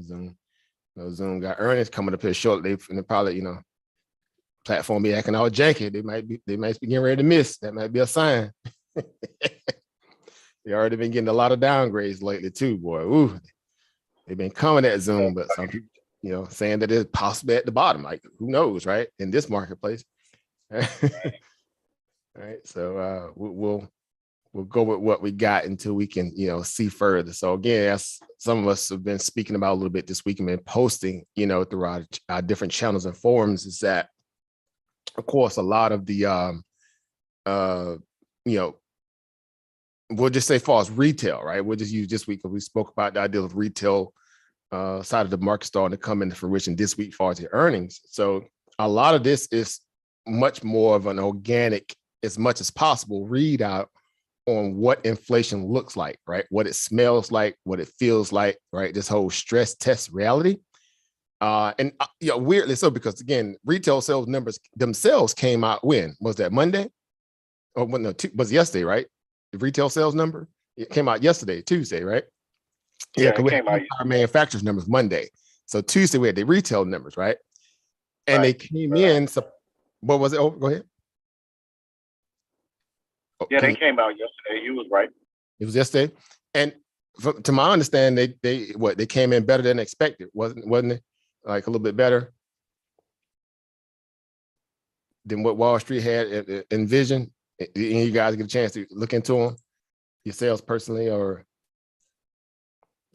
Zoom. Zoom got earnings coming up here shortly, and probably platform be acting all janky. They might be getting ready to miss. That might be a sign. They already been getting a lot of downgrades lately too, boy. Ooh, they've been coming at Zoom, but some people, saying that it's possibly at the bottom. Like, who knows, right? In this marketplace. All right. So we'll go with what we got until we can, see further. So again, as some of us have been speaking about a little bit this week and been posting, throughout our different channels and forums, is that, of course, a lot of the, we'll just say far as retail, right? We'll just use this week because we spoke about the idea of retail side of the market starting to come into fruition this week, far as the earnings. So a lot of this is much more of an organic, as much as possible, read out on what inflation looks like, right? What it smells like, what it feels like, right? This whole stress test reality. Weirdly so, because again, retail sales numbers themselves came out when? Was that Monday? Oh, well, no, was yesterday, right? The retail sales number, it came out yesterday, Tuesday, right? Yeah, because we had our manufacturers numbers Monday. So Tuesday we had the retail numbers, right? And they came in. So what was it? Oh, go ahead. Yeah, they came out yesterday. You was right. It was yesterday, and to my understanding, they came in better than expected, wasn't it? Like a little bit better than what Wall Street had envisioned. You guys get a chance to look into them yourselves personally, or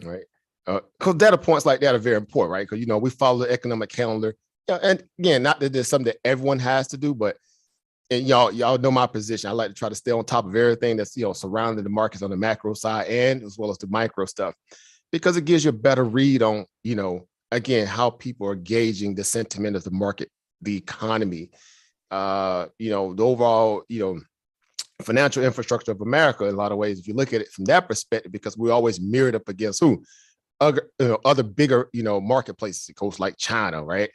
right? Because data points like that are very important, right? Because we follow the economic calendar, and again, not that there's something that everyone has to do, but and y'all know my position. I like to try to stay on top of everything that's surrounding the markets on the macro side and as well as the micro stuff, because it gives you a better read on again how people are gauging the sentiment of the market, the economy, the overall financial infrastructure of America. In a lot of ways, if you look at it from that perspective, because we're always mirrored up against who other bigger marketplaces, of course, like China, right?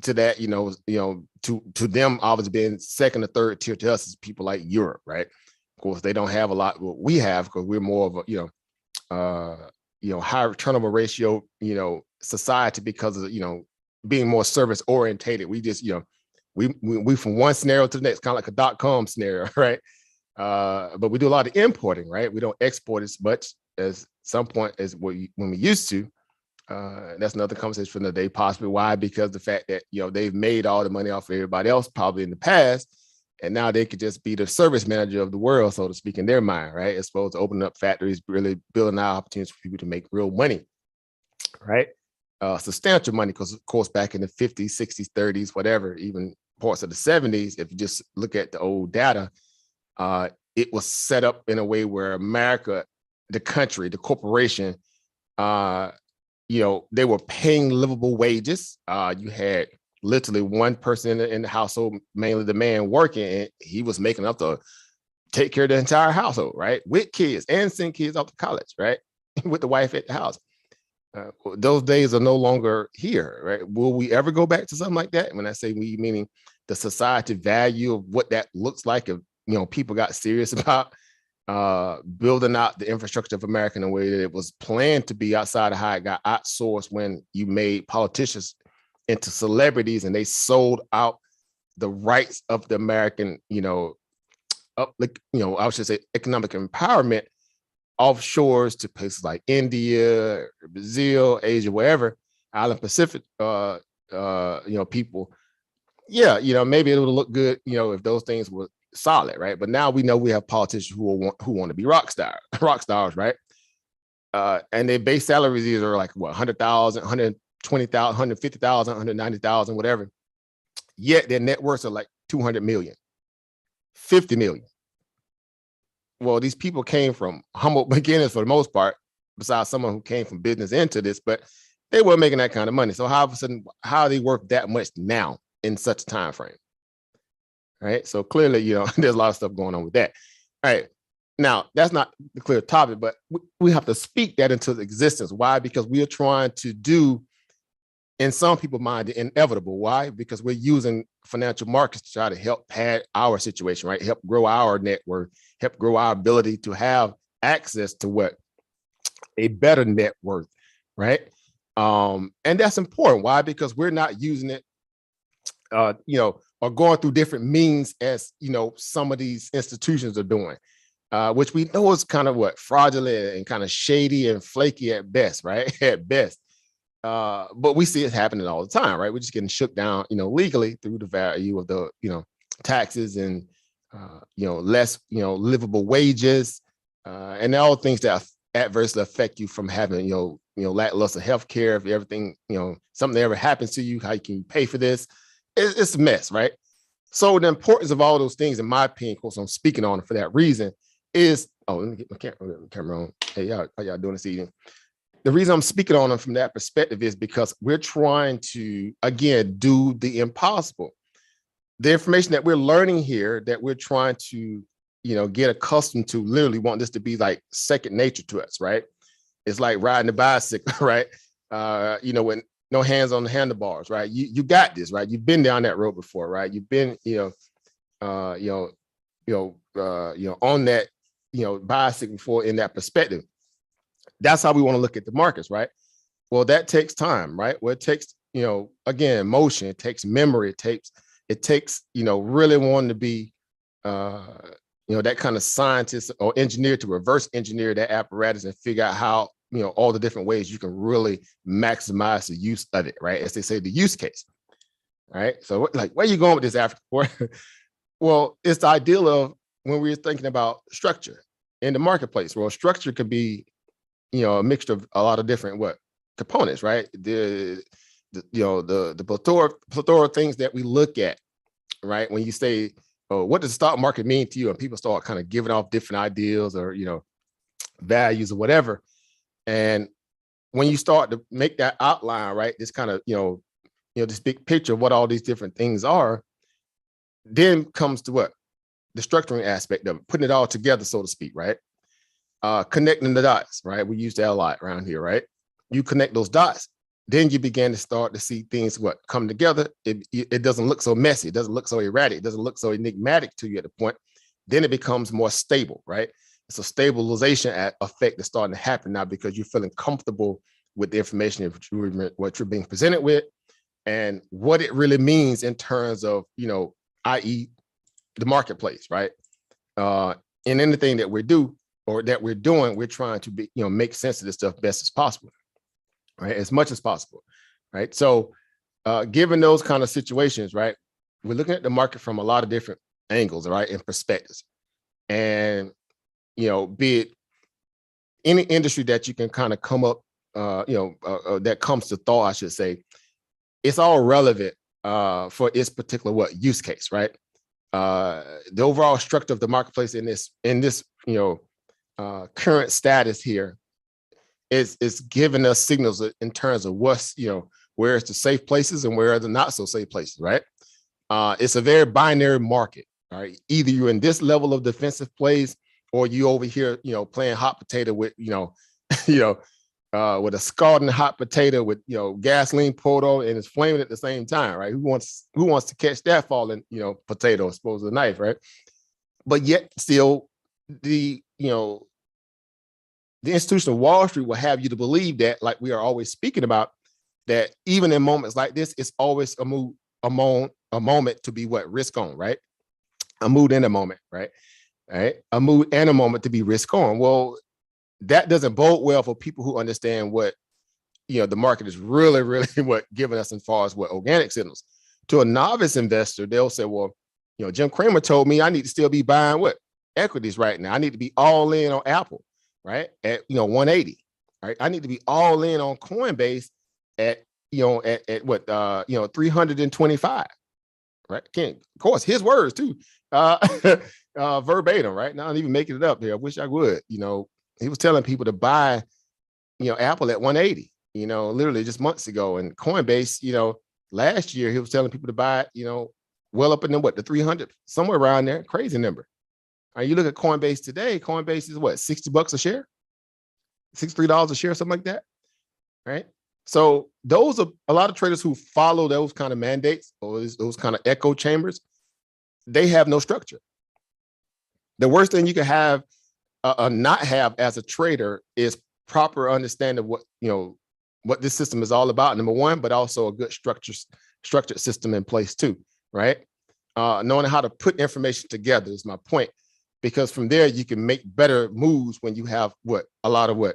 To that, to them, obviously being second or third tier to us is people like Europe, right? Of course, they don't have a lot what we have because we're more of a high turnover ratio, society because of being more service orientated. We just we from one scenario to the next, kind of like a .com scenario, right? But we do a lot of importing, right? We don't export as much as some point as when we used to. That's another conversation for another day, possibly. Why? Because the fact that they've made all the money off of everybody else probably in the past, and now they could just be the service manager of the world, so to speak, in their mind, right? As opposed to opening up factories, really building out opportunities for people to make real money, right? Substantial money, because of course back in the 50s, 60s, 30s, whatever, even parts of the 70s, if you just look at the old data, it was set up in a way where America, the country, the corporation, they were paying livable wages. You had literally one person in the household, mainly the man working, and he was making enough to take care of the entire household, right? With kids and send kids off to college, right? With the wife at the house. Those days are no longer here, right? Will we ever go back to something like that? When I say we, meaning the society value of what that looks like if people got serious about building out the infrastructure of America in a way that it was planned to be, outside of how it got outsourced when you made politicians into celebrities and they sold out the rights of the American, I should say economic empowerment offshores to places like India, Brazil, Asia, wherever, Island Pacific, people. Yeah, maybe it would look good, if those things were solid, right? But now we know we have politicians who want to be rock stars, right? And their base salaries are like what, 100,000, 120,000, 150,000, 190,000, whatever. Yet their net worths are like 200 million, 50 million. Well, these people came from humble beginnings for the most part, besides someone who came from business into this, but they weren't making that kind of money. So how of a sudden, how they work that much now in such a time frame? Right. So clearly, there's a lot of stuff going on with that. All right. Now, that's not the clear topic, but we have to speak that into existence. Why? Because we are trying to do, in some people's mind, the inevitable. Why? Because we're using financial markets to try to help pad our situation, right? Help grow our net worth, help grow our ability to have access to what a better net worth, right? And that's important. Why? Because we're not using it, or going through different means as, some of these institutions are doing, which we know is kind of fraudulent and kind of shady and flaky at best, right? At best. But we see it happening all the time, right? We're just getting shook down, legally through the value of the, taxes and, less, livable wages, and all things that adversely affect you from having, lackluster health care. If everything, something ever happens to you, how can you pay for this? It's a mess, right? So the importance of all those things, in my opinion, of course, I'm speaking on it for that reason, is, let me get my camera on. Hey, y'all, how y'all doing this evening? The reason I'm speaking on them from that perspective is because we're trying to, again, do the impossible. The information that we're learning here, that we're trying to, get accustomed to, literally want this to be like second nature to us, right? It's like riding a bicycle, right? When no hands on the handlebars, right? You got this, right? You've been down that road before, right? You've been, on that, bicycle before in that perspective. That's how we want to look at the markets, right? Well, that takes time, right? Well, it takes, again, emotion, it takes memory, it takes, really wanting to be, that kind of scientist or engineer to reverse engineer that apparatus and figure out how, all the different ways you can really maximize the use of it, right? As they say, the use case, right? So like, where are you going with this, Africa? Well, it's the ideal of when we're thinking about structure in the marketplace. Well, structure could be, a mixture of a lot of different components, right? The plethora of things that we look at, right? When you say, oh, what does the stock market mean to you? And people start kind of giving off different ideas or, values or whatever. And when you start to make that outline, right, this kind of, this big picture of what all these different things are, then comes to the structuring aspect of it, putting it all together, so to speak, right? Connecting the dots, right? We use that a lot around here, right? You connect those dots, then you begin to start to see things come together. It doesn't look so messy. It doesn't look so erratic. It doesn't look so enigmatic to you at the point. Then it becomes more stable, right? It's a stabilization effect that's starting to happen now because you're feeling comfortable with the information what you're being presented with and what it really means in terms of, i.e. the marketplace, right? In anything that we do or that we're doing, we're trying to be, make sense of this stuff best as possible, right? As much as possible, right? So given those kind of situations, right, we're looking at the market from a lot of different angles, right, and perspectives. And, be it any industry that you can kind of come up, that comes to thought, I should say, it's all relevant for its particular use case, right? The overall structure of the marketplace in this, current status here is giving us signals in terms of what's, where it's the safe places and where are the not so safe places, right? It's a very binary market, right? Either you're in this level of defensive plays or you over here, playing hot potato with, with a scalding hot potato with, gasoline poured on and it's flaming at the same time, right? Who wants to catch that falling, potato, suppose a knife, right? But yet still the institution of Wall Street will have you to believe that, like we are always speaking about, that even in moments like this, it's always a moment to be risk on, right? A mood and a moment, right? Right? A mood and a moment to be risk on. Well, that doesn't bode well for people who understand what, the market is really, really giving us as far as organic signals. To a novice investor, they'll say, well, Jim Cramer told me I need to still be buying equities right now. I need to be all in on Apple, right? At 180, right? I need to be all in on Coinbase at 325, right? Of course, his words too, verbatim, right? Now I'm even making it up here. I wish I would. He was telling people to buy, Apple at 180, literally just months ago. And Coinbase, last year he was telling people to buy it, well up in the 300, somewhere around there, crazy number. You look at Coinbase today, Coinbase is $60 a share, $63 a share, something like that, right? So those are a lot of traders who follow those kind of mandates or those kind of echo chambers. They have no structure. The worst thing you can have not have as a trader is proper understanding of what this system is all about, number one, but also a good structured system in place too, right? Knowing how to put information together is my point, because from there you can make better moves when you have a lot of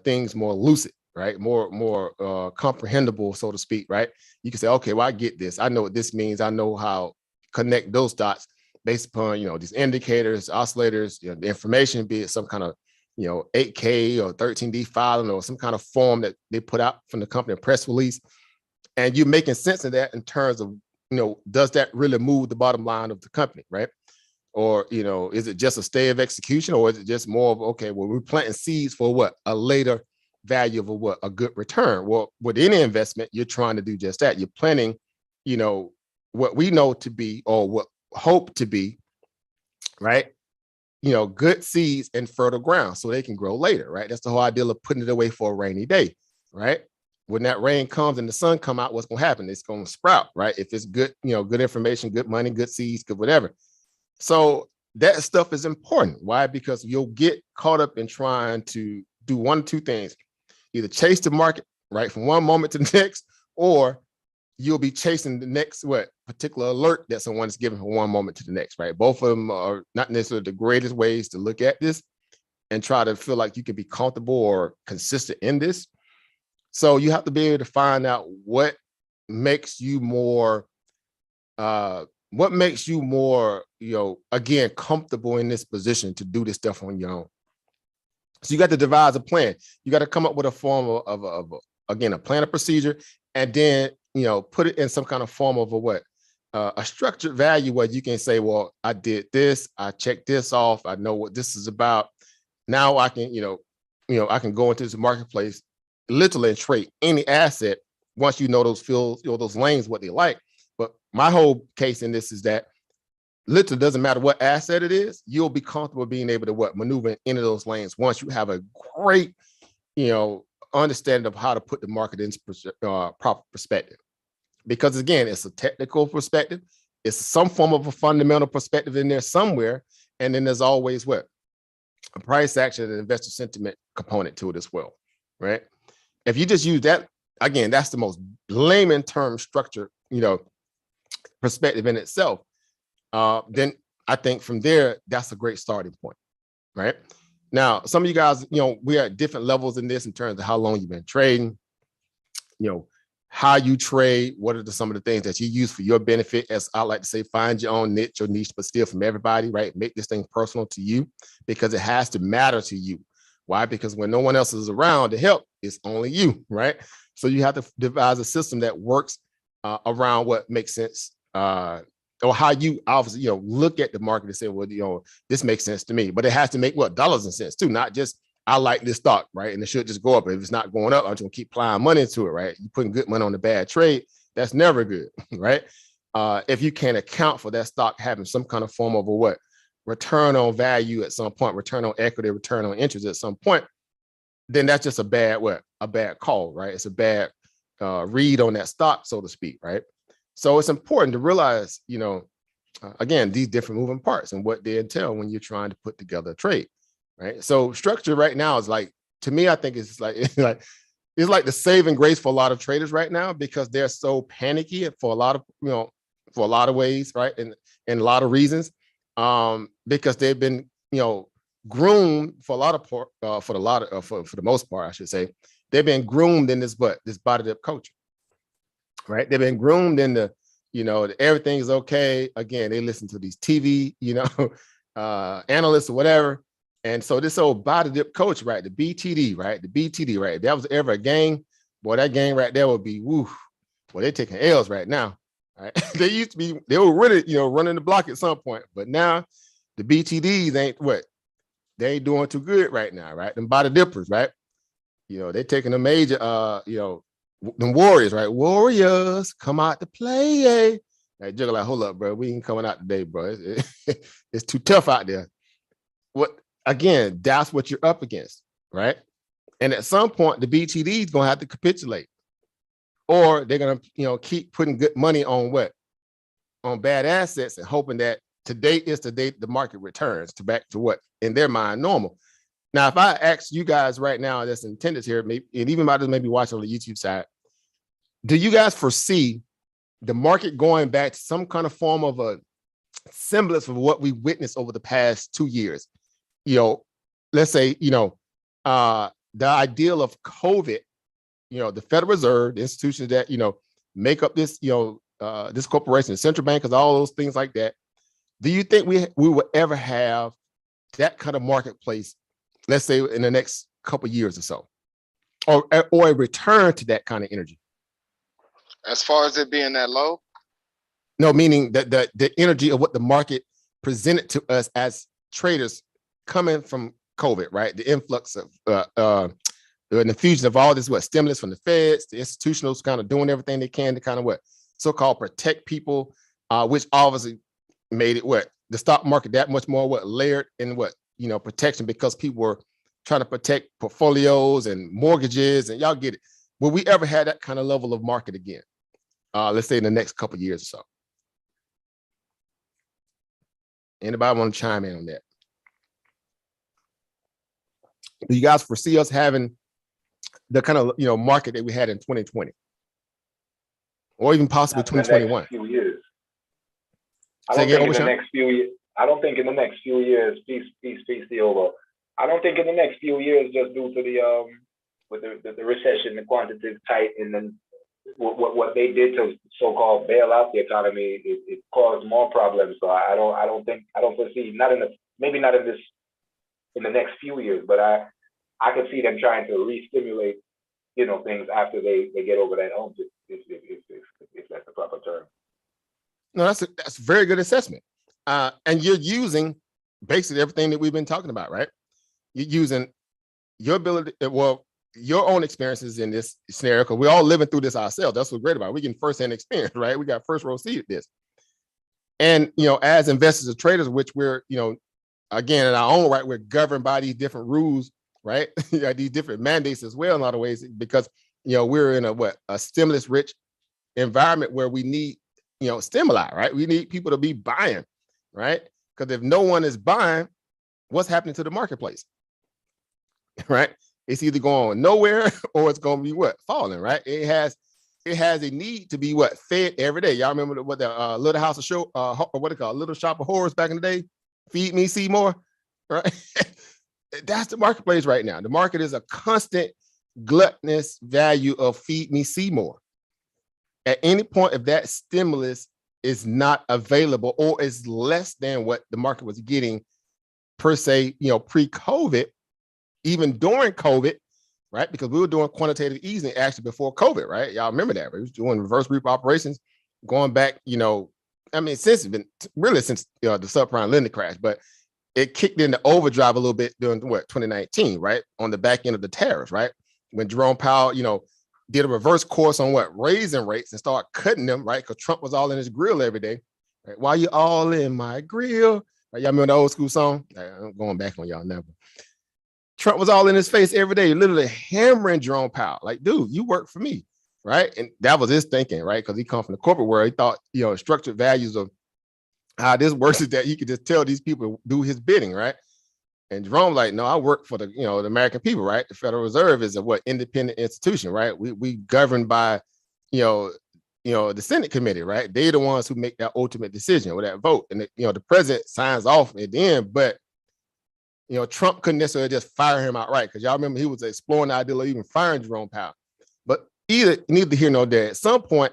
things more lucid, right? More comprehensible, so to speak, right? You can say, okay, well, I get this. I know what this means. I know how connect those dots based upon, these indicators, oscillators, the information, be it some kind of, 8K or 13D filing or some kind of form that they put out from the company, a press release. And you're making sense of that in terms of, does that really move the bottom line of the company, right? Or, is it just a stay of execution, or is it just more of, okay, well, we're planting seeds for a later value of a good return? Well, with any investment, you're trying to do just that. You're planting, what we know to be, or what hope to be, right? Good seeds in fertile ground so they can grow later, right? That's the whole idea of putting it away for a rainy day, right? When that rain comes and the sun come out, what's going to happen? It's going to sprout, right? If it's good, good information, good money, good seeds, good whatever. So that stuff is important. Why? Because you'll get caught up in trying to do one or two things: either chase the market, right, from one moment to the next, or you'll be chasing the next particular alert that someone is giving from one moment to the next, right? Both of them are not necessarily the greatest ways to look at this and try to feel like you can be comfortable or consistent in this. So you have to be able to find out what makes you more, again, comfortable in this position to do this stuff on your own. So you got to devise a plan. You got to come up with a form of a plan of procedure, and then, put it in some kind of form of a structured value where you can say, well, I did this, I checked this off, I know what this is about. Now I can, I can go into this marketplace literally and trade any asset once you know those fields, those lanes, what they like. But my whole case in this is that literally doesn't matter what asset it is, you'll be comfortable being able to maneuver into those lanes once you have a great, understanding of how to put the market into proper perspective. Because again, it's a technical perspective, it's some form of a fundamental perspective in there somewhere, and then there's always a price action and investor sentiment component to it as well, right? If you just use that, again, that's the most layman term structure, perspective in itself. Then I think from there, that's a great starting point, right? Now, some of you guys, we are at different levels in this in terms of how long you've been trading, how you trade, what are some of the things that you use for your benefit. As I like to say, find your own niche or niche, but steal from everybody, right? Make this thing personal to you, because it has to matter to you. Why? Because when no one else is around to help, it's only you, right? So you have to devise a system that works around what makes sense, or how you obviously, look at the market and say, well, this makes sense to me. But it has to make dollars and cents too, not just I like this stock, right? And it should just go up. If it's not going up, I'm just gonna keep applying money into it, right? You're putting good money on a bad trade, that's never good, right? If you can't account for that stock having some kind of form of return on value at some point, return on equity, return on interest at some point, then that's just a bad call, right? It's a bad read on that stock, so to speak, right? So it's important to realize, again, these different moving parts and what they entail when you're trying to put together a trade, right? So structure right now is to me, I think it's like the saving grace for a lot of traders right now, because they're so panicky for a lot of ways, right? And a lot of reasons, because they've been, groomed for a lot of for the most part, I should say, they've been groomed in this body dip culture, right? They've been groomed in the, everything is okay. Again, they listen to these TV, analysts or whatever. And so this old body dip coach, right? The BTD, right? The BTD, right? If that was ever a game, boy, that game right there would be woo. Well, they're taking L's right now. Right? They were really, running the block at some point, but now the BTDs they ain't doing too good right now, right? Them body dippers, right? They're taking a major, them Warriors, right? Warriors come out to play, eh? Like, Juggle, like, hold up, bro. We ain't coming out today, bro. It's too tough out there. Again, that's what you're up against, right? And at some point, the BTD is gonna have to capitulate, or they're gonna, keep putting good money on bad assets and hoping that today is the day the market returns to back to what in their mind normal. Now, if I ask you guys right now that's intended here, maybe, and even about maybe watch on the YouTube side, do you guys foresee the market going back to some kind of form of a semblance of what we witnessed over the past 2 years? Let's say, the ideal of COVID, the Federal Reserve, the institutions that, make up this, this corporation, the central bankers, all those things like that. Do you think we will ever have that kind of marketplace, let's say in the next couple of years or so, or a return to that kind of energy? As far as it being that low? No, meaning that the energy of what the market presented to us as traders coming from COVID, right? The influx of the infusion of all this stimulus from the feds, the institutionals kind of doing everything they can to kind of so-called protect people, which obviously made it the stock market that much more layered in protection, because people were trying to protect portfolios and mortgages, and y'all get it. Will we ever have that kind of level of market again? Let's say in the next couple of years or so. Anybody want to chime in on that? Do you guys foresee us having the kind of market that we had in 2020, or even possibly 2021? Few years. I Say don't again, think in the next few years. I don't think in the next few years. Peace, the over. I don't think in the next few years, just due to the with the recession, the quantitative tight, and then what they did to so-called bail out the economy, it caused more problems. So I don't foresee, maybe not in the next few years, but I could see them trying to re-stimulate, things after they get over that hump, if that's the proper term. No, that's a very good assessment. And you're using basically everything that we've been talking about, right? You're using your ability, your own experiences in this scenario, because we're all living through this ourselves. That's what's great about it. We get firsthand experience, right? We got first row seat at this. And, as investors or traders, which we're, again, in our own right, we're governed by these different rules, right? These different mandates as well in a lot of ways, because, we're in a stimulus rich environment where we need, stimuli, right? We need people to be buying, right? Because if no one is buying, what's happening to the marketplace, right? It's either going nowhere or it's going to be falling, right? It has a need to be fed every day. Y'all remember what the Little House of Show, or what they call Little Shop of Horrors back in the day? Feed me, see more, right? That's the marketplace right now. The market is a constant gluttonous value of feed me, see more. At any point, if that stimulus is not available or is less than what the market was getting per se, pre-COVID, even during COVID, right? Because we were doing quantitative easing actually before COVID, right? Y'all remember that? We was doing reverse repo operations going back, since the subprime lending crash, but it kicked into overdrive a little bit during 2019, right? On the back end of the tariffs, right? When Jerome Powell, did a reverse course on raising rates and start cutting them, right? Because Trump was all in his grill every day. Right? Why you all in my grill? Right? Y'all remember the old school song? I'm going back on y'all never. Trump was all in his face every day, literally hammering Jerome Powell. Like, dude, you work for me, right? And that was his thinking, right? Because he come from the corporate world. He thought, structured values of how this works is that he could just tell these people to do his bidding, right? And Jerome like, no, I work for the, the American people, right? The Federal Reserve is a independent institution, right? We governed by, the Senate committee, right? They're the ones who make that ultimate decision or that vote. And, the president signs off at the end, but, Trump couldn't necessarily just fire him outright, because y'all remember he was exploring the idea of even firing Jerome Powell. But neither here nor there. At some point,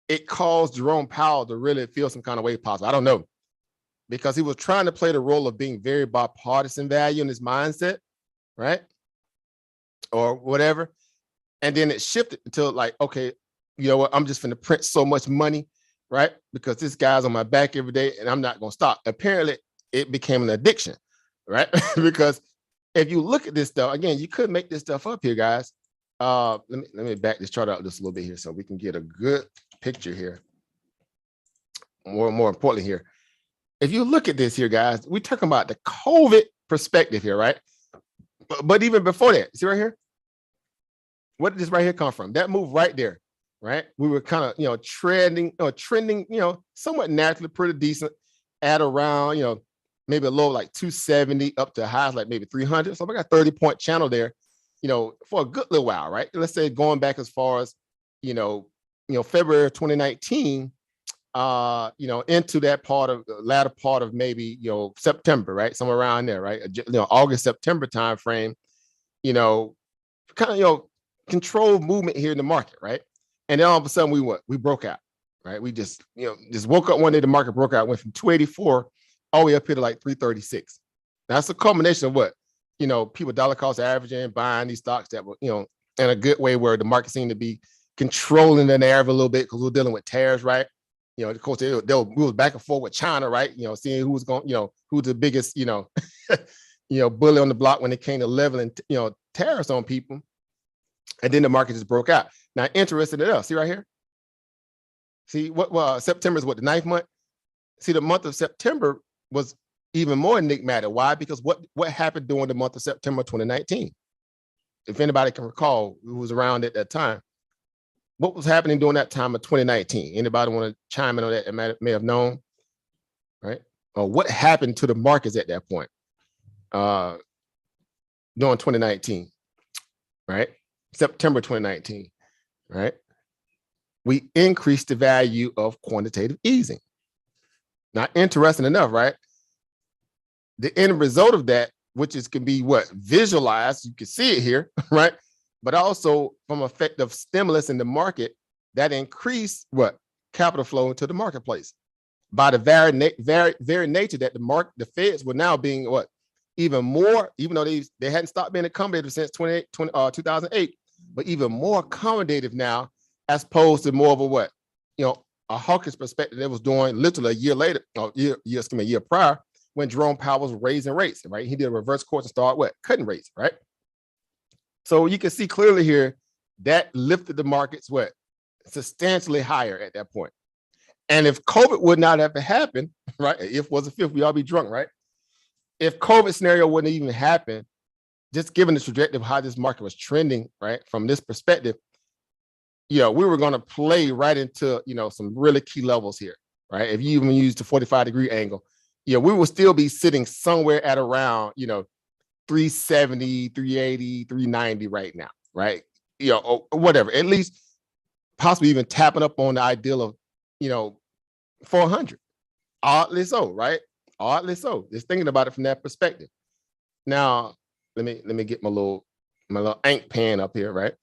it caused Jerome Powell to really feel some kind of way possible. I don't know. Because he was trying to play the role of being very bipartisan value in his mindset, right? Or whatever. And then it shifted until like, okay, you know what? I'm just going to print so much money, right? Because this guy's on my back every day and I'm not going to stop. Apparently, it became an addiction, right? Because if you look at this stuff, again, you could make this stuff up here, guys. Let me back this chart out just a little bit here so we can get a good picture here. More importantly here. If you look at this here, guys, we're talking about the COVID perspective here, right? But even before that, see right here? Where did this right here come from? That move right there, right? We were kind of, trending, somewhat naturally pretty decent at around, maybe a low like 270 up to highs like maybe 300. So we got a 30-point channel there, for a good little while, right? Let's say going back as far as, February of 2019, into that latter part of maybe, September, right? Somewhere around there, right? August, September timeframe, kind of, controlled movement here in the market, right? And then all of a sudden we broke out, right? We just woke up one day, the market broke out, went from 284 all the way up here to like 336. That's a culmination of what, people dollar cost averaging, buying these stocks that were, in a good way where the market seemed to be controlling the narrative a little bit because we're dealing with tariffs, right? Of course, we was back and forth with China, right? Seeing who was going, who's the biggest, bully on the block when it came to leveling, tariffs on people. And then the market just broke out. Now, interested in us, see right here? See September is what, the 9th month? See, the month of September was even more enigmatic. Why? Because what happened during the month of September 2019? If anybody can recall who was around at that time, what was happening during that time of 2019? Anybody want to chime in on that? It may have known, right? Or what happened to the markets at that point during 2019, right? September 2019, right? We increased the value of quantitative easing. Now, interesting enough, right? The end result of that, which can be visualized, you can see it here, right? But also from effective stimulus in the market, that increased capital flow into the marketplace by the very nature that the Feds were now being even more, even though they hadn't stopped being accommodative since 2008, but even more accommodative now, as opposed to more of a hawkish perspective that was doing literally a year later, a year prior, when Jerome Powell was raising rates, right? He did a reverse course and started cutting rates, right? So you can see clearly here that lifted the markets substantially higher at that point. And if COVID would not have happened, right? If was a fifth, we all be drunk, right? If COVID scenario wouldn't even happen, just given the trajectory of how this market was trending, right? From this perspective, we were going to play right into, some really key levels here, right? If you even use the 45-degree angle, we will still be sitting somewhere at around, 370, 380, 390 right now, right? Or whatever, at least possibly even tapping up on the ideal of, 400. Oddly so, right? Oddly so. Just thinking about it from that perspective. Now, let me get my little ink pen up here, right?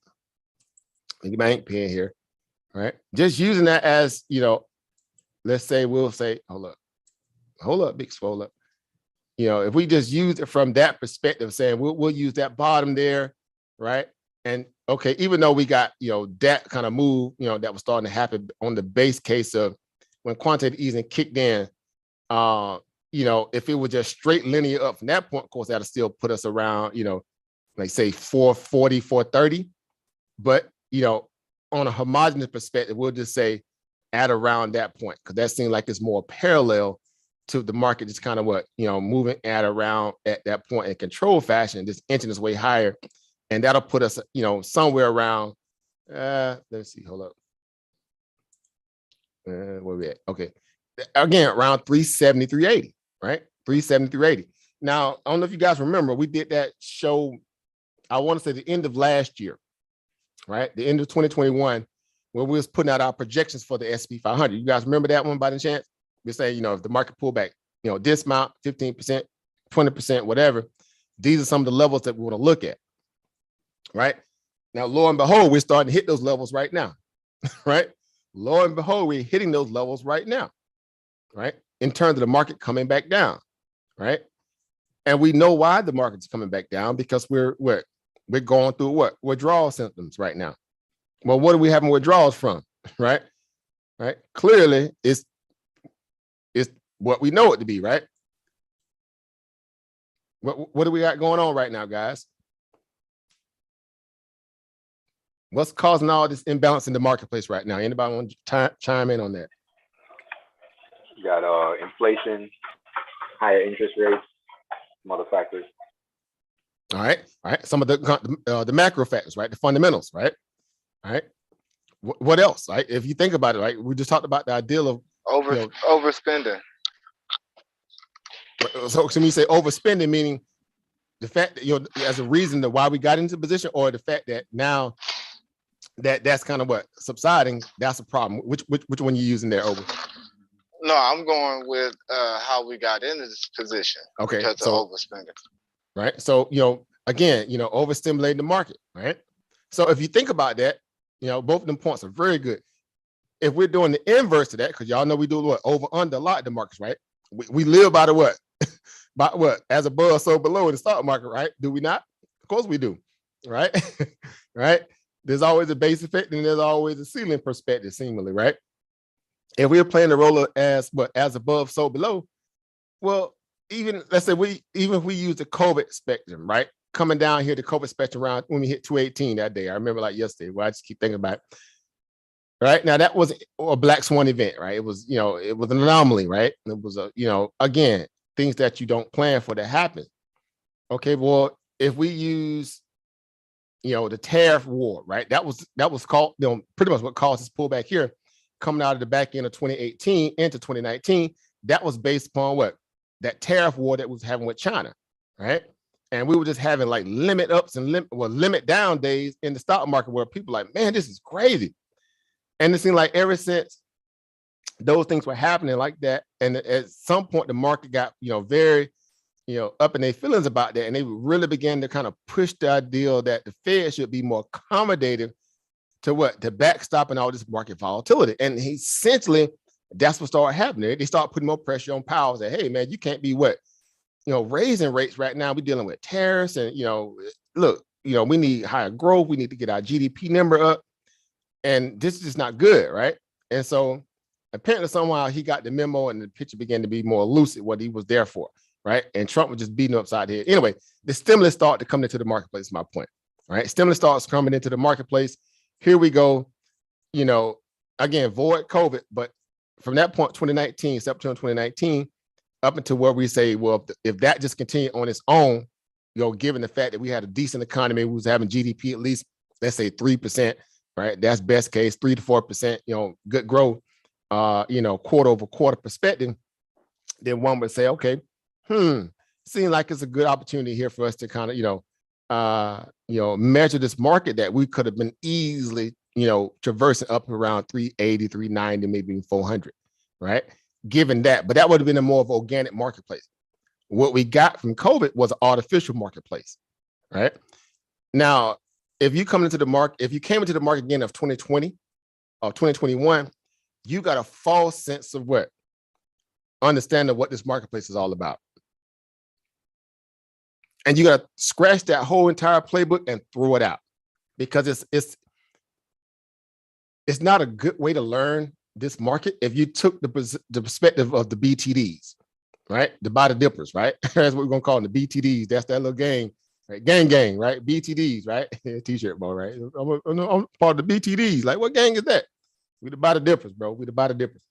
Let me get my ink pen here, right? Just using that as, let's say we'll say, hold up, big swole up. If we just use it from that perspective, saying we'll use that bottom there, right? And okay, even though we got, that kind of move, that was starting to happen on the base case of when quantitative easing kicked in, if it was just straight linear up from that point, of course, that'll still put us around, like say 440, 430. But, on a homogeneous perspective, we'll just say at around that point, because that seems like it's more parallel to the market just kind of moving at around at that point in controlled fashion, just inching its way higher. And that'll put us, somewhere around, let's see, hold up. Where we at? Okay. Again, around 370, 380, right? 370, 380. Now, I don't know if you guys remember, we did that show, I want to say the end of last year, right? The end of 2021, where we was putting out our projections for the S&P 500. You guys remember that one by any chance? We say, if the market pull back, this amount, 15%, 20%, whatever, these are some of the levels that we want to look at, right? Now, lo and behold, we're starting to hit those levels right now, right? Lo and behold, we're hitting those levels right now, right? In terms of the market coming back down, right? And we know why the market's coming back down, because we're going through withdrawal symptoms right now. Well, what are we having withdrawals from, right? Right? Clearly, it's what we know it to be, right? What do we got going on right now, guys? What's causing all this imbalance in the marketplace right now? Anybody want to chime in on that? You got inflation, higher interest rates, some other factors. All right. Some of the macro factors, right? The fundamentals, right? All right. What else? Right? If you think about it, right? We just talked about the ideal of overspending. So to me, say overspending, meaning the fact that, you know, as a reason to why we got into the position, or the fact that now that's kind of what subsiding, that's a problem. Which one you using there, Over? No, I'm going with how we got into this position. Okay, because so of overspending. Right. So, you know, again, you know, overstimulating the market, right? So if you think about that, you know, both of them points are very good. If we're doing the inverse to that, because y'all know we do what? Over under a lot of the markets, right? We live by the what? By what? As above, so below in the stock market, right? Do we not? Of course we do, right? Right? There's always a base effect and there's always a ceiling perspective, seemingly, right? If we're playing the role of as what? As above, so below, well, even let's say even if we use the COVID spectrum, right? Coming down here, the COVID spectrum around when we hit 218 that day. I remember like yesterday, where I just keep thinking about it. Right now, that was a black swan event, right? It was, you know, it was an anomaly, right? It was a, you know, again, things that you don't plan for that happen. Okay, well, if we use, you know, the tariff war, right? That was called, you know, pretty much what caused this pullback here, coming out of the back end of 2018 into 2019. That was based upon what? That tariff war that was having with China, right? And we were just having like limit ups and limit down days in the stock market where people like, man, this is crazy. And it seemed like ever since those things were happening like that, and at some point the market got, you know, very, you know, up in their feelings about that, and they really began to kind of push the idea that the Fed should be more accommodative to what? To backstopping all this market volatility. And essentially, that's what started happening. They start putting more pressure on Powell. Say, hey, man, you can't be what? You know, raising rates right now. We're dealing with tariffs, and, you know, look, you know, we need higher growth. We need to get our GDP number up. And this is just not good, right? And so apparently somehow he got the memo and the picture began to be more lucid what he was there for, right? And Trump was just beating him upside the head. Anyway, the stimulus started to come into the marketplace, is my point, right? Stimulus starts coming into the marketplace. Here we go, you know, again, void COVID, but from that point, September 2019, up until where we say, well, if that just continued on its own, you know, given the fact that we had a decent economy, we was having GDP at least, let's say 3%, right? That's best case, 3 to 4%, you know, good growth, you know, quarter over quarter perspective, then one would say, okay, seems like it's a good opportunity here for us to kind of, you know, measure this market that we could have been easily, you know, traversing up around 380, 390, maybe even 400, right? Given that, but that would have been a more of an organic marketplace. What we got from COVID was an artificial marketplace, right? Now, if you come into the market, if you came into the market again of 2020 or 2021, you got a false sense of what? Understanding what this marketplace is all about. And you got to scratch that whole entire playbook and throw it out, because it's not a good way to learn this market if you took the perspective of the BTDs, right? The body dippers, right? That's what we're going to call them, the BTDs. That's that little gang. Right? Gang, right? BTDs, right? T-shirt, bro, right? I'm part of the BTDs. Like, what gang is that? We the body dippers, bro. We the body dippers.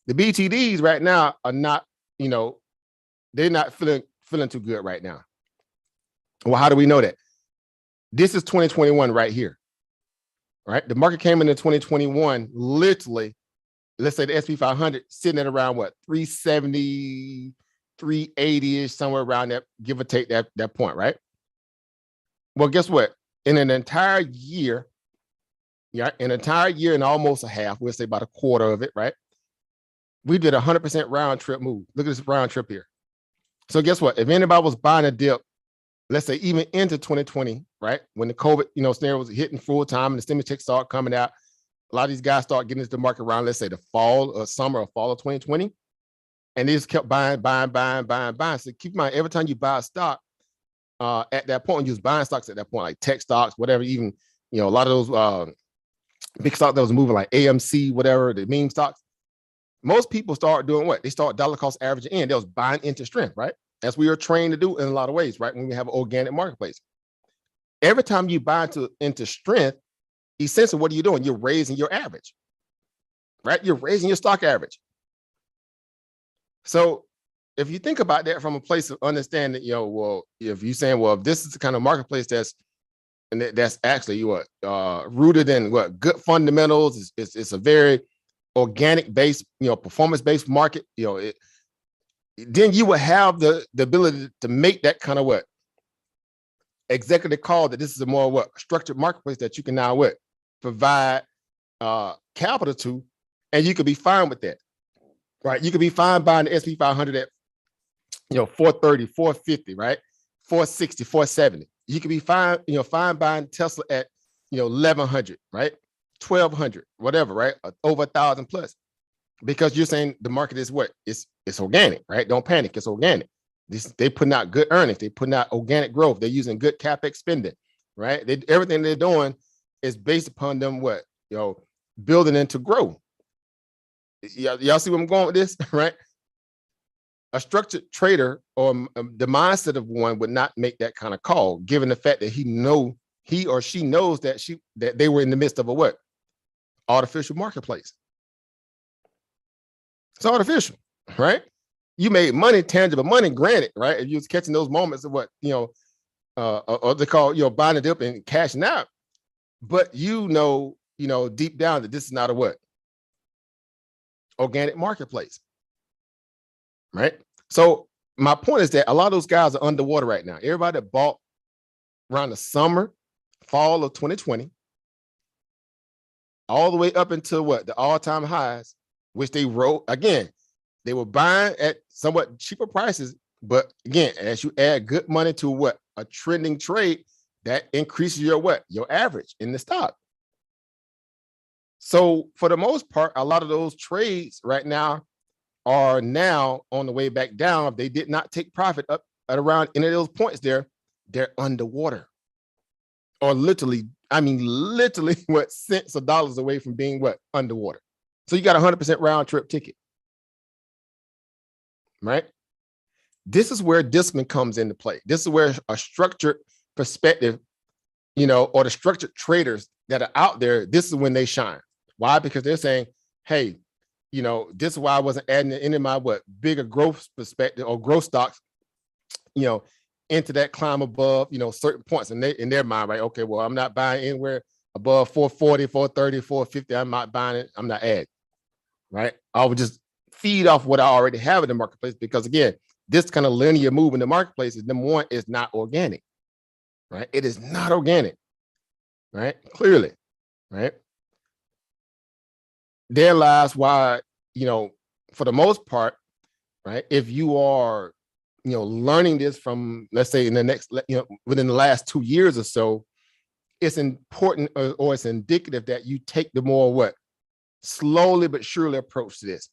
The BTDs right now are not, you know, they're not feeling too good right now. Well, how do we know that? This is 2021 right here, right? The market came into 2021, literally, let's say the SP 500 sitting at around what? 370, 380-ish, somewhere around that, give or take that point, right? Well, guess what? In an entire year, and almost a half, we'll say about a quarter of it, right? We did 100% round trip move. Look at this round trip here. So guess what? If anybody was buying a dip, let's say even into 2020, right? When the COVID, you know, scenario was hitting full time and the stimulus checks start coming out, a lot of these guys start getting into the market around, let's say the fall or summer or fall of 2020. And they just kept buying. So keep in mind, every time you buy a stock, at that point, you was buying stocks at that point, like tech stocks, whatever, even, you know, a lot of those big stocks that was moving like AMC, whatever, the meme stocks. Most people start doing what? They start dollar cost averaging in. They was buying into strength, right? As we are trained to do in a lot of ways, right? When we have an organic marketplace. Every time you buy into strength, essentially, what are you doing? You're raising your average, right? You're raising your stock average. So if you think about that from a place of understanding, you know, well, if you're saying, well, if this is the kind of marketplace that's actually what rooted in what good fundamentals, it's a very organic based, you know, performance based market, you know, then you will have the ability to make that kind of what executive call that this is a more what structured marketplace that you can now what provide capital to, and you could be fine with that, right? You could be fine buying the SP 500 at 430, 450, right? 460, 470. You could be fine, fine buying Tesla at 1100, right? 1200, whatever, right? Over 1,000 plus, because you're saying the market is what? It's organic, right? Don't panic, it's organic. They putting out good earnings, they putting out organic growth, they're using good capex spending, right? Everything they're doing is based upon them what building into grow. Y'all see where I'm going with this, right? A structured trader or the mindset of one would not make that kind of call, given the fact that he or she knows that they were in the midst of a what? Artificial marketplace. It's artificial, right? You made money, tangible money, granted, right? If you was catching those moments of what, or they call, buying a dip and cashing out, but deep down that this is not a what? Organic marketplace, right? So my point is that a lot of those guys are underwater right now. Everybody that bought around the summer, fall of 2020, all the way up until what? The all-time highs, which they wrote, again, they were buying at somewhat cheaper prices. But again, as you add good money to what? A trending trade, that increases your what? Your average in the stock. So for the most part, a lot of those trades right now are now on the way back down. If they did not take profit up at around any of those points there, they're underwater. Or literally what, cents or dollars away from being what? Underwater. So you got 100% round trip ticket, right? This is where discipline comes into play. This is where a structured perspective, or the structured traders that are out there, this is when they shine. Why? Because they're saying, hey, this is why I wasn't adding any of my bigger growth perspective or growth stocks, into that climb above, certain points in their mind, right? Okay, well, I'm not buying anywhere above 440, 430, 450. I'm not buying it. I'm not adding, right? I would just feed off what I already have in the marketplace, because again, this kind of linear move in the marketplace is, number one, is not organic, right? It is not organic, right? Clearly, right? There lies why, for the most part, right? If you are, learning this from, let's say in the next, within the last 2 years or so, it's important or it's indicative that you take the more slowly but surely approach to this.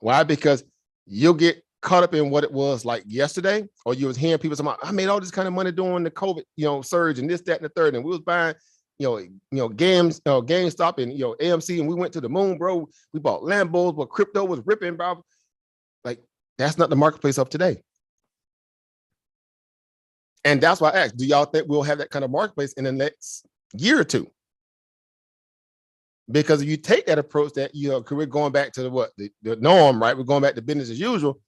Why? Because you'll get caught up in what it was like yesterday, or you was hearing people talking about, I made all this kind of money during the COVID, surge and this, that, and the third, and we was buying, GameStop and AMC, and we went to the moon, bro. We bought Lambos, but crypto was ripping, bro. Like, that's not the marketplace of today. And that's why I asked, do y'all think we'll have that kind of marketplace in the next year or two? Because if you take that approach that, we're going back to the norm, right? We're going back to business as usual.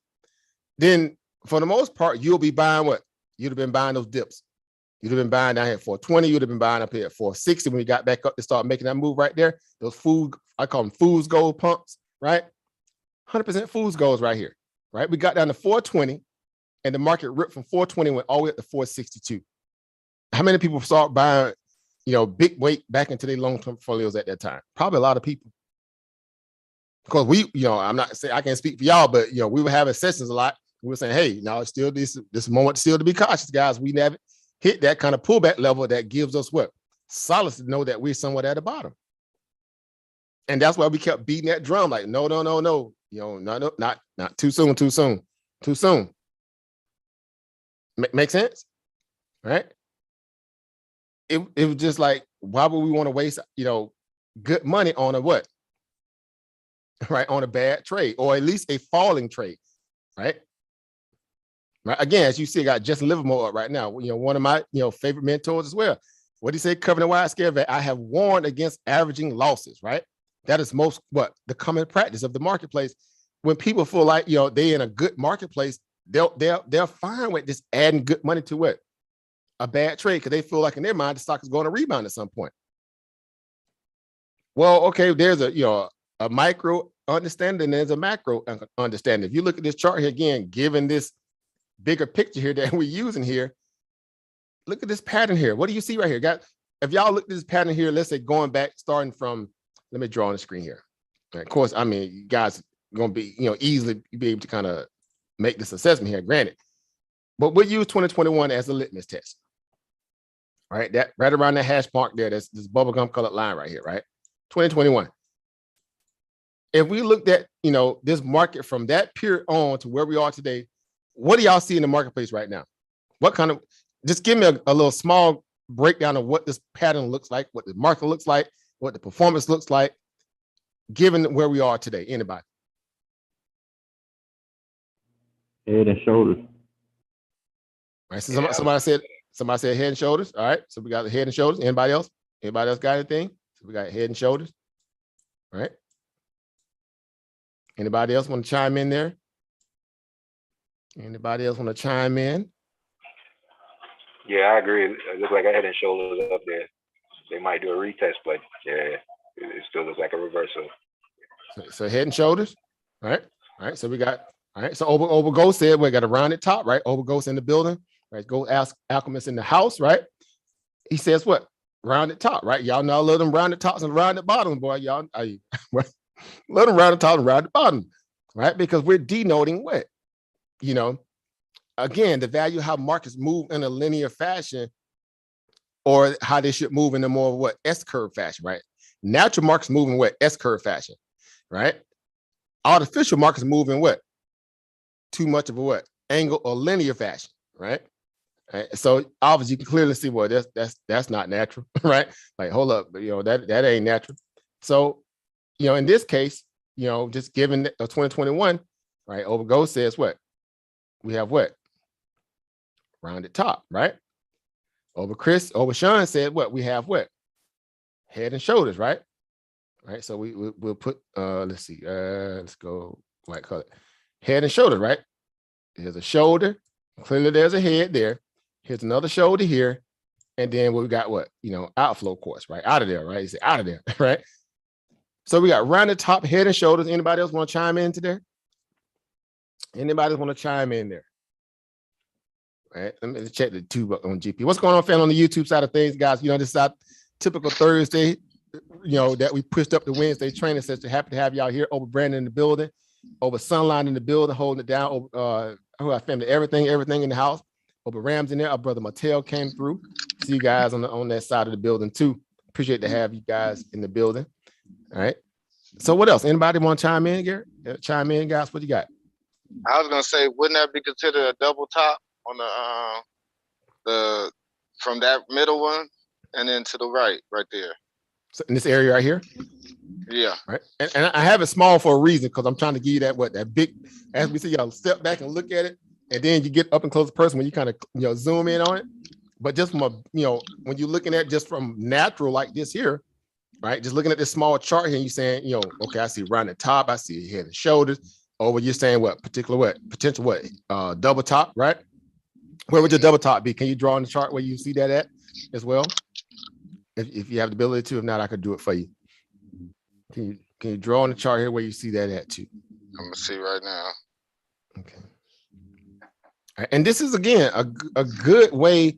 Then for the most part, you'll be buying what? You'd have been buying those dips. You'd have been buying down here at 420. You'd have been buying up here at 460 when you got back up to start making that move right there. Those I call them fool's gold pumps, right? 100% fool's goals right here, right? We got down to 420 and the market ripped from 420, went all the way up to 462. How many people start buying, big weight back into their long-term portfolios at that time? Probably a lot of people. Because I'm not saying I can't speak for y'all, but we were having sessions a lot. We were saying, hey, now it's still this moment still to be cautious, guys. We never hit that kind of pullback level that gives us what? Solace to know that we're somewhat at the bottom. And that's why we kept beating that drum, like, no. Not too soon. Make sense? Right? It was just like, why would we want to waste, good money on a what? Right? On a bad trade, or at least a falling trade, right? Right. Again, as you see, I got Justin Livermore up right now. One of my favorite mentors as well. What do you say? Covering wide scare that I have warned against averaging losses. Right. That is the common practice of the marketplace. When people feel like they in a good marketplace, they're fine with just adding good money to what? A bad trade, because they feel like in their mind the stock is going to rebound at some point. Well, okay, there's a micro understanding and there's a macro understanding. If you look at this chart here again, given this bigger picture here that we're using here, look at this pattern here. What do you see right here? If y'all look at this pattern here, let's say going back, starting from, let me draw on the screen here. And of course, I mean, you guys going to be, easily be able to kind of make this assessment here, granted. But we'll use 2021 as a litmus test. Right, that right around that hash mark there, that's this bubblegum colored line right here, right? 2021. If we looked at, this market from that period on to where we are today, what do y'all see in the marketplace right now? What kind of, just give me a little small breakdown of what this pattern looks like, what the market looks like, what the performance looks like, given where we are today. Anybody? Head and shoulders. Right, so somebody said head and shoulders. All right, so we got the head and shoulders. Anybody else? Anybody else got anything? So we got head and shoulders. All right. Anybody else want to chime in there? Anybody else want to chime in? Yeah, I agree. It looks like a head and shoulders up there. They might do a retest play. Yeah, it still looks like a reversal. So head and shoulders. All right. All right. So we got, all right. So Overgo said we got a rounded top, right? Overgo's in the building. Right, go ask Alchemist in the house, right? He says what? Rounded top, right? Y'all know I love them rounded tops and rounded bottoms, boy. Y'all love them rounded tops and rounded bottoms, right? Because we're denoting what? Again, the value of how markets move in a linear fashion, or how they should move in a more what? S-curve fashion, right? Natural markets move in what? S-curve fashion, right? Artificial markets move in what? Too much of a what? Angle or linear fashion, right? Right, so obviously you can clearly see, well, that's not natural, right? Like, hold up, that ain't natural. So, in this case, just given 2021, right? Overgo says what? We have what? Rounded top, right? Over Sean said what? We have what? Head and shoulders, right? Right. So we'll put let's see, let's go white color. Head and shoulders, right? Here's a shoulder. Clearly there's a head there. Here's another shoulder here. And then we got what? Outflow course, right? Out of there, right? You say out of there, right? So we got rounded top, head and shoulders. Anybody else want to chime into there? Anybody want to chime in there? Right. Let me check the tube on GP. What's going on, fan, on the YouTube side of things, guys? This is our typical Thursday, that we pushed up the Wednesday training session. Happy to have y'all here. Over Brandon in the building, over Sunline in the building, holding it down. Over who I family, everything in the house. Over Rams in there. Our brother Mattel came through. See you guys on that side of the building too. Appreciate to have you guys in the building. All right. So what else? Anybody want to chime in, Garrett? Chime in, guys. What you got? I was gonna say, wouldn't that be considered a double top on the from that middle one and then to the right there? So in this area right here? Yeah. Right. And I have it small for a reason, because I'm trying to give you that big, as we see, y'all step back and look at it, and then you get up and close person when you kind of zoom in on it. But just from when you're looking at just from natural like this here, right? Just looking at this small chart here, and you're saying, okay, I see rounded top, I see head and shoulders. Over, you're saying what? Potential what? Double top, right? Where would your double top be? Can you draw on the chart where you see that at as well? If you have the ability to. If not, I could do it for you. Can you draw on the chart here where you see that at too? I'm gonna see right now. Okay. All right. And this is again a good way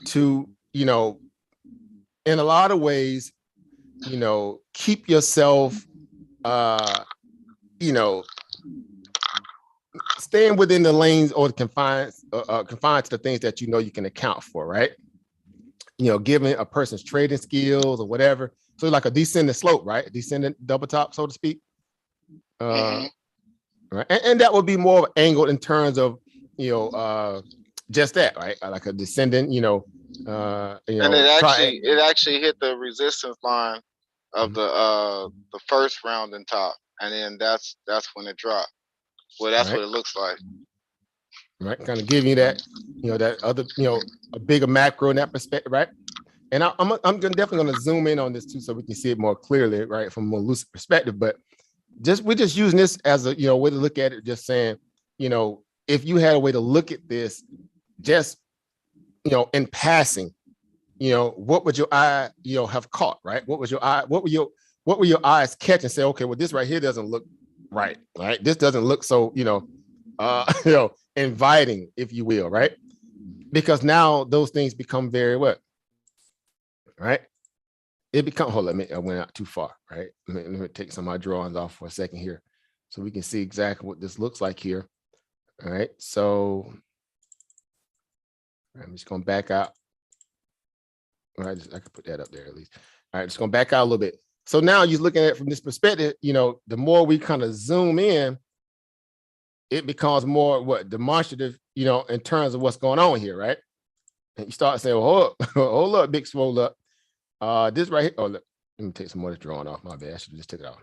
to, in a lot of ways, keep yourself, staying within the lanes or confined to the things that you can account for, right? Given a person's trading skills or whatever. So like a descending slope, right? Descending double top, so to speak. Right. And that would be more angled in terms of, just that, right? Like a descending, and it actually hit the resistance line of the first round and top, and then that's when it dropped. Well, that's what it looks like. Right, kind of giving you that, that other, a bigger macro in that perspective, right? And I'm definitely gonna zoom in on this too, so we can see it more clearly, right, from a more lucid perspective. But we're just using this as a way to look at it, just saying, if you had a way to look at this, just in passing, what would your eye have caught, right? What were your eyes catch and say, okay, well, this right here doesn't look Right. This doesn't look so, inviting, if you will, right? Because now those things become very what? Right? It becomes, hold on, I went out too far, right? Let me take some of my drawings off for a second here so we can see exactly what this looks like here. All right. So I'm just going to back out. All right, I could put that up there at least. All right, just going to back out a little bit. So now you're looking at it from this perspective, the more we kind of zoom in, it becomes more what demonstrative, in terms of what's going on here, right? And you start saying, well, hold up, big swole up. This right here. Oh, look, let me take some more of this drawing off. My bad. I should have just took it off.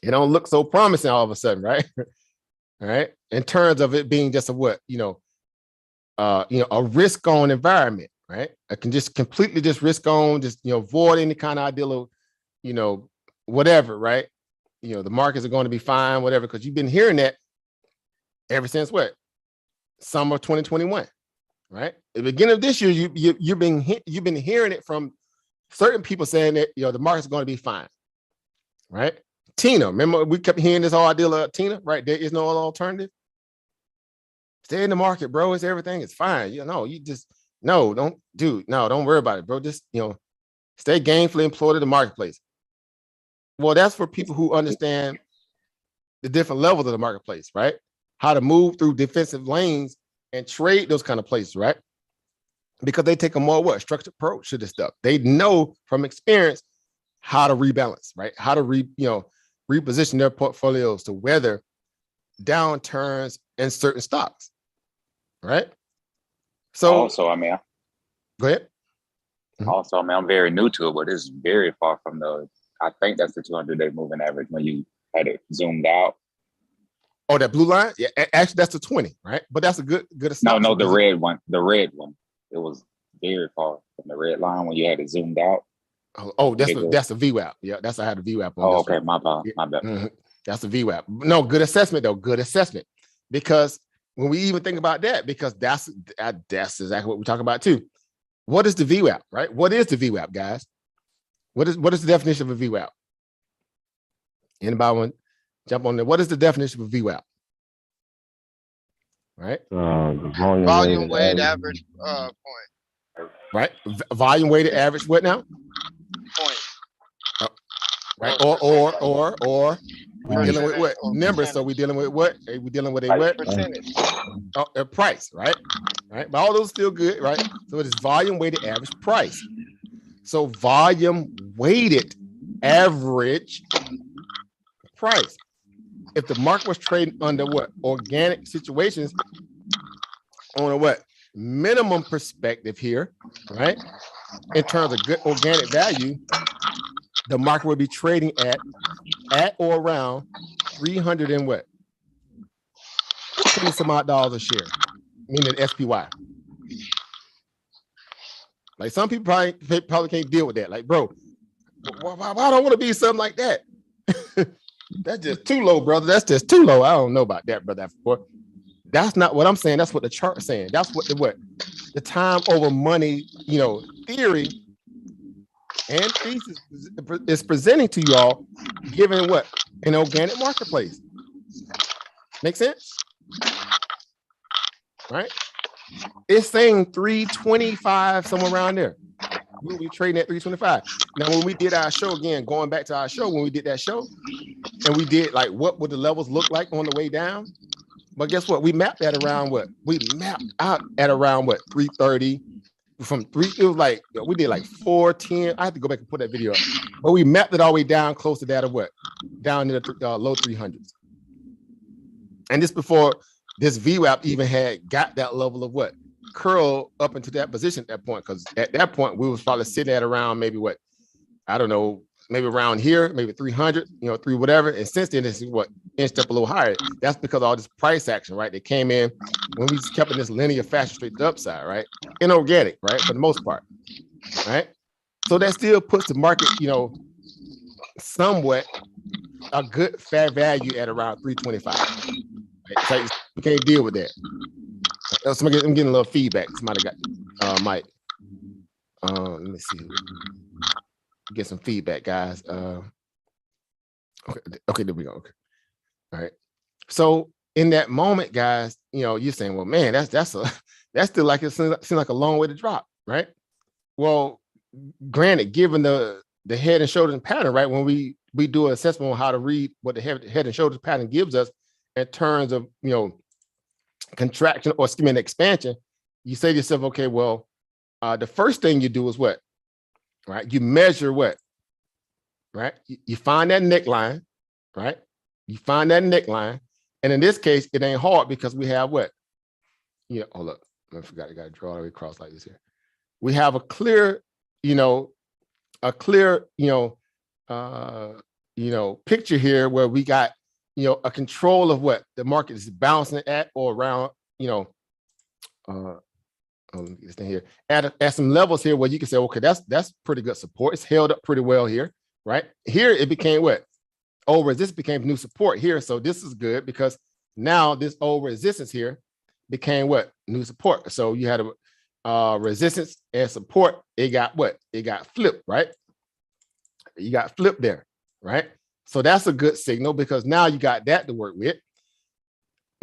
It don't look so promising all of a sudden, right? All right. In terms of it being just a what, a risk on environment, right? I can just completely just risk on, just avoid any kind of ideal of, whatever, right? The markets are going to be fine, whatever, because you've been hearing that ever since what? Summer 2021, right? At the beginning of this year, you've been hearing it from certain people saying that the market's going to be fine, right? Tina, remember we kept hearing this whole idea of Tina, right? There is no other alternative. Stay in the market, bro. It's everything. It's fine. Don't worry about it, bro. Just stay gainfully employed in the marketplace. Well, that's for people who understand the different levels of the marketplace, right? How to move through defensive lanes and trade those kind of places, right? Because they take a more structured approach to this stuff. They know from experience how to rebalance, right? How to reposition their portfolios to weather downturns in certain stocks, right? So also, go ahead. Also, I'm very new to it, but it's very far from I think that's the 200-day moving average when you had it zoomed out. Oh, that blue line? Yeah, actually, that's the 20, right? But that's a good assumption. No, the red one. The red one. It was very far from the red line when you had it zoomed out. Oh, that's a VWAP. Yeah, that's I had a VWAP on. Oh, okay, my bad. Mm-hmm. That's a VWAP. No, good assessment though. Good assessment. Because when we even think about that, because that's exactly what we're talking about too. What is the VWAP, right? What is the VWAP, guys? What is the definition of a VWAP? Anybody want to jump on there? What is the definition of a VWAP? Right? Volume weighted average point. Right? Volume weighted average what now? Point. Right? Or we're dealing with what? Numbers. So we're dealing with what? We're dealing with a what? Percentage. A price, right? Right. But all those still good, right? So it is volume weighted average price. So volume weighted average price. If the market was trading under what? Organic situations on a what? Minimum perspective here, right? In terms of good organic value, the market would be trading at or around 300 and what? 20 some odd dollars a share, meaning SPY. Like some people probably can't deal with that. Like, bro, why I don't want to be something like that? That's just too low, brother. That's just too low. I don't know about that, brother. That's not what I'm saying. That's what the chart's saying. That's what the time over money, theory and thesis is presenting to you all, given what? An organic marketplace. Make sense? Right? It's saying 325, somewhere around there. We'll be trading at 325. Now, when we did our show, again, going back to our show, when we did that show, and we did like, what would the levels look like on the way down? But guess what? We mapped that around what? We mapped out at around what? 330. From it was like, we did like 410. I have to go back and put that video up. But we mapped it all the way down close to that of what? Down in the low 300s. And this before this VWAP even had got that level of what? Curl up into that position at that point. Because at that point, we was probably sitting at around maybe what? I don't know, maybe around here, maybe 300, 3 whatever. And since then, this is what? Inched up a little higher. That's because of all this price action, right? They came in when we just kept in this linear fashion straight to the upside, right? Inorganic, right? For the most part, right? So that still puts the market, somewhat a good fair value at around 325. Right? So you can't deal with that. I'm getting a little feedback. Somebody got Mike. Let me see. Get some feedback, guys. Okay, there we go. Okay. All right. So in that moment, guys, you're saying, well, man, that's still like it seems like a long way to drop, right? Well, granted, given the head and shoulders pattern, right? When we do an assessment on how to read what the head and shoulders pattern gives us in terms of contraction or expansion, you say to yourself, okay, well, the first thing you do is what, right? You measure what, right? You find that neckline, right? You find that neckline, and in this case, it ain't hard because we have what? Oh look, I forgot. I got to draw all the way across like this here. We have a clear, picture here where we got, a control of what the market is bouncing at or around, let me get this thing here at some levels here where you can say, okay, that's pretty good support. It's held up pretty well here, right? Here it became what? Old resistance became new support here. So this is good because now this old resistance here became what? New support. So you had a resistance and support. It got what? It got flipped, right? You got flipped there, right? So that's a good signal because now you got that to work with.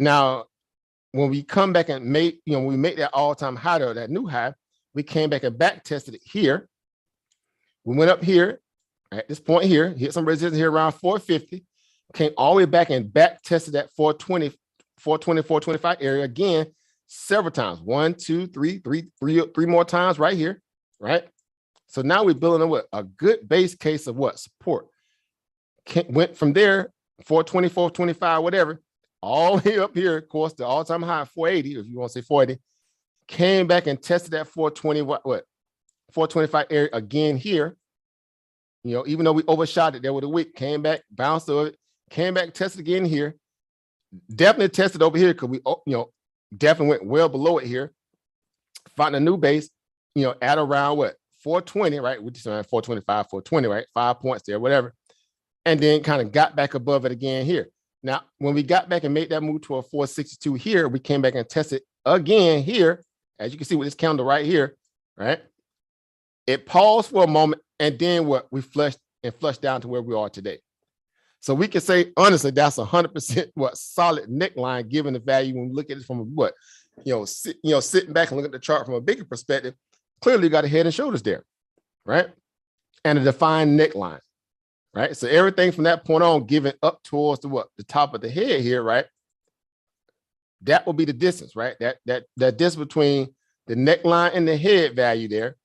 Now, when we come back and make, we make that all-time high or that new high, we came back and back tested it here. We went up here at this point here, hit some resistance here around 450, came all the way back and back tested that 420, 425 area again several times. 1, 2, 3 more times right here, right? So now we're building a good base case of what? Support. Went from there, 420, 425, whatever, all the way up here, of course, the all-time high, 480, if you want to say 480, came back and tested that 420, what? 425 area again here. Even though we overshot it there with a wick, came back, bounced over it, came back, tested again here. Definitely tested over here because we, definitely went well below it here. Found a new base, at around what? 420, right? We just around 425, 420, right? 5 points there, whatever. And then kind of got back above it again here. Now, when we got back and made that move to a 462 here, we came back and tested again here. As you can see with this candle right here, right? It paused for a moment and then what? We flushed down to where we are today. So we can say, honestly, that's 100% what solid neckline given the value when we look at it from what? Sitting back and looking at the chart from a bigger perspective, clearly you got a head and shoulders there, right? And a defined neckline. Right. So everything from that point on, giving up towards the what? The top of the head here, right? That will be the distance, right? That distance between the neckline and the head value there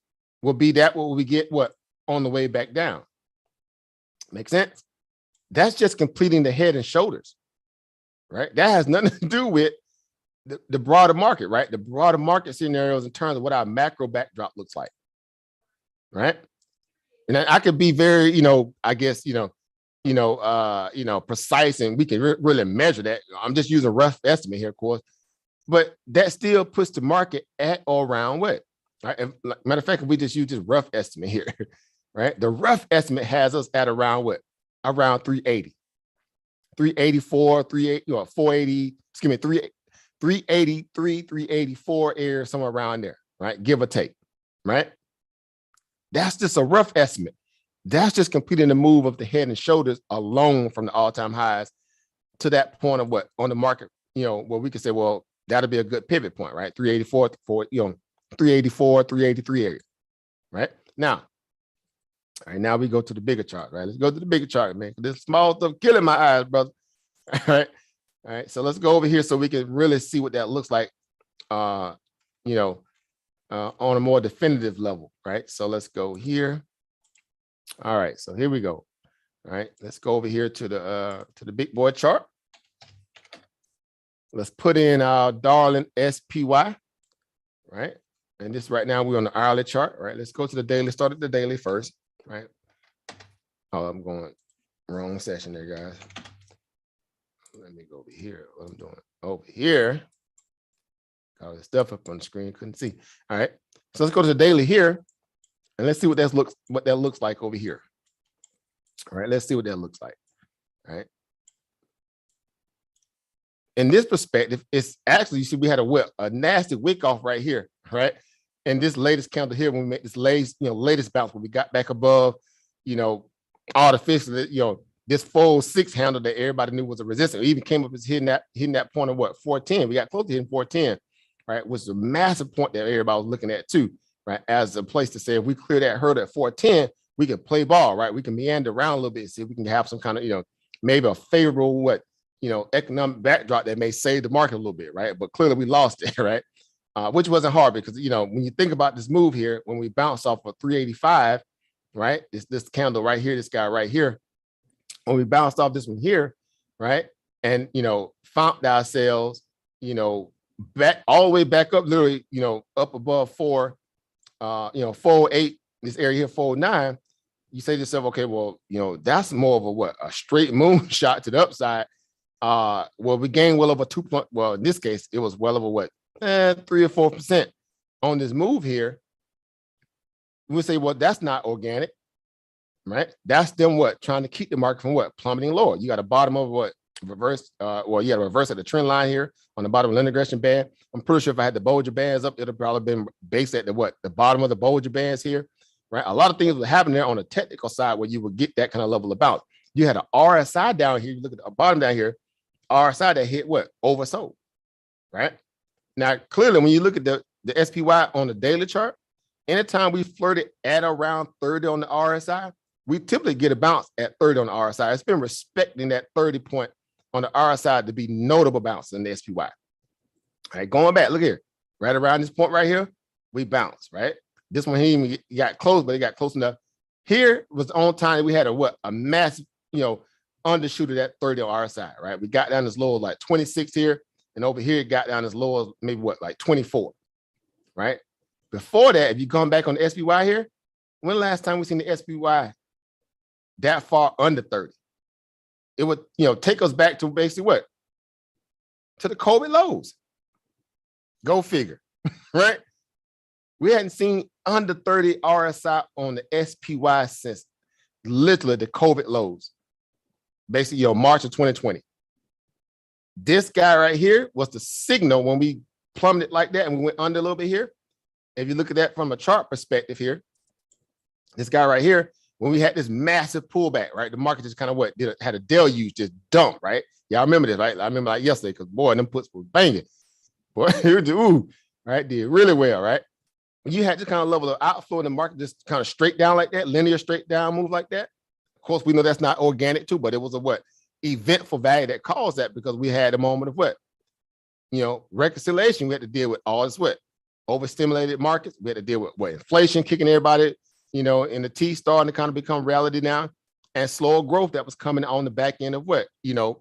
will be that what we get what? On the way back down. Make sense? That's just completing the head and shoulders, right? That has nothing to do with the broader market, right? The broader market scenarios in terms of what our macro backdrop looks like, right? And I could be very, I guess, precise, and we can really measure that. I'm just using a rough estimate here, of course, but that still puts the market at or around what? Right? Matter of fact, if we just use this rough estimate here, right? The rough estimate has us at around what? Around 380, 384, 480, 383, 384 area, somewhere around there, right? Give or take, right? That's just a rough estimate. That's just completing the move of the head and shoulders alone from the all-time highs to that point of what on the market, where we could say, well, that'll be a good pivot point, right? 384, 384, 383 area, right? Now, all right, now we go to the bigger chart, right? Let's go to the bigger chart, man. This small stuff killing my eyes, brother. All right. All right. So let's go over here so we can really see what that looks like, on a more definitive level, right? So let's go here. All right, so here we go. All right, let's go over here to the big boy chart. Let's put in our darling SPY, right? And this right now we're on the hourly chart, right? Let's go to the daily. Start at the daily first, right? Oh, I'm going wrong session there, guys. Let me go over here. What I'm doing over here. All the stuff up on the screen, couldn't see. All right, so let's go to the daily here, and let's see what that looks like over here. All right, let's see what that looks like. All right. In this perspective, it's actually, you see, we had a nasty wick off right here, right? And this latest candle here, when we make this latest bounce, when we got back above, artificially, this 406 handle that everybody knew was a resistance. It even came up as hitting that point of what, 410. We got close to hitting 410, right? Which is a massive point that everybody was looking at too, right? As a place to say, if we clear that hurdle at 410, we can play ball, right? We can meander around a little bit, see if we can have some kind of, maybe a favorable economic backdrop that may save the market a little bit, right? But clearly we lost it, right? Which wasn't hard because, when you think about this move here, when we bounce off of 385, right? This candle right here, this guy right here, when we bounced off this one here, right? And, found ourselves, back all the way back up, literally, up above 408, this area here, 409, you say to yourself, okay, well, that's more of a straight moon shot to the upside. Well, we gained well over well, in this case, it was well over 3 or 4% on this move here. We'll say, well, that's not organic, right? That's them trying to keep the market from plummeting lower. You got a bottom of reverse, you got a reverse at the trend line here on the bottom of the linear regression band. I'm pretty sure if I had the Bollinger Bands up, it'll probably been based at the bottom of the Bollinger Bands here, right? A lot of things would happen there on the technical side where you would get that kind of level of bounce. You had an RSI down here. You look at the bottom down here, RSI that hit oversold, right? Now, clearly, when you look at the SPY on the daily chart, anytime we flirted at around 30 on the RSI, we typically get a bounce at 30 on the RSI. It's been respecting that 30 point on the RSI to be notable bounce in the SPY. All right, going back, look here, right around this point right here, we bounce, right? This one here even got close, but it got close enough. Here was on time. We had a massive, undershoot of that 30 on RSI, right? We got down as low as 26 here, and over here it got down as low as maybe 24, right? Before that, if you come back on the SPY here, when the last time we seen the SPY that far under 30? It would, take us back to basically to the COVID lows. Go figure, right? We hadn't seen under 30 RSI on the SPY since literally the COVID lows. Basically, March of 2020. This guy right here was the signal when we plummeted like that and we went under a little bit here. If you look at that from a chart perspective here, this guy right here, when we had this massive pullback, right? The market just kind of had a deluge, just dump, right? Y'all remember this, right? I remember yesterday because boy, them puts were banging. Boy, right? Did really well, right? When you had this kind of level of outflow in the market, just kind of straight down like that, linear straight down move like that. Of course, we know that's not organic too, but it was a eventful value that caused that because we had a moment of reconciliation. We had to deal with all this overstimulated markets. We had to deal with inflation kicking everybody, in the T starting to kind of become reality now, and slower growth that was coming on the back end of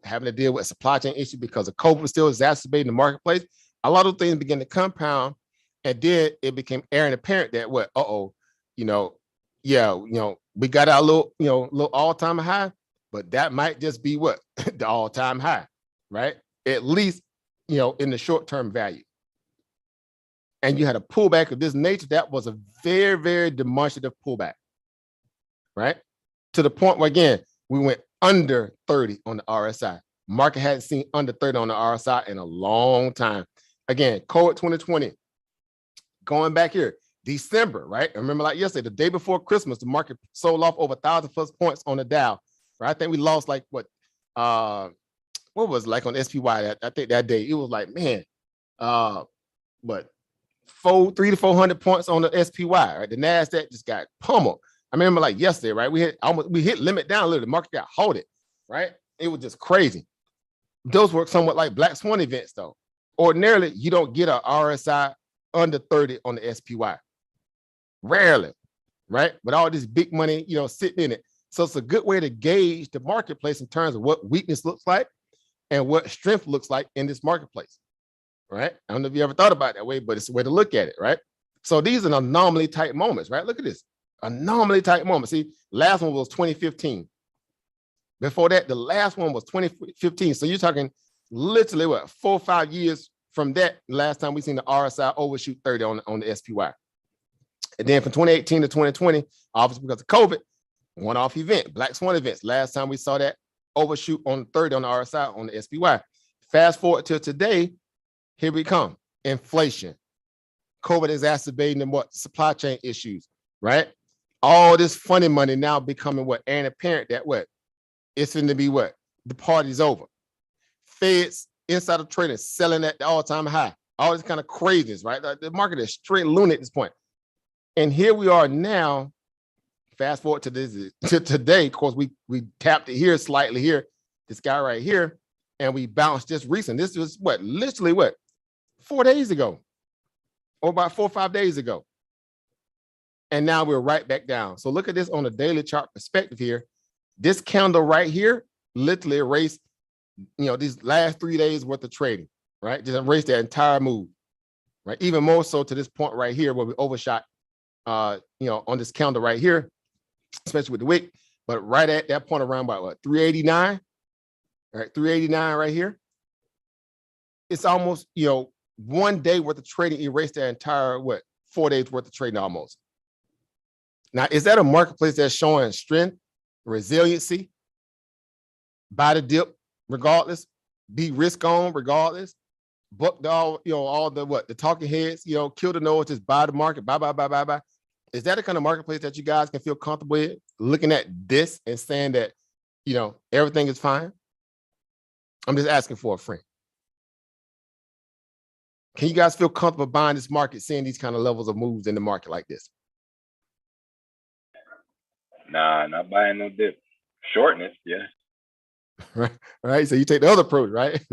having to deal with supply chain issue because of COVID was still exacerbating the marketplace. A lot of things began to compound, and then it became apparent that we got our little all-time high, but that might just be the all-time high, right? At least, in the short-term value. And you had a pullback of this nature that was a very, very demonstrative pullback, right? To the point where, again, we went under 30 on the RSI. Market hadn't seen under 30 on the RSI in a long time. Again, COVID 2020, going back here, December, right? I remember yesterday, the day before Christmas, the market sold off over 1,000+ points on the Dow, right? I think we lost what was it on SPY? I think that day, it was man, but 300 to 400 points on the SPY, right? The NASDAQ just got pummeled. I remember yesterday, right? We hit limit down a little. The market got halted, right? It was just crazy. Those were somewhat like black swan events, though. Ordinarily, you don't get a RSI under 30 on the SPY. Rarely, right? But all this big money, sitting in it. So it's a good way to gauge the marketplace in terms of what weakness looks like and what strength looks like in this marketplace, right? I don't know if you ever thought about it that way, but it's a way to look at it, right? So these are anomaly type moments, right? Look at this. Anomaly type moment. See, last one was 2015. Before that, the last one was 2015. So you're talking literally 4 or 5 years from that, last time we seen the RSI overshoot 30 on the SPY. And then from 2018 to 2020, obviously because of COVID, one-off event, black swan events. Last time we saw that overshoot on 30 on the RSI on the SPY. Fast forward to today, here we come. Inflation. COVID exacerbating the supply chain issues, right? All this funny money now becoming apparent that it's going to be what? The party's over. Feds, insider trading, selling at the all-time high. All this kind of craziness, right? The market is straight lunatic at this point. And here we are now. Fast forward to this to today. Of course, we tapped it here slightly here. This guy right here, and we bounced just recent. This was what, literally what, 4 days ago, or about 4 or 5 days ago. And now we're right back down. So look at this on a daily chart perspective here. This candle right here literally erased, these last 3 days worth of trading, right? Just erased that entire move, right? Even more so to this point right here where we overshot, on this candle right here, especially with the wick, but right at that point around about what, 389, right? 389 right here. It's almost, 1 day worth of trading erased that entire, 4 days worth of trading almost. Now, is that a marketplace that's showing strength, resiliency, buy the dip regardless, be risk on regardless, book all, all the talking heads, kill the noise, just buy the market, buy. Is that the kind of marketplace that you guys can feel comfortable with looking at this and saying that, everything is fine? I'm just asking for a friend. Can you guys feel comfortable buying this market, seeing these kind of levels of moves in the market like this? Nah, not buying no dip. Shortness, yeah. Right. So you take the other approach, right?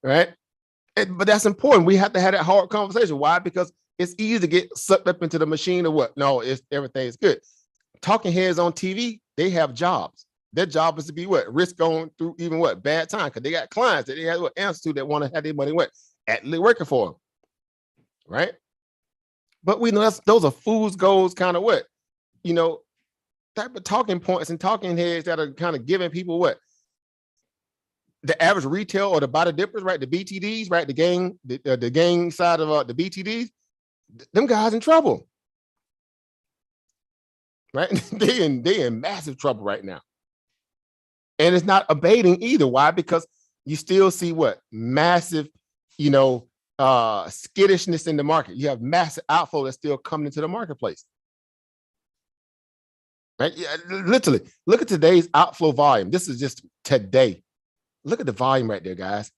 Right. But that's important. We have to have that hard conversation. Why? Because it's easy to get sucked up into the machine or what? No, everything's good. Talking heads on TV, they have jobs. Their job is to be risk going through even bad time, because they got clients that they have answers to that want to have their money actually working for them, right? But we know those are fool's goals, kind of type of talking points and talking heads that are kind of giving people the average retail or the body dippers, right? The BTDs, right? The gang side of the BTDs, them guys in trouble, right? they in massive trouble right now. And it's not abating either. Why? Because you still see massive, skittishness in the market. You have massive outflow that's still coming into the marketplace. Right? Yeah, literally, look at today's outflow volume. This is just today. Look at the volume right there, guys.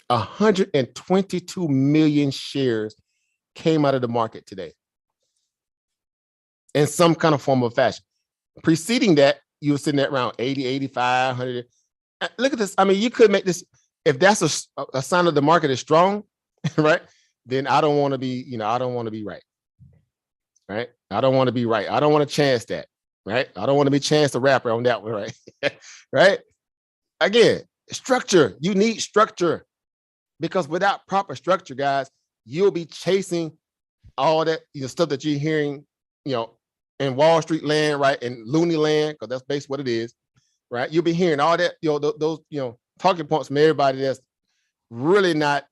122 million shares came out of the market today in some kind of form or fashion. Preceding that, you were sitting at around 80, 85, 100. Look at this. I mean, you could make this, if that's a sign of the market is strong, right? Then I don't want to be, I don't want to be right. Right? I don't want to be right. I don't want to chance that. Right? I don't want to be Chance the Rapper on that one, right? Right? Again, structure. You need structure, because without proper structure, guys, you'll be chasing all that stuff that you're hearing, in Wall Street land, right? In loony land, because that's basically what it is, right? You'll be hearing all that, those talking points from everybody that's really not,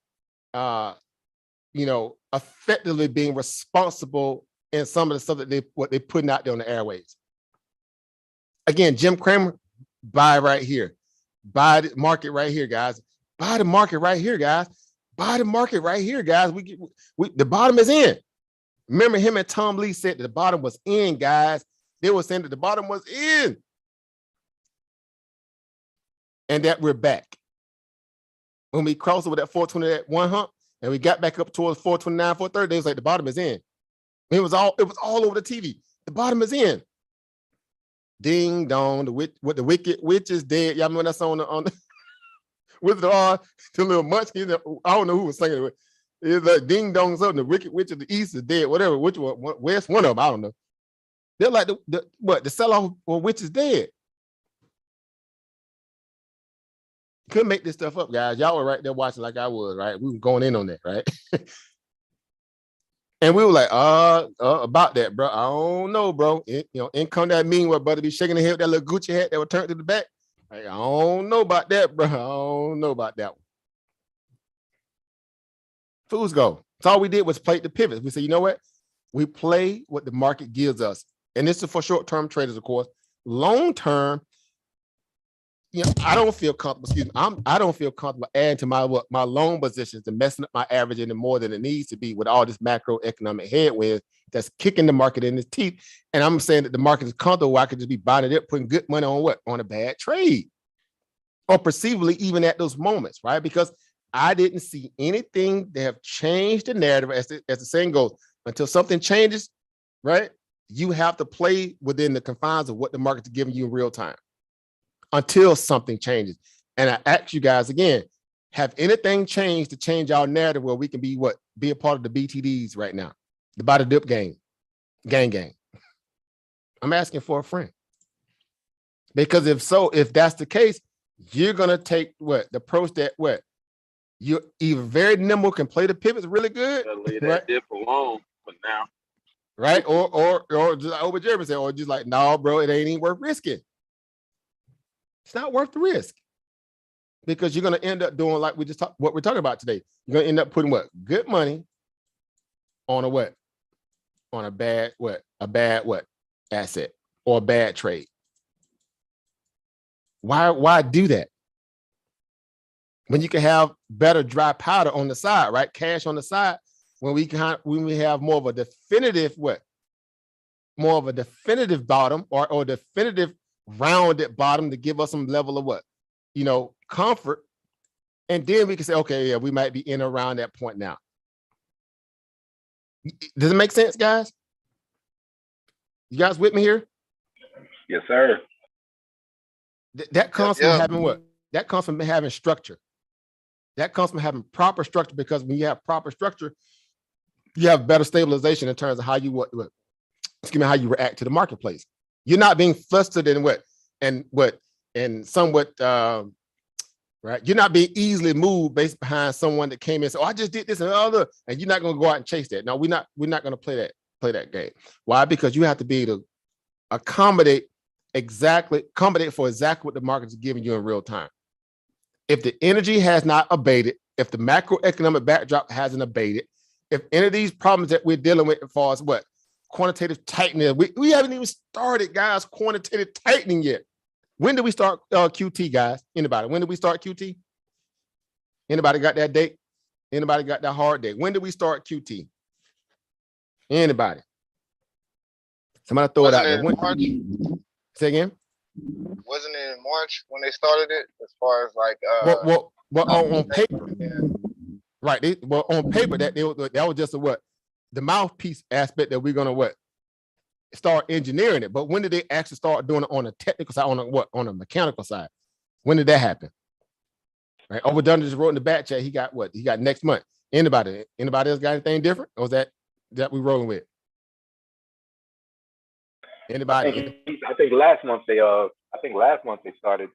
effectively being responsible in some of the stuff that they're putting out there on the airways. Again, Jim Cramer, buy right here. Buy the market right here, guys. Buy the market right here, guys. Buy the market right here, guys. The bottom is in. Remember, him and Tom Lee said that the bottom was in, guys. They were saying that the bottom was in. And that we're back. When we crossed over that 420 hump and we got back up towards 429, 430, they was like, the bottom is in. It was all over the TV. The bottom is in. Ding dong, the wicked witch is dead. Y'all remember that song on the with the little munchkin? I don't know who was singing it. It's like ding dong something. The wicked witch of the east is dead. Whatever. Which one? Where's one of them? I don't know. They're like the sell-off witch is dead. Couldn't make this stuff up, guys. Y'all were right there watching like I was, right? We were going in on that, right? And we were like, about that, bro. I don't know, bro. In come that mean what brother be shaking the head with that little Gucci hat that would turn to the back. Like, I don't know about that, bro. I don't know about that one. Fools go. So all we did was play the pivots. We said, you know what? We play what the market gives us. And this is for short-term traders, of course. Long-term, I don't feel comfortable. Excuse me. I don't feel comfortable adding to my loan positions and messing up my average any more than it needs to be with all this macroeconomic headwinds that's kicking the market in the teeth. And I'm saying that the market is comfortable where I could just be buying it up, putting good money on what? On a bad trade. Or perceivably even at those moments, right? Because I didn't see anything that have changed the narrative, as the saying goes, until something changes, right? You have to play within the confines of what the market's giving you in real time until something changes. And I ask you guys again, have anything changed to change our narrative where we can be what? Be a part of the BTDs right now, the buy the dip gang. I'm asking for a friend. Because if that's the case, you're gonna take what? The approach that what? You're either very nimble, can play the pivots really good, Leave right? that dip alone for now. Right? Or just like over Jeremy said, or just like, no, bro, it ain't even worth risking. It's not worth the risk because you're going to end up doing like we just talked, what we're talking about today. You're going to end up putting what? Good money on a what? On a bad what? A bad what? Asset or a bad trade. Why do that? When you can have better dry powder on the side, right? Cash on the side, when we have more of a definitive what? More of a definitive bottom or definitive rounded bottom to give us some level of what? Comfort. And then we can say, okay, yeah, we might be in around that point now. Does it make sense, guys? You guys with me here? Yes, sir. That comes from having what? That comes from having structure. That comes from having proper structure, because when you have proper structure, you have better stabilization in terms of how you how you react to the marketplace. You're not being flustered and somewhat right. You're not being easily moved based behind someone that came in and said, oh, I just did this and other, and you're not going to go out and chase that. No, we're not going to play that game. Why? Because you have to be able to accommodate for exactly what the market is giving you in real time. If the energy has not abated, if the macroeconomic backdrop hasn't abated, if any of these problems that we're dealing with as far as what? Quantitative tightening. We haven't even started, guys, quantitative tightening yet. When did we start QT, guys? Anybody? When did we start QT? Anybody got that date? Anybody got that hard date? When did we start QT? Anybody? Somebody throw it out there. March? Say again? Wasn't it in March when they started it? As far as like well on paper. Right. On paper, that was just the mouthpiece aspect that we're gonna start engineering it. But when did they actually start doing it on a technical side, on a mechanical side? When did that happen? Right. Overdone just wrote in the back chat. He got next month. Anybody else got anything different? Or is that we rolling with? Anybody? I think last month they started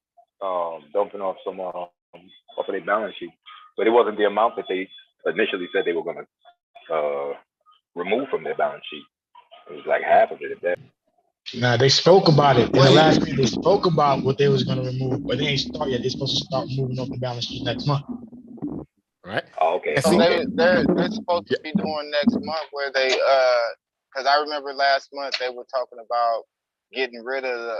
dumping off some off of their balance sheet, but it wasn't the amount that they initially said they were going to remove from their balance sheet. It was like half of it at that. Nah, they spoke about it in the last meeting. They spoke about what they was going to remove, but they ain't started yet. They're supposed to start moving off the balance sheet next month. Right. Oh, okay. So they're supposed to be doing next month where they because I remember last month they were talking about getting rid of the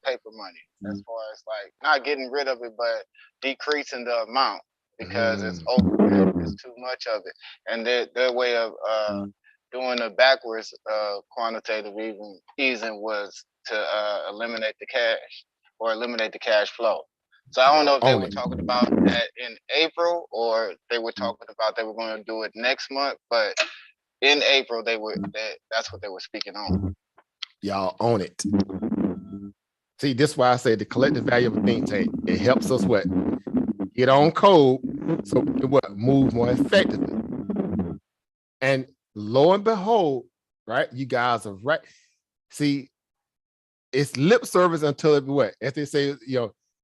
paper money, as far as like not getting rid of it, but decreasing the amount because it's over, it's too much of it, and their way of doing a backwards quantitative easing was to eliminate the cash or eliminate the cash flow. So I don't know if they were talking about that in April or they were talking about they were going to do it next month, but in April that's what they were speaking on. Y'all own it. See, this is why I say the collective value of a think tank. It helps us get on code so we can move more effectively. And lo and behold, right? You guys are right. See, it's lip service until it as they say,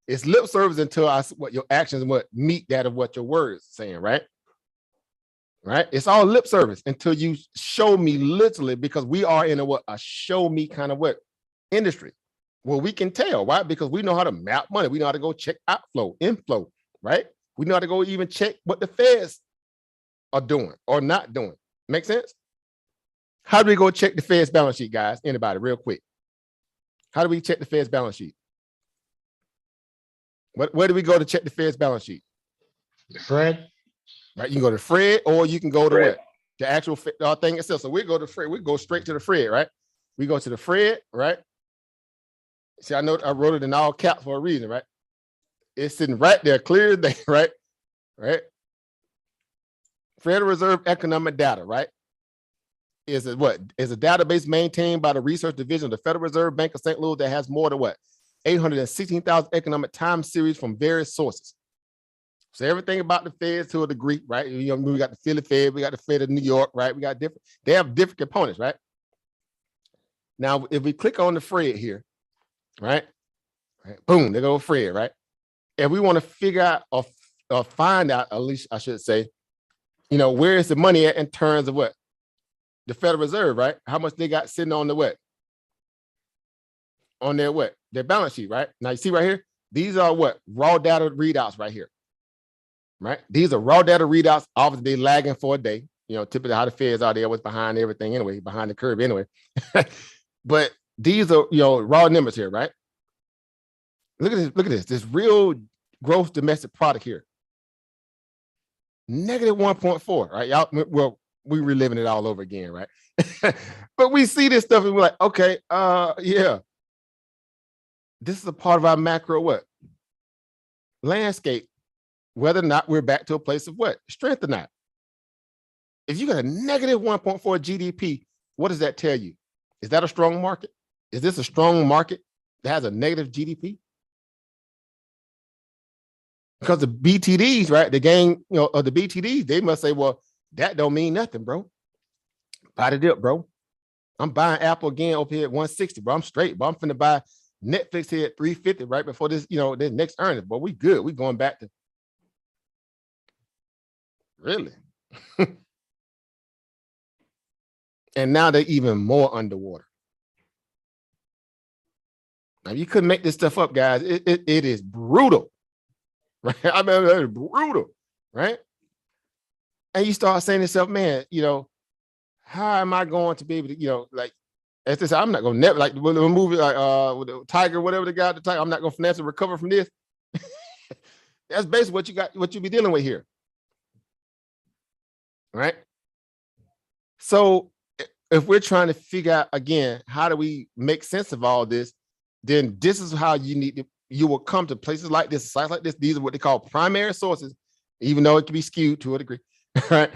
it's lip service until your actions meet that of what your words saying, right? Right? It's all lip service until you show me literally, because we are in a show me kind of industry where we can tell, right? Because we know how to map money. We know how to go check outflow, inflow, right? We know how to go even check what the Feds are doing or not doing. Make sense? How do we go check the Fed's balance sheet, guys? Anybody, real quick? How do we check the Fed's balance sheet? Where do we go to check the Fed's balance sheet? The Fred. Right, you can go to Fred, or you can go to Fred. what? The actual thing itself. So we go to Fred. We go straight to the Fred, right? We go to the Fred, right? See, I know I wrote it in all caps for a reason, right? It's sitting right there, clear as day, right? Right. Federal Reserve economic data, right? Is a what? Is a database maintained by the research division of the Federal Reserve Bank of St. Louis that has more than what? 816,000 economic time series from various sources. So everything about the Fed to a degree, right? You know, we got the Philly Fed, we got the Fed of New York, right? We got different, they have different components, right? Now, if we click on the Fred here, right? Boom, there go Fred, right? And we want to figure out or find out, at least I should say, you know, where is the money at in terms of what? The Federal Reserve, right? How much they got sitting on the what? On their what? Their balance sheet, right? Now you see right here, these are what? Raw data readouts right here, right? These are raw data readouts. Obviously, they lagging for a day. You know, typically how the Feds are, they always behind everything anyway, behind the curve anyway. But these are, you know, raw numbers here, right? Look at this real gross domestic product here. Negative 1.4, right? Y'all, well, we reliving it all over again, right? But we see this stuff and we're like, okay, yeah. This is a part of our macro what? Landscape, whether or not we're back to a place of what? Strength or not. If you got a negative 1.4 GDP, what does that tell you? Is that a strong market? Is this a strong market that has a negative GDP? Because the BTDs, right? The gang, you know, of the BTDs, they must say, well, that don't mean nothing, bro. Buy the dip, bro. I'm buying Apple again over here at 160, bro. I'm straight, bro. I'm finna buy Netflix here at 350 right before this, you know, the next earnings. But we good. We going back to really. And now they're even more underwater. Now you couldn't make this stuff up, guys. It is brutal. Right? I mean, it's brutal, right? And you start saying to yourself, man, you know, how am I going to be able to, you know, like, as this, I'm not gonna never like with a movie like with the Tiger, whatever the guy, the Tiger, I'm not gonna financially recover from this. That's basically what you got, what you be dealing with here. Right? So if we're trying to figure out again, how do we make sense of all this, then this is how you need to, you will come to places like this, sites like this. These are what they call primary sources, even though it can be skewed to a degree, right?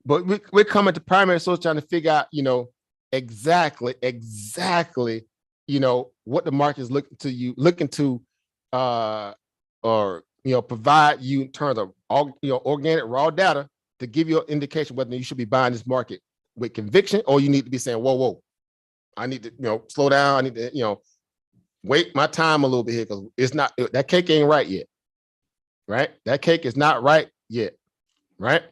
But we're coming to primary source trying to figure out, you know, exactly, you know, what the market is looking to, or, you know, provide you in terms of all, you know, organic raw data to give you an indication whether you should be buying this market with conviction, or you need to be saying, whoa, I need to, you know, slow down. I need to, you know, wait my time a little bit here because it's not, that cake ain't right yet, right? That cake is not right yet, right?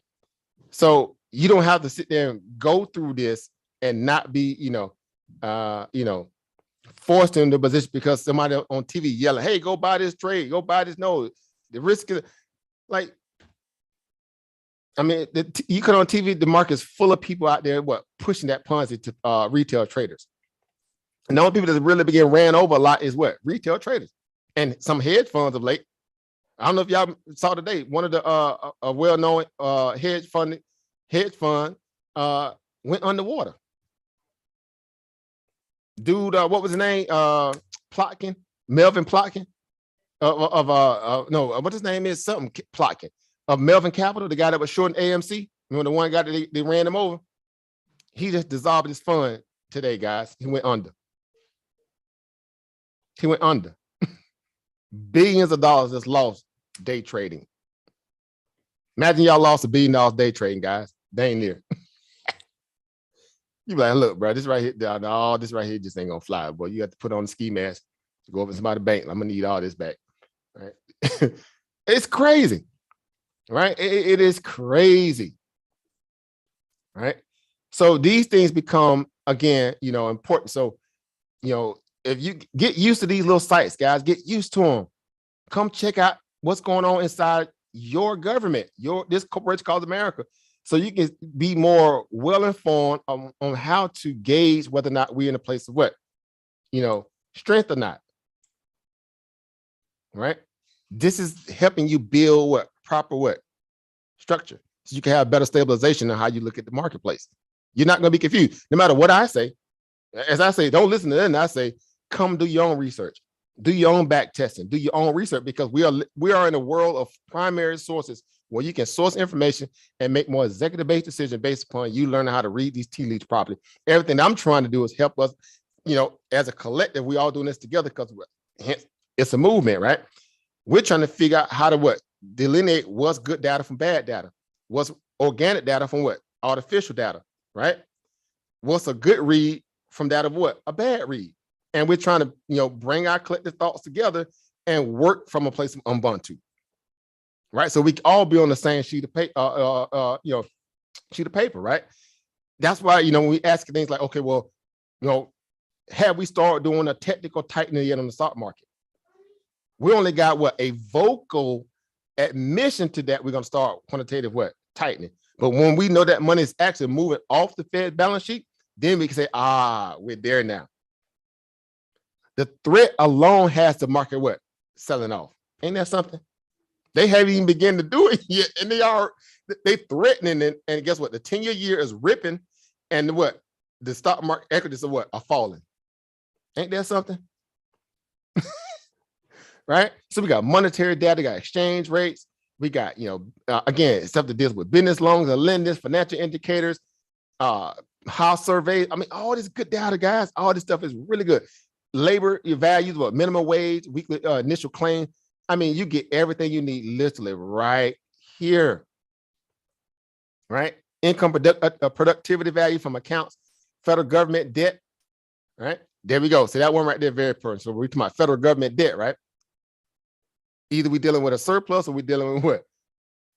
So you don't have to sit there and go through this and not be, you know, forced into the position because somebody on TV yelling, hey, go buy this trade, go buy this. No, the risk is like, I mean, you could on TV, the market's full of people out there, what, pushing that Ponzi to retail traders. And the only people that really begin ran over a lot is what? Retail traders and some hedge funds of late. I don't know if y'all saw today, one of the a well-known hedge fund went underwater. Dude, what was his name? Plotkin, Melvin Plotkin no, what his name is? Something Plotkin of Melvin Capital, the guy that was short in AMC. Remember the one guy that they ran him over? He just dissolved his fund today, guys. He went under. He went under. Billions of dollars just lost day trading. Imagine y'all lost $1 billion day trading, guys. They ain't near. You be like, look, bro, this right here, no, this right here just ain't gonna fly, boy. You have to put on the ski mask, go over to somebody's bank. I'm gonna need all this back. Right? It's crazy, right? It is crazy, right? So these things become, again, you know, important. So, you know, if you get used to these little sites, guys, get used to them. Come check out what's going on inside your government, this corporation called America, so you can be more well-informed on how to gauge whether or not we're in a place of what, you know, strength or not, right? This is helping you build what proper what structure, so you can have better stabilization on how you look at the marketplace. You're not going to be confused no matter what I say. As I say, don't listen to them. I say, come do your own research, do your own back testing, do your own research, because we are in a world of primary sources where you can source information and make more executive-based decisions based upon you learning how to read these tea leaves properly. Everything I'm trying to do is help us, as a collective, we all doing this together because it's a movement, right? We're trying to figure out how to delineate what's good data from bad data, what's organic data from what artificial data, right? What's a good read from that of what a bad read, and we're trying to bring our collective thoughts together and work from a place of Ubuntu, right? So we all be on the same sheet of paper, sheet of paper, right? That's why when we ask things like, okay, well, have we started doing a technical tightening yet on the stock market? We only got a vocal admission to that. We're gonna start quantitative tightening, but when we know that money is actually moving off the Fed balance sheet, then we can say, we're there now. The threat alone has the market selling off. Ain't that something? They haven't even begun to do it yet, and they threatening it. And guess what? The 10-year year is ripping, and the stock market equities are falling. Ain't that something? Right? So we got monetary data, got exchange rates, we got again stuff that deals with business loans and lending, financial indicators, house surveys. I mean, all this good data, guys. All this stuff is really good. Labor, your values, minimum wage, weekly initial claim. I mean, you get everything you need literally right here, right? Income productivity value from accounts, federal government debt, right? There we go. So that one right there, very important. So we're talking about federal government debt, right? Either we're dealing with a surplus or we're dealing with what?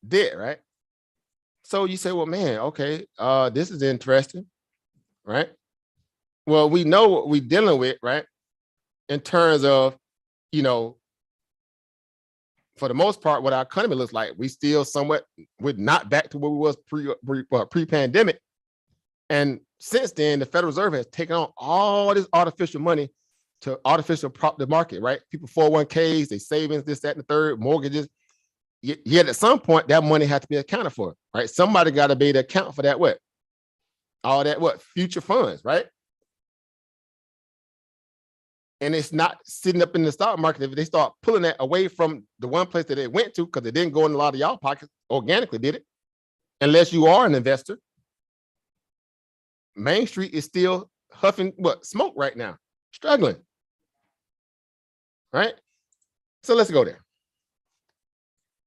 Debt, right? So you say, well, man, okay, this is interesting, right? Well, we know what we're dealing with, right? In terms of, for the most part, what our economy looks like, we still we're not back to where we was pre-pandemic. And since then, the Federal Reserve has taken on all this artificial money to artificial prop the market, right? People 401ks, they savings, this, that, and the third, mortgages. Yet at some point, that money has to be accounted for, right? Somebody got to be able to account for that all that future funds, right? And it's not sitting up in the stock market. If they start pulling that away from the one place that they went to, because it didn't go in a lot of y'all pockets organically, did it? Unless you are an investor. Main Street is still huffing smoke right now, struggling, right? So let's go there.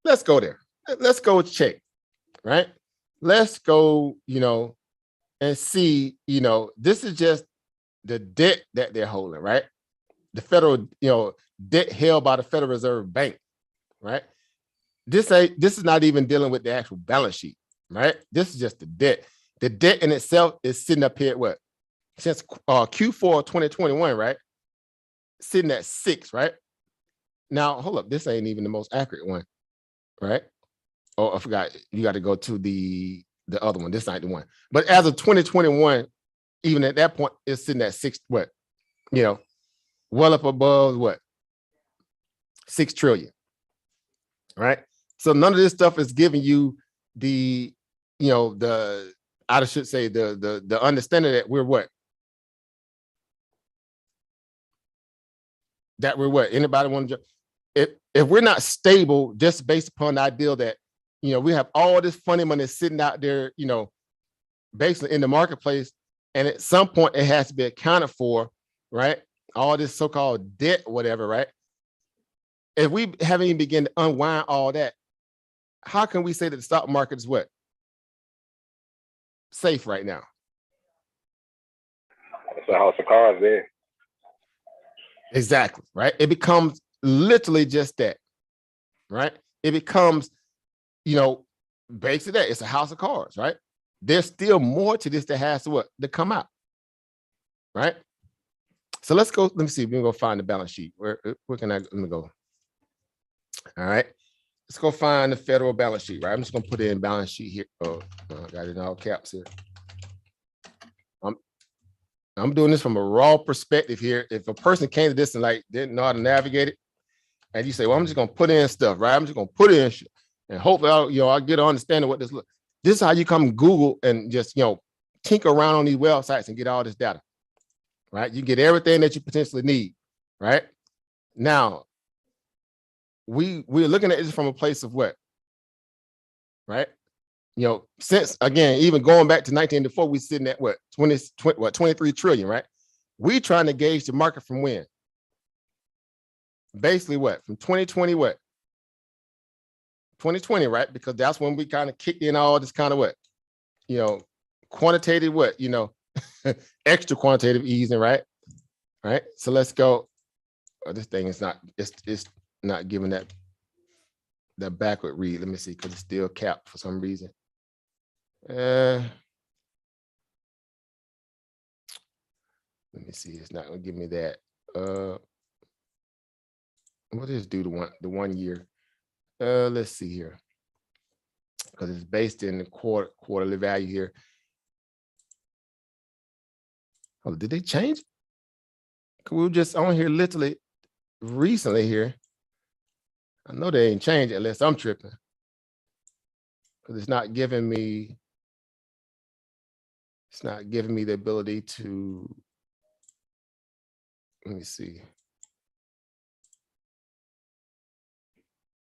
Let's go there. Let's go check, right? Let's go, and see, this is just the debt that they're holding, right? The federal, debt held by the Federal Reserve Bank, right? This is not even dealing with the actual balance sheet, right? This is just the debt. The debt in itself is sitting up here at since Q4 2021, right? Sitting at 6, right? Now, hold up, this ain't even the most accurate one, right? Oh, I forgot. You got to go to the other one. This ain't the one. But as of 2021, even at that point, it's sitting at 6, well up above 6 trillion, right? So none of this stuff is giving you the, I should say the understanding that we're anybody want to, if we're not stable just based upon the idea that, we have all this funny money sitting out there, basically in the marketplace, and at some point it has to be accounted for, right? All this so-called debt, whatever, right? If we haven't even begun to unwind all that, how can we say that the stock market is safe right now? It's a house of cards there. Exactly, right? It becomes literally just that, right? It becomes, basically that. It's a house of cards, right? There's still more to this that has to come out, right? So let's go, let me see, we're gonna go find the balance sheet. Where can let me go. All right, let's go find the federal balance sheet, right? I'm just gonna put it in balance sheet here. Oh, I got it in all caps here. I'm doing this from a raw perspective here. If a person came to this and didn't know how to navigate it, and you say, well, I'm just gonna put in stuff, right? I'm just gonna put in shit, and hopefully I'll get an understanding what this look. This is how you come Google and just tinker around on these websites and get all this data, right? You get everything that you potentially need, right? Now, we're looking at this from a place of what, right? Since again, even going back to 1994, we sitting at what 23 trillion, right? We trying to gauge the market from when? Basically what? From 2020 what? 2020, right? Because that's when we kind of kicked in all this kind of what? Quantitative what? Extra quantitative easing, right? Right. So let's go. Oh, this thing is not, it's not giving that backward read. Let me see, because it's still capped for some reason. Let me see. It's not gonna give me that. What does do the 1 year? Let's see here, because it's based in the quarterly value here. Oh, did they change? We were just on here literally recently here. I know they ain't changed it unless I'm tripping, because it's not giving me. It's not giving me the ability to. Let me see.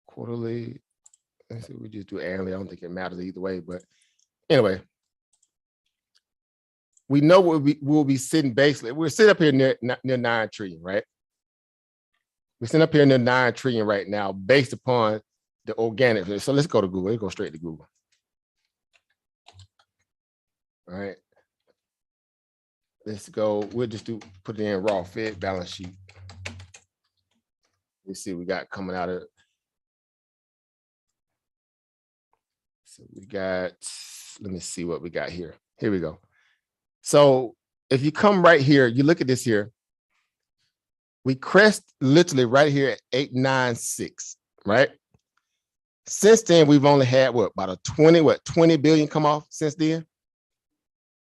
Quarterly. Let's see, we just do annually. I don't think it matters either way, but anyway, we know we'll be sitting basically. We're sitting up here near 9 trillion, right? We're sitting up here near 9 trillion right now, based upon the organic. So let's go to Google. Let's go straight to Google. All right. Let's go. We'll just put it in raw Fed balance sheet. Let's see what we got coming out of. So we got, let me see what we got here. Here we go. So if you come right here, you look at this here, we crest literally right here at 896, right? Since then, we've only had what, about a 20 billion come off since then.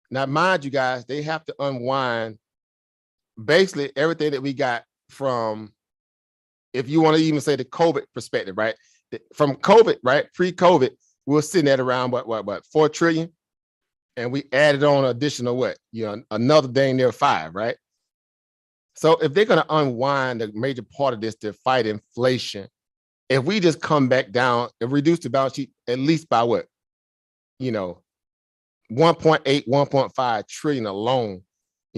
Now, mind you guys, they have to unwind basically everything that we got from, if you want to even say the COVID perspective, right? From COVID, right? Pre-COVID, we were sitting at around what 4 trillion. And we added on additional what? Another dang near 5, right? So if they're going to unwind a major part of this to fight inflation, if we just come back down and reduce the balance sheet at least by what? 1.8, 1.5 trillion alone,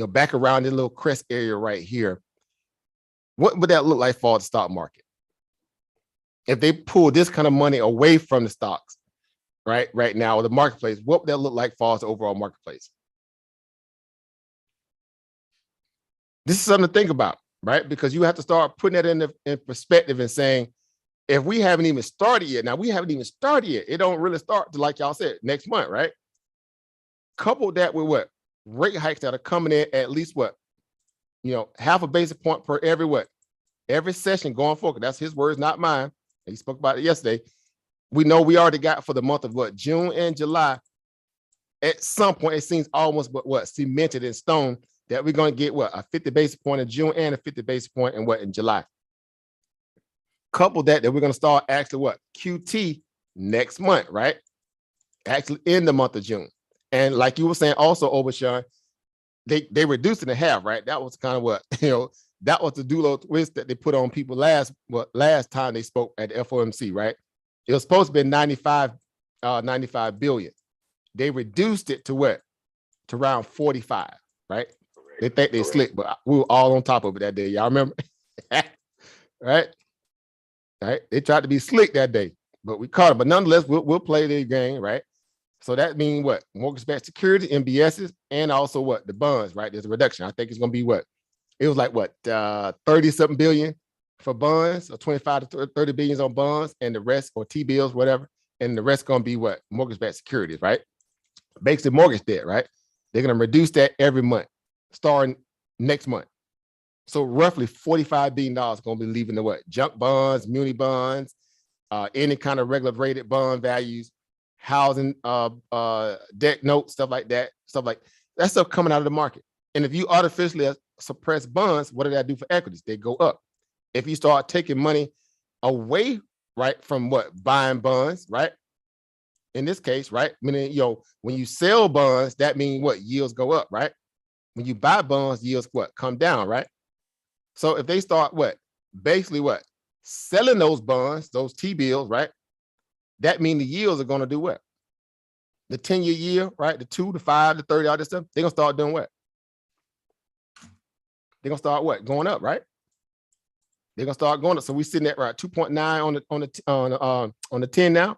back around this little crest area right here, what would that look like for the stock market? If they pull this kind of money away from the stocks, right now, or the marketplace, what would that look like for the overall marketplace? This is something to think about, right? Because you have to start putting that in perspective and saying, if we haven't even started yet, now we haven't even started yet. It don't really start to, like y'all said, next month, right? Couple that with what? Rate hikes that are coming in at least what? Half a basis point per every session going forward. That's his words, not mine. He spoke about it yesterday. We know we already got for the month of what? June and July. At some point, it seems almost cemented in stone that we're going to get what? A 50 basis point in June and a 50 basis point in July. Couple that we're going to start actually what? QT next month, right? Actually in the month of June. And like you were saying also, Obashan, they reduced it in half, right? That was kind of what, that was the Dulo twist that they put on people last time they spoke at the FOMC, right? It was supposed to be 95 billion. They reduced it to what? To around 45, right? They think they slick, but we were all on top of it that day. Y'all remember? Right? They tried to be slick that day, but we caught it. But nonetheless, we'll play the game, right? So that means what? Mortgage-backed security, MBSs, and also what? The bonds, right? There's a reduction. I think it's going to be what? It was like what? 30-something billion for bonds, or 25 to 30 billions on bonds, and the rest, or T-bills, whatever, and the rest going to be what? Mortgage-backed securities, right? Basically mortgage debt, right? They're going to reduce that every month, starting next month. So roughly $45 billion going to be leaving the what? Junk bonds, muni bonds, any kind of regular rated bond values, housing, debt notes, stuff like that stuff coming out of the market. And if you artificially suppress bonds, what did that do for equities? They go up. If you start taking money away, right, from what? Buying bonds, right? In this case, right? Meaning, when you sell bonds, that means what? Yields go up, right? When you buy bonds, yields what? Come down, right? So if they start what? Basically what? Selling those bonds, those T-bills, right? That means the yields are going to do what? The 10-year yield, right? The 2, the 5, the 30, all this stuff, they're going to start doing what? They're going to start what? Going up, right? They're going to start going up. So we're sitting at right 2.9 on the 10 now.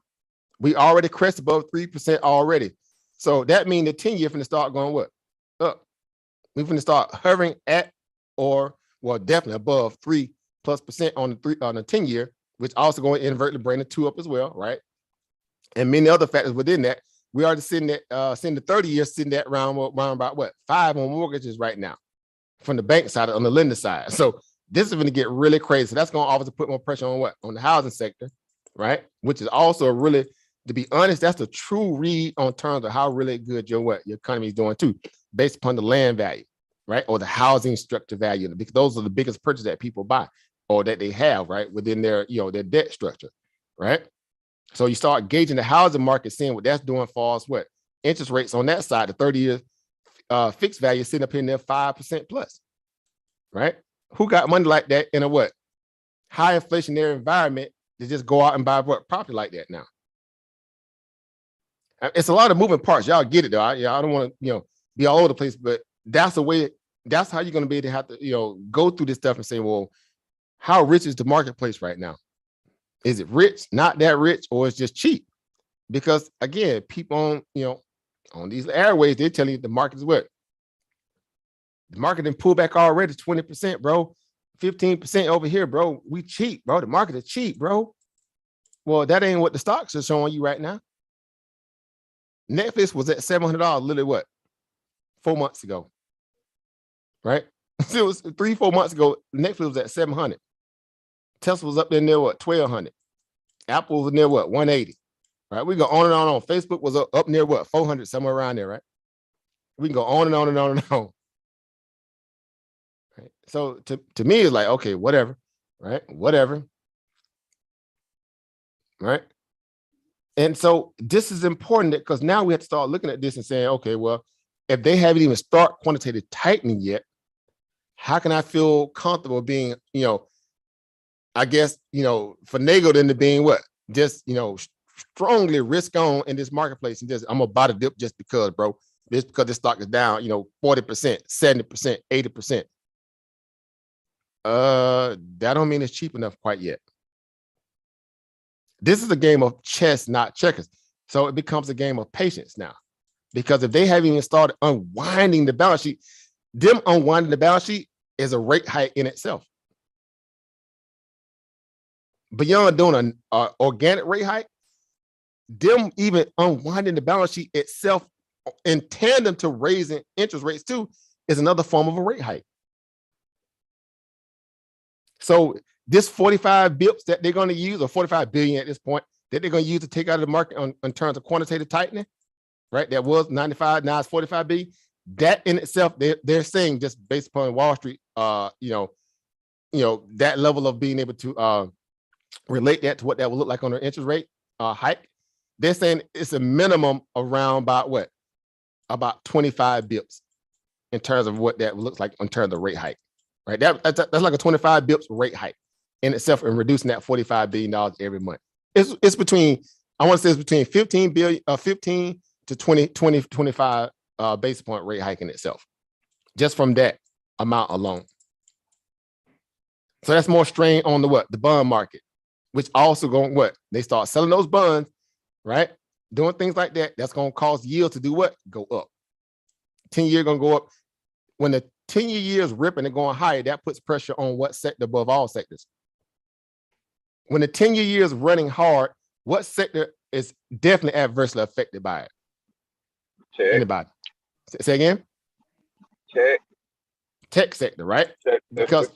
We already crested above 3% already. So that means the 10-year finna start going what? Up. We're finna start hovering at or well, definitely above 3+% on the 10-year, which also going to inadvertently bring the 2 up as well, right? And many other factors within that. We already sitting at the 30-year sitting at around about what? 5 on mortgages right now from the bank side, on the lender side. So this is going to get really crazy. So that's going to obviously put more pressure on what? On the housing sector, right? Which is also really, to be honest, that's the true read on terms of how really good your economy is doing too, based upon the land value, right? Or the housing structure value, because those are the biggest purchases that people buy or that they have, right? Within their, their debt structure, right? So you start gauging the housing market, seeing what that's doing for us, what interest rates on that side, the 30-year fixed value sitting up in there 5% plus, right? Who got money like that in a what? High inflationary environment to just go out and buy what property like that now? It's a lot of moving parts. Y'all get it though. I don't want to, be all over the place, but that's the way, that's how you're going to be able to have to, go through this stuff and say, well, how rich is the marketplace right now? Is it rich, not that rich, or it's just cheap? Because again, people on these airways, they're telling you the market is what? The market didn't pull back already 20%, bro. 15% over here, bro. We cheap, bro. The market is cheap, bro. Well, that ain't what the stocks are showing you right now. Netflix was at $700 literally what? 4 months ago, right? It was 3-4 months ago. Netflix was at 700. Tesla was up there near what? 1200. Apple was near what? 180. Right? We go on and on. Facebook was up near what? 400, somewhere around there, right? We can go on and on and on and on. Right? So to me, it's like, okay, whatever, right? Whatever. Right? And so this is important because now we have to start looking at this and saying, okay, well, if they haven't even started quantitative tightening yet, how can I feel comfortable being, I guess, finagled into being what? Just, strongly risk on in this marketplace and just, I'm gonna buy the dip just because, bro. Just because this stock is down, 40%, 70%, 80%. That don't mean it's cheap enough quite yet. This is a game of chess, not checkers. So it becomes a game of patience now. Because if they haven't even started unwinding the balance sheet, them unwinding the balance sheet is a rate hike in itself. Beyond doing an organic rate hike, them even unwinding the balance sheet itself in tandem to raising interest rates too is another form of a rate hike. So this 45 bips that they're going to use, or 45 billion at this point, that they're going to use to take out of the market in terms of quantitative tightening, right? That was 95, now it's 45 billion. That in itself, they're saying just based upon Wall Street, that level of being able to relate that to what that will look like on their interest rate hike. They're saying it's a minimum around about what? About 25 bips in terms of what that looks like in terms of rate hike, right? That's like a 25 bips rate hike in itself, and reducing that $45 billion every month. It's between, I want to say it's between 15 to 25 basis point rate hike in itself, just from that amount alone. So that's more strain on the bond market, which also going what? They start selling those bonds, right? Doing things like that, that's going to cause yield to do what? Go up. 10-year going to go up. When the 10-year yield is ripping and going higher, that puts pressure on what sector above all sectors. When the 10-year yield is running hard, what sector is definitely adversely affected by it? Check. Anybody? Say again? Check. Tech sector, right? Check. Because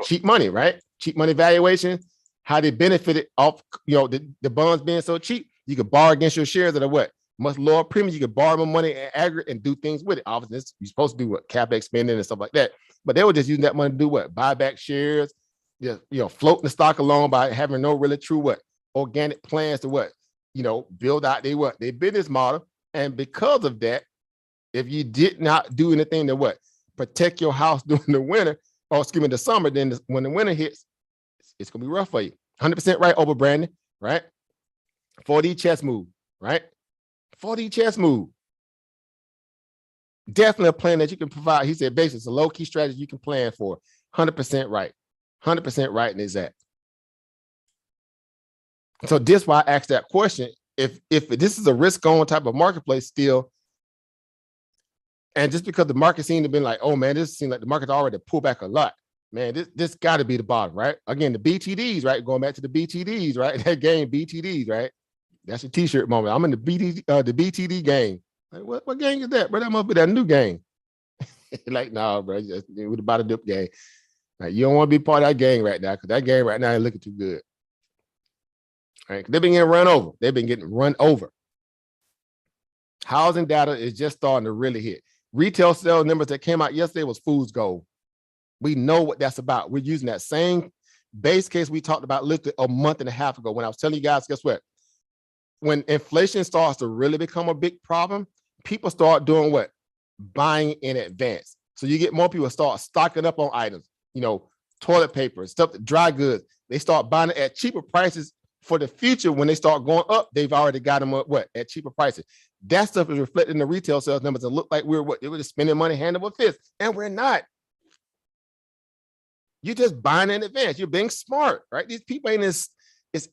cheap money, right? Cheap money valuation, how they benefited off, the bonds being so cheap. You could borrow against your shares at a what? Much lower premium. You could borrow more money in aggregate and do things with it. Obviously, you're supposed to do what? CapEx spending and stuff like that. But they were just using that money to do what? Buy back shares, just, floating the stock along by having no really true organic plans to build out their business model. And because of that, if you did not do anything to protect your house during the winter, or excuse me, the summer, then when the winter hits, it's gonna be rough for you. 100% right, over Brandon, right? 4D chess move, right? 4D chess move. Definitely a plan that you can provide. He said, basically, it's a low-key strategy you can plan for. 100% right. 100% right in exact. So this is why I asked that question. If this is a risk-on type of marketplace still, and just because the market seemed to have been like, oh man, this seemed like the market already pulled back a lot. Man, this got to be the bottom, right? Again, the BTDs, right? Going back to the BTDs, right? That game, BTDs, right? That's a t-shirt moment. I'm in the BTD game. Like, what game is that? Bro, that must be that new game. Like, nah, bro, it was about a dip game. Like, you don't want to be part of that game right now, because that game right now ain't looking too good. Right? They've been getting run over. They've been getting run over. Housing data is just starting to really hit. Retail sales numbers that came out yesterday was fool's gold. We know what that's about. We're using that same base case we talked about literally a month and a half ago when I was telling you guys, guess what? When inflation starts to really become a big problem, people start doing what? Buying in advance. So you get more people start stocking up on items, toilet paper, stuff, dry goods. They start buying it at cheaper prices for the future. When they start going up, they've already got them at cheaper prices. That stuff is reflected in the retail sales numbers and look like they were just spending money hand over fist, and we're not. You're just buying in advance. You're being smart, right? These people ain't as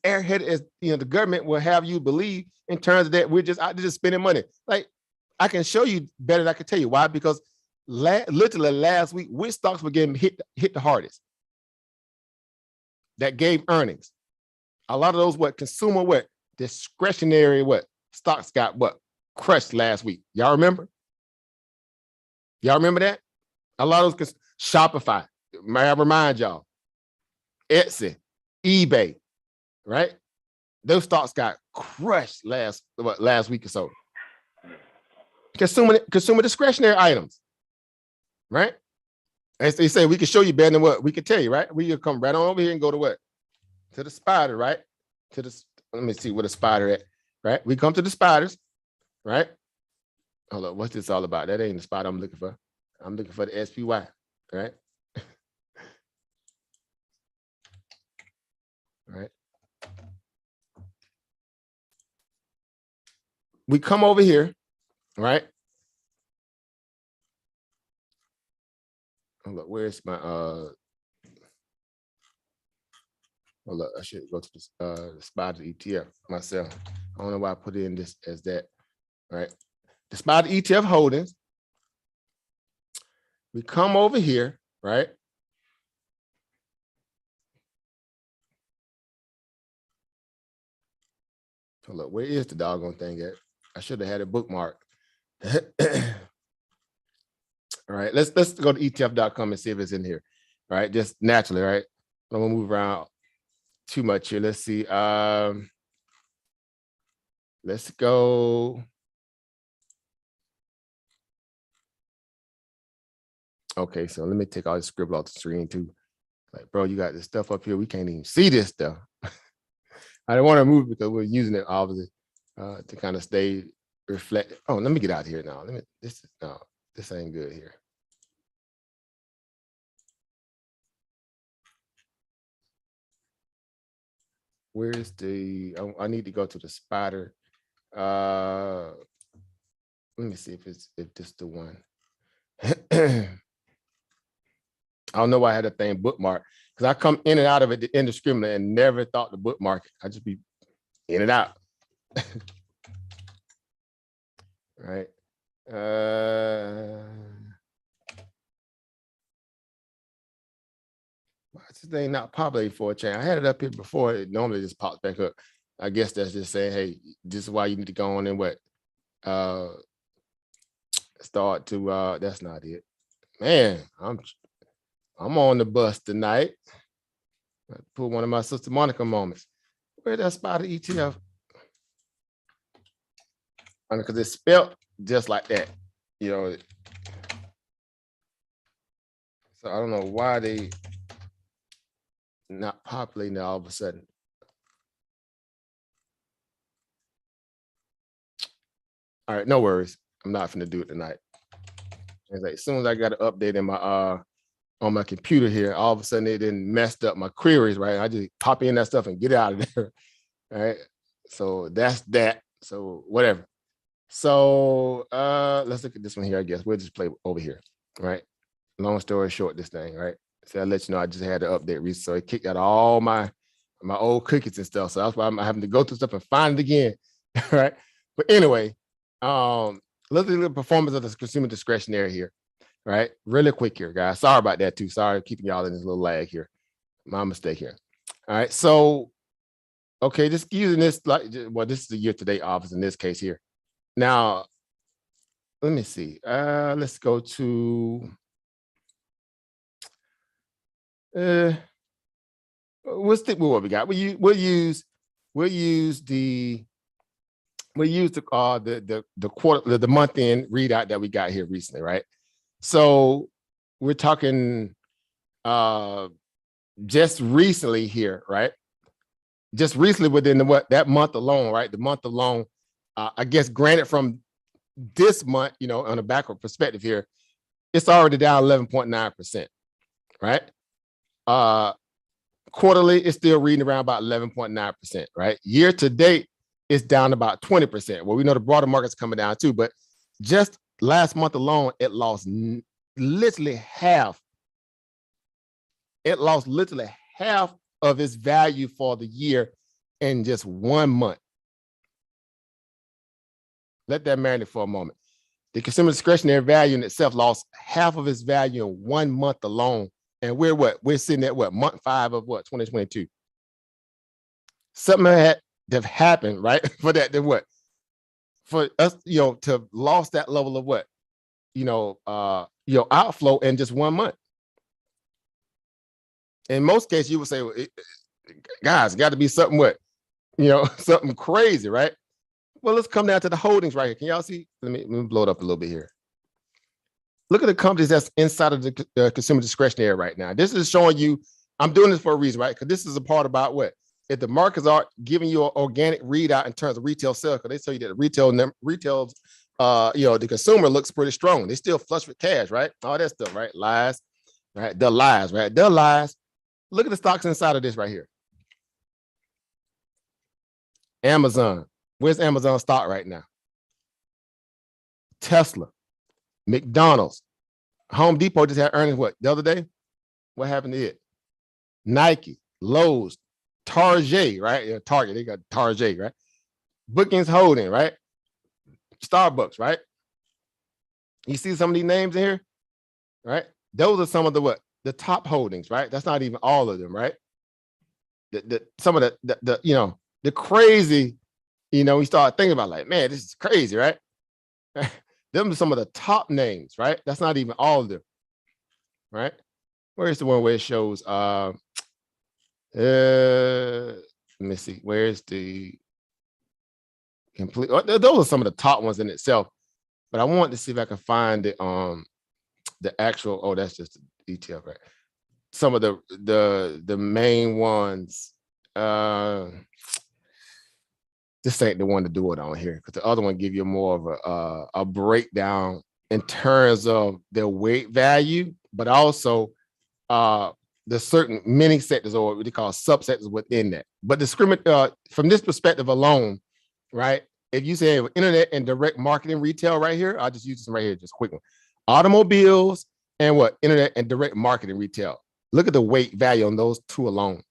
airheaded as the government will have you believe in terms of that we're just out there just spending money. Like, I can show you better than I can tell you why, because literally last week, which stocks were getting hit the hardest that gave earnings? A lot of those consumer discretionary stocks got crushed last week. Y'all remember? Y'all remember that? A lot of those Shopify. May I remind y'all, Etsy, eBay, right? Those stocks got crushed last week or so. Consumer discretionary items, right? As they say, we can show you better than what we can tell you, right? We can come right on over here and go to to the spider, right? Let me see what a spider at, right? We come to the spiders, right? Hold up, what's this all about? That ain't the spider I'm looking for. I'm looking for the SPY, right? Right. We come over here, right? Hold up, where's my hold up, I should go to the spider ETF myself. I don't know why I put in this as that, right? The spider ETF holdings. We come over here, right? Hold up, where is the doggone thing at? I should have had a bookmark. All right, let's go to ETF.com and see if it's in here. All right, just naturally, right? I don't want to move around too much here. Let's see. Let's go. Okay, so let me take all this scribble off the screen too. Like, bro, you got this stuff up here. We can't even see this stuff. I don't want to move because we're using it obviously to kind of stay reflective. Oh, let me get out of here now. This ain't good here. Where's the? I need to go to the spider. Let me see if this is the one. I don't know why I had a thing bookmark, because I come in and out of it indiscriminately and never thought to bookmark it. I just be in and out. Right. Why is this thing not populating for a change? I had it up here before. It normally just pops back up. I guess that's just saying, hey, this is why you need to go on and start to that's not it. Man, I'm on the bus tonight. I put one of my Sister Monica moments. Where's that spider ETF? Because it's spelled just like that, So I don't know why they. not populating all of a sudden. All right, no worries. I'm not gonna do it tonight. It's like, as soon as I got an update in my on my computer here, all of a sudden it didn't messed up my queries, right? I just pop in that stuff and get out of there. All right. So that's that. So whatever. So let's look at this one here. I guess we'll just play over here. Right. Long story short, this thing, right? So I'll let you know I just had to update recently. So it kicked out all my old cookies and stuff. So that's why I'm having to go through stuff and find it again. Right. But anyway, look at the performance of the consumer discretionary here. Right, really quick here, guys. Sorry about that too. Sorry, keeping y'all in this little lag here. My mistake here. All right, so okay, just using this like, well, this is the year-to-date office in this case here. Now, let me see. Let's go to we'll stick with what we got. We'll use the quarter, the month end readout that we got here recently, right? So we're talking just recently here, right? Just recently within that month alone, right? The month alone, I guess granted from this month, you know, on a backward perspective here, it's already down 11.9%, right? Quarterly, it's still reading around about 11.9%, right? Year to date, it's down about 20%. Well, we know the broader market's coming down too, but just last month alone, it lost literally half. It lost literally half of its value for the year in just 1 month. Let that marinate for a moment. The consumer discretionary value in itself lost half of its value in 1 month alone. And we're what? We're sitting at what? Month 5 of what? 2022. Something had to have happened, right? For that to what? For us, you know, to have lost that level of what, outflow in just 1 month. In most cases, you would say, well, guys, got to be something what, something crazy, right? Well, let's come down to the holdings right here. Can y'all see? Let me blow it up a little bit here. Look at the companies that's inside of the consumer discretionary right now. This is showing you, I'm doing this for a reason, right? Because this is a part about what? If the markets are giving you an organic readout in terms of retail sales, because they tell you that the consumer looks pretty strong. They still flush with cash, right? All that stuff, right? Lies, right? The lies, right? The lies. Look at the stocks inside of this right here. Amazon. Where's Amazon stock right now? Tesla, McDonald's, Home Depot just had earnings what, the other day? What happened to it? Nike, Lowe's, Target, right? Yeah, Target, they got Target, right? Bookings Holding, right? Starbucks, right? You see some of these names in here, right? Those are some of the what? The top holdings, right? That's not even all of them, right? Some of the crazy, we start thinking about like, man, this is crazy, right? Them are some of the top names, right? That's not even all of them, right? Where's the one where it shows, let me see, where's the complete, those are some of the top ones in itself, but I want to see if I can find the actual, oh, that's just the ETF, right? Some of the main ones, this ain't the one to do it on here, because the other one give you more of a breakdown in terms of their weight value, but also the certain mini sectors or what they call subsectors within that. But from this perspective alone, right? If you say internet and direct marketing retail right here, I'll just use this right here, just quick one. Automobiles and what? Internet and direct marketing retail. Look at the weight value on those two alone.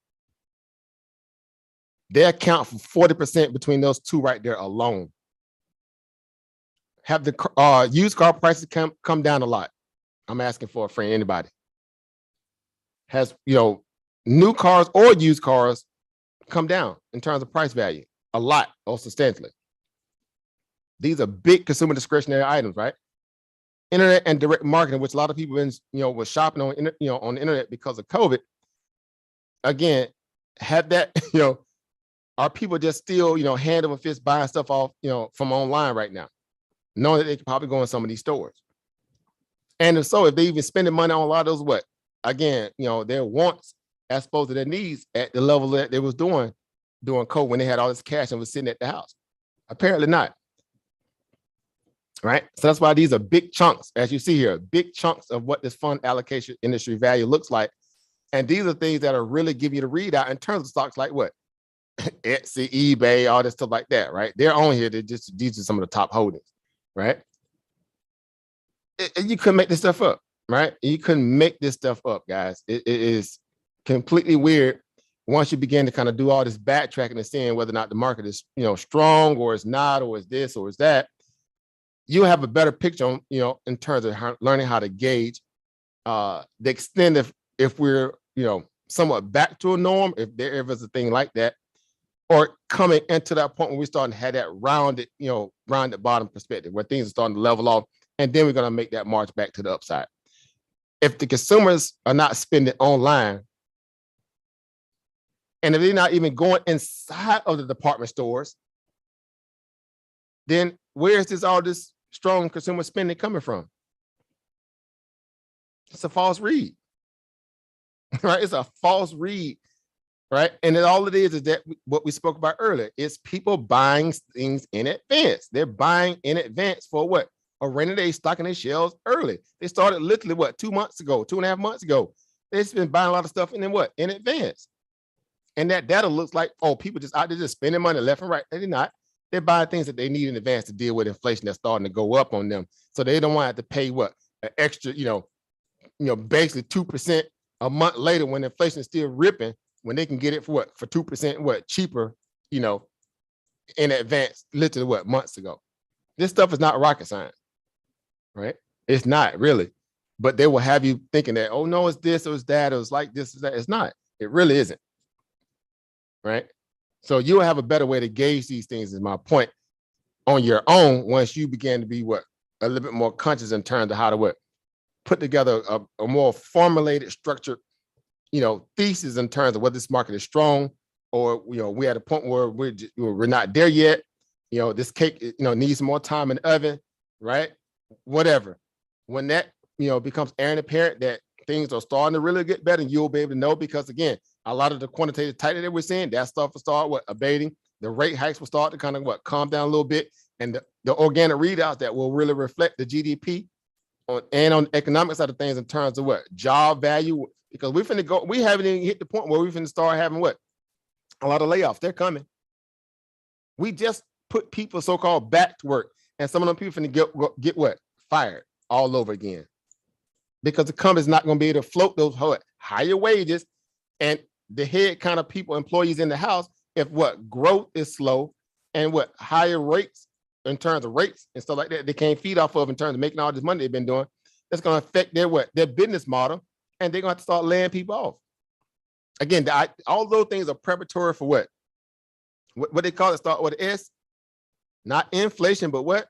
They account for 40% between those two right there alone. Have the used car prices come down a lot? I'm asking for a friend, anybody. Has, new cars or used cars come down in terms of price value? A lot, or substantially. These are big consumer discretionary items, right? Internet and direct marketing, which a lot of people was shopping on, on the internet because of COVID. Again, had that, are people just still, hand over fist buying stuff off, from online right now, knowing that they could probably go in some of these stores? And if so, if they even spending money on a lot of those, what? Again, their wants as opposed to their needs at the level that they was doing during COVID when they had all this cash and was sitting at the house. Apparently not. Right? So that's why these are big chunks, as you see here, big chunks of what this fund allocation industry value looks like. And these are things that are really giving you the readout in terms of stocks like what? Etsy, eBay, all this stuff like that, right? They're on here. These are some of the top holdings, right? You couldn't make this stuff up, right? You couldn't make this stuff up, guys. It is completely weird once you begin to kind of do all this backtracking and seeing whether or not the market is, strong or it's not, or is this or is that. You have a better picture on, in terms of learning how to gauge the extent of if we're, somewhat back to a norm, if there ever is a thing like that, or coming into that point when we're starting to have that rounded bottom perspective where things are starting to level off, and then we're going to make that march back to the upside. If the consumers are not spending online, and if they're not even going inside of the department stores, then where's all this strong consumer spending coming from? It's a false read, right? It's a false read, right? And all it is that what we spoke about earlier is people buying things in advance. They're buying in advance for what? A rainy day, stocking their shelves early. They started literally 2 months ago, 2.5 months ago. They've been buying a lot of stuff in advance. And that data looks like, people just out there just spending money left and right. They're not. They're buying things that they need in advance to deal with inflation that's starting to go up on them. So they don't want to have to pay an extra, basically 2% a month later when inflation is still ripping, when they can get it for 2% cheaper, in advance, literally months ago. This stuff is not rocket science, right? It's not really, but they will have you thinking that, oh no, it's this, or it's that, or it's like this, or that. It's not. It really isn't, right? So you'll have a better way to gauge these things, is my point, on your own once you begin to be a little bit more conscious in terms of how to put together a more formulated, structured, thesis in terms of whether this market is strong or we're at a point where we're not there yet. This cake needs more time in the oven, right? Whatever. When that becomes apparent that things are starting to really get better, you'll be able to know, because again, a lot of the quantitative tightening that we're seeing, that stuff will start abating. The rate hikes will start to kind of calm down a little bit, and the organic readouts that will really reflect the GDP on the economic side of things in terms of job value, because we haven't even hit the point where we're finna start having a lot of layoffs. They're coming. We just put people so-called back to work, and some of them people finna get fired all over again, because the company's not going to be able to float those higher wages and the head kind of people, employees in the house, if growth is slow and higher rates in terms of rates and stuff like that, they can't feed off of in terms of making all this money they've been doing. That's going to affect their business model, and they're going to have to start laying people off. Again, all those things are preparatory for what they call it, start with an S, not inflation, but what?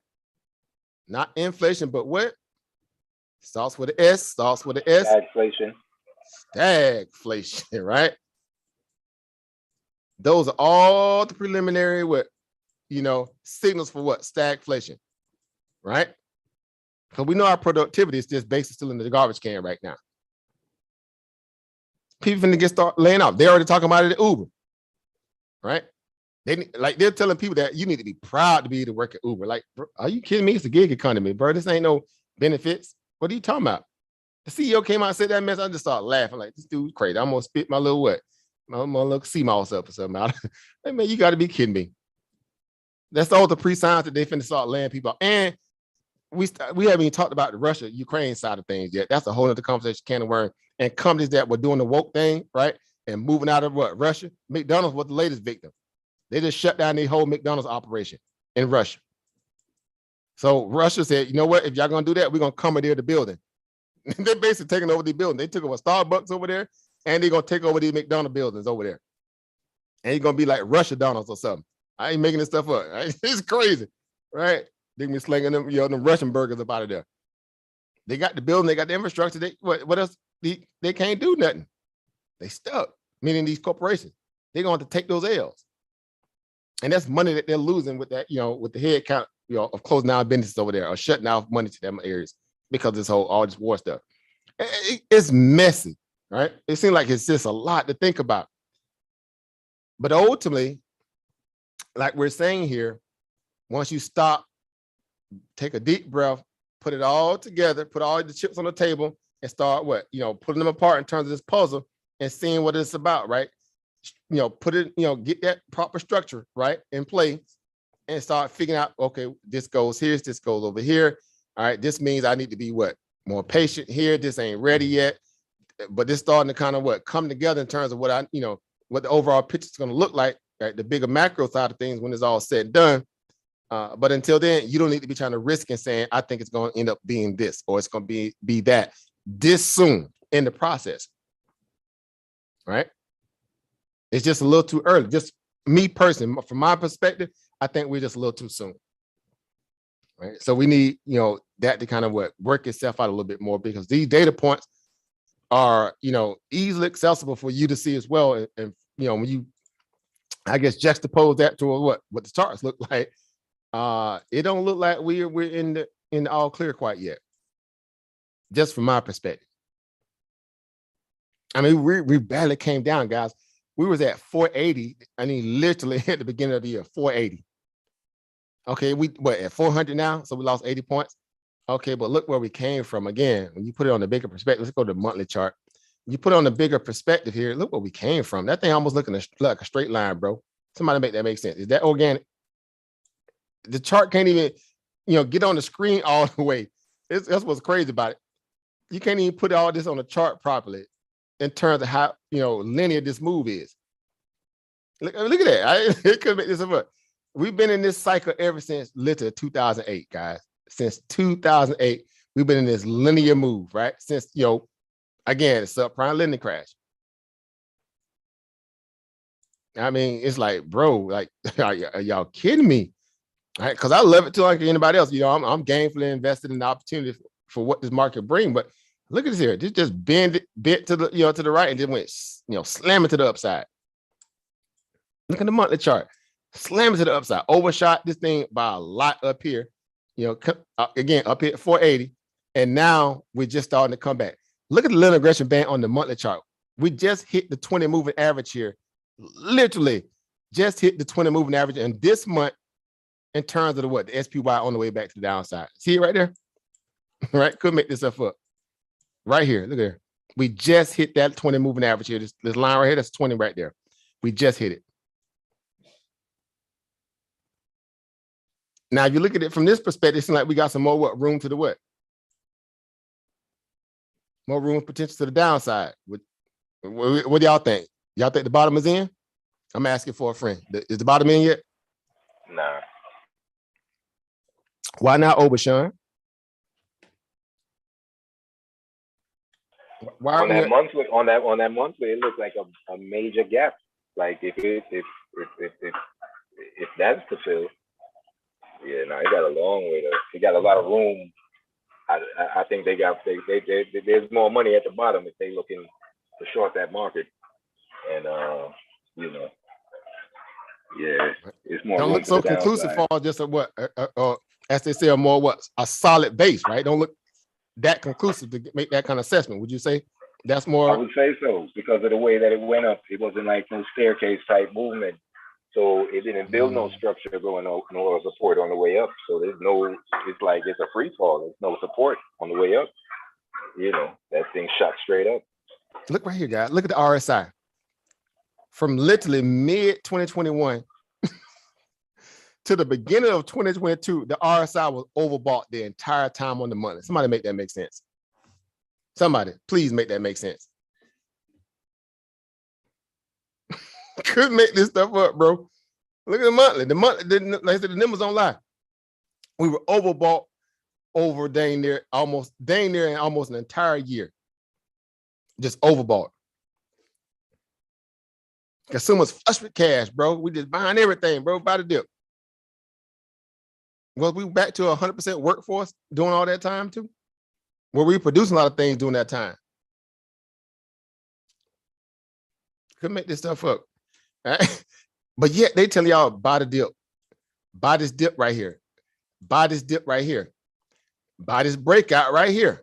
Not inflation, but what? Starts with an S, Stagflation. Stagflation, right? Those are all the preliminary signals for stagflation, right? Because we know our productivity is just basically still in the garbage can right now. People finna start laying off. They're already talking about it at Uber, right? They're telling people that you need to be proud to be able to work at Uber. Like, bro, are you kidding me? It's a gig economy, bro. This ain't no benefits. What are you talking about? The CEO came out and said that mess. I just started laughing like, this dude's crazy. I'm gonna spit my little my little sea moss up or something out. Hey, man, you got to be kidding me. That's all the pre-signs that they finna start laying people out. And we haven't even talked about the Russia-Ukraine side of things yet. That's a whole other conversation, can of worms. And companies that were doing the woke thing, right, and moving out of Russia. McDonald's was the latest victim. They just shut down their whole McDonald's operation in Russia. So Russia said, you know what? If y'all gonna do that, we're gonna commandeer the building. They're basically taking over the building. They took over Starbucks over there, and they're gonna take over these McDonald's buildings over there. And it's gonna be like Russia Donald's or something. I ain't making this stuff up. Right? It's crazy, right? They be slinging them, them Russian burgers up out of there. They got the building, they got the infrastructure. What else? They can't do nothing. They stuck. Meaning these corporations, they're going to take those L's, and that's money that they're losing with that, with the head count, of closing down businesses over there or shutting down money to them areas because all this war stuff. It's messy. right? It seems like it's just a lot to think about. But ultimately, like we're saying here, once you stop, take a deep breath, put it all together, put all the chips on the table, and start putting them apart in terms of this puzzle and seeing what it's about, right? Put it, get that proper structure, right, in place and start figuring out, okay, this goes here, this goes over here. All right, this means I need to be more patient here. This ain't ready yet, but this starting to kind of come together in terms of what what the overall picture is going to look like, right? The bigger macro side of things when it's all said and done. But until then, you don't need to be trying to risk and saying, I think it's going to end up being this, or it's going to be that this soon in the process, right? It's just a little too early. Just me personally, from my perspective, I think we're just a little too soon, right? So we need, that to kind of work itself out a little bit more, because these data points are, easily accessible for you to see as well. And when you, I guess, juxtapose that to what the charts look like, it don't look like we're in the all clear quite yet, just from my perspective. I mean, we barely came down, guys. We was at 480. I mean, literally at the beginning of the year, 480. Okay, we at 400 now, so we lost 80 points. Okay, but look where we came from. Again, when you put it on the bigger perspective, let's go to the monthly chart. You put it on the bigger perspective here. Look where we came from. That thing almost looking like a straight line, bro. Somebody make that make sense. Is that organic? The chart can't even, get on the screen all the way. That's what's crazy about it. You can't even put all this on the chart properly in terms of how, linear this move is. Look at that. It could make this up. We've been in this cycle ever since literally 2008, guys. Since 2008, we've been in this linear move, right? Since, again, the subprime lending crash. I mean, it's like, bro, like, are y'all kidding me? Right? Because I love it too, like anybody else. I'm gainfully invested in the opportunity for what this market bring. But look at this here. This just bent to the, to the right and then went, slamming to the upside. Look at the monthly chart. Slamming to the upside. Overshot this thing by a lot up here. Again, up here at 480. And now we're just starting to come back. Look at the linear regression band on the monthly chart. We just hit the 20 moving average here. Literally just hit the 20 moving average. And this month, in terms of the SPY on the way back to the downside. See it right there? Right? Could make this stuff up. Right here. Look here. We just hit that 20 moving average here. This line right here, that's 20 right there. We just hit it. Now, if you look at it from this perspective, it seems like we got some more room to the what? More room potential to the downside. What do y'all think? Y'all think the bottom is in? I'm asking for a friend. Is the bottom in yet? Nah. Why not over, Sean? Why on that monthly, it looks like a major gap. Like if that's to fill, yeah, no, it got a long way to. It got a lot of room. I think there's more money at the bottom if they looking to short that market, and yeah, it's more. Don't look so conclusive for just as they say, a solid base, right? Don't look that conclusive to make that kind of assessment. Would you say that's more? I would say so, because of the way that it went up. It wasn't like no staircase type movement, so it didn't build no structure going on, no support on the way up. So there's no. It's like it's a free fall. There's no support on the way up. That thing shot straight up. Look right here, guys. Look at the RSI. From literally mid 2021 to the beginning of 2022, the RSI was overbought the entire time on the money. Somebody make that make sense. Somebody, please make that make sense. Couldn't make this stuff up, bro. Look at the monthly. Like I said, the numbers don't lie. We were overbought over dang near almost an entire year. Just overbought. Consumers flush with cash, bro. We just buying everything, bro, by the dip. Was we back to 100% workforce during all that time too? Were we producing a lot of things during that time? Couldn't make this stuff up. Right? But yet they tell y'all buy the dip. Buy this dip right here. Buy this dip right here. Buy this breakout right here.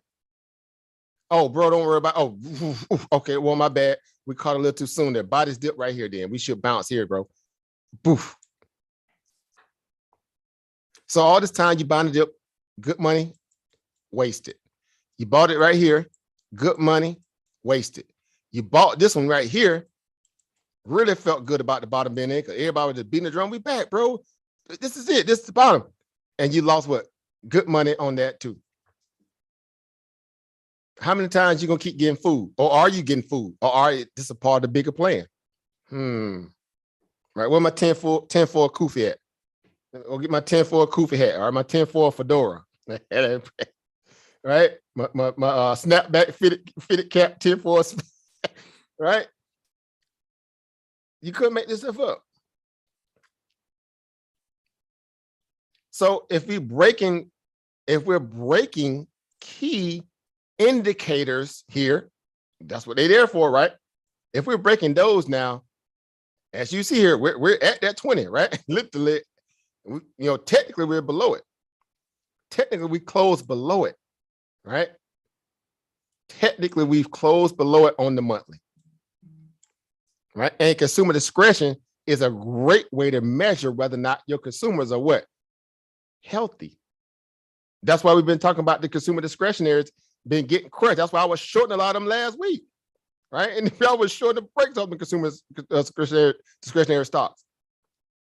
Oh, bro, don't worry about. Oh, okay. Well, my bad. We caught a little too soon there. Buy this dip right here. Then we should bounce here, bro. Boof. So all this time you buying the dip, good money, wasted. You bought it right here, good money, wasted. You bought this one right here, really felt good about the bottom being in because everybody was just beating the drum. We back, bro. This is it. This is the bottom. And you lost what? Good money on that too. How many times you gonna keep getting food? Or are you getting food? Or are you this a part of the bigger plan? Right. Where my 10 for a kufi at? I'll get my 10 for a kufi hat, or my 10 for a fedora. Right? My snapback fitted cap 10 for a, right? You couldn't make this stuff up. So if we're breaking key indicators here, that's what they're there for, right? If we're breaking those now, as you see here, we're at that 20, right? Literally, technically we're below it. Technically we closed below it, right? Technically we've closed below it on the monthly, right? And consumer discretion is a great way to measure whether or not your consumers are what? Healthy. That's why we've been talking about the consumer discretionaries been getting crushed. That's why I was shorting a lot of them last week, right? And I was shorting the breaks on the consumer discretionary stocks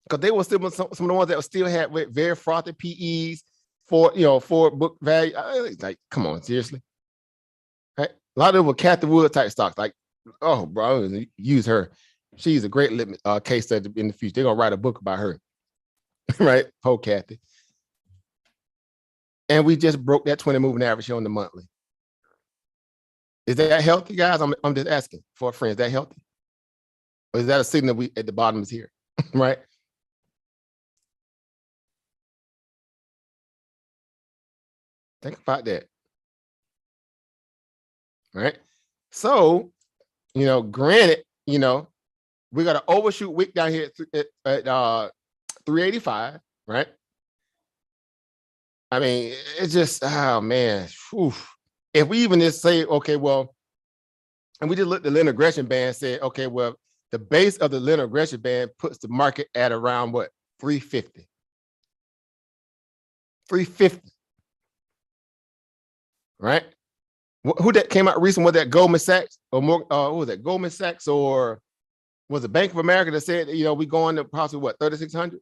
because they were still some of the ones that still had with very frothy PEs for book value. Like, come on, seriously, right? A lot of them were Cathy Wood type stocks. Like, oh, bro, use her. She's a great case study in the future. They're gonna write a book about her, right? Poor Cathy. And we just broke that 20 moving average here on the monthly. Is that healthy, guys? I'm just asking for a friend. Is that healthy? Or is that a signal we at the bottom is here, right? Think about that, right? So, granted, we got an overshoot wick down here at 385, right? I mean, it's just, oh man, whew. If we even just say, okay, well, and we just looked at the linear regression band, said, okay, well, the base of the linear regression band puts the market at around what? 350. 350. Right? Who that came out recently? Was that Goldman Sachs or more? Who was that? Goldman Sachs or was it Bank of America that said, we going to possibly what, 3,600?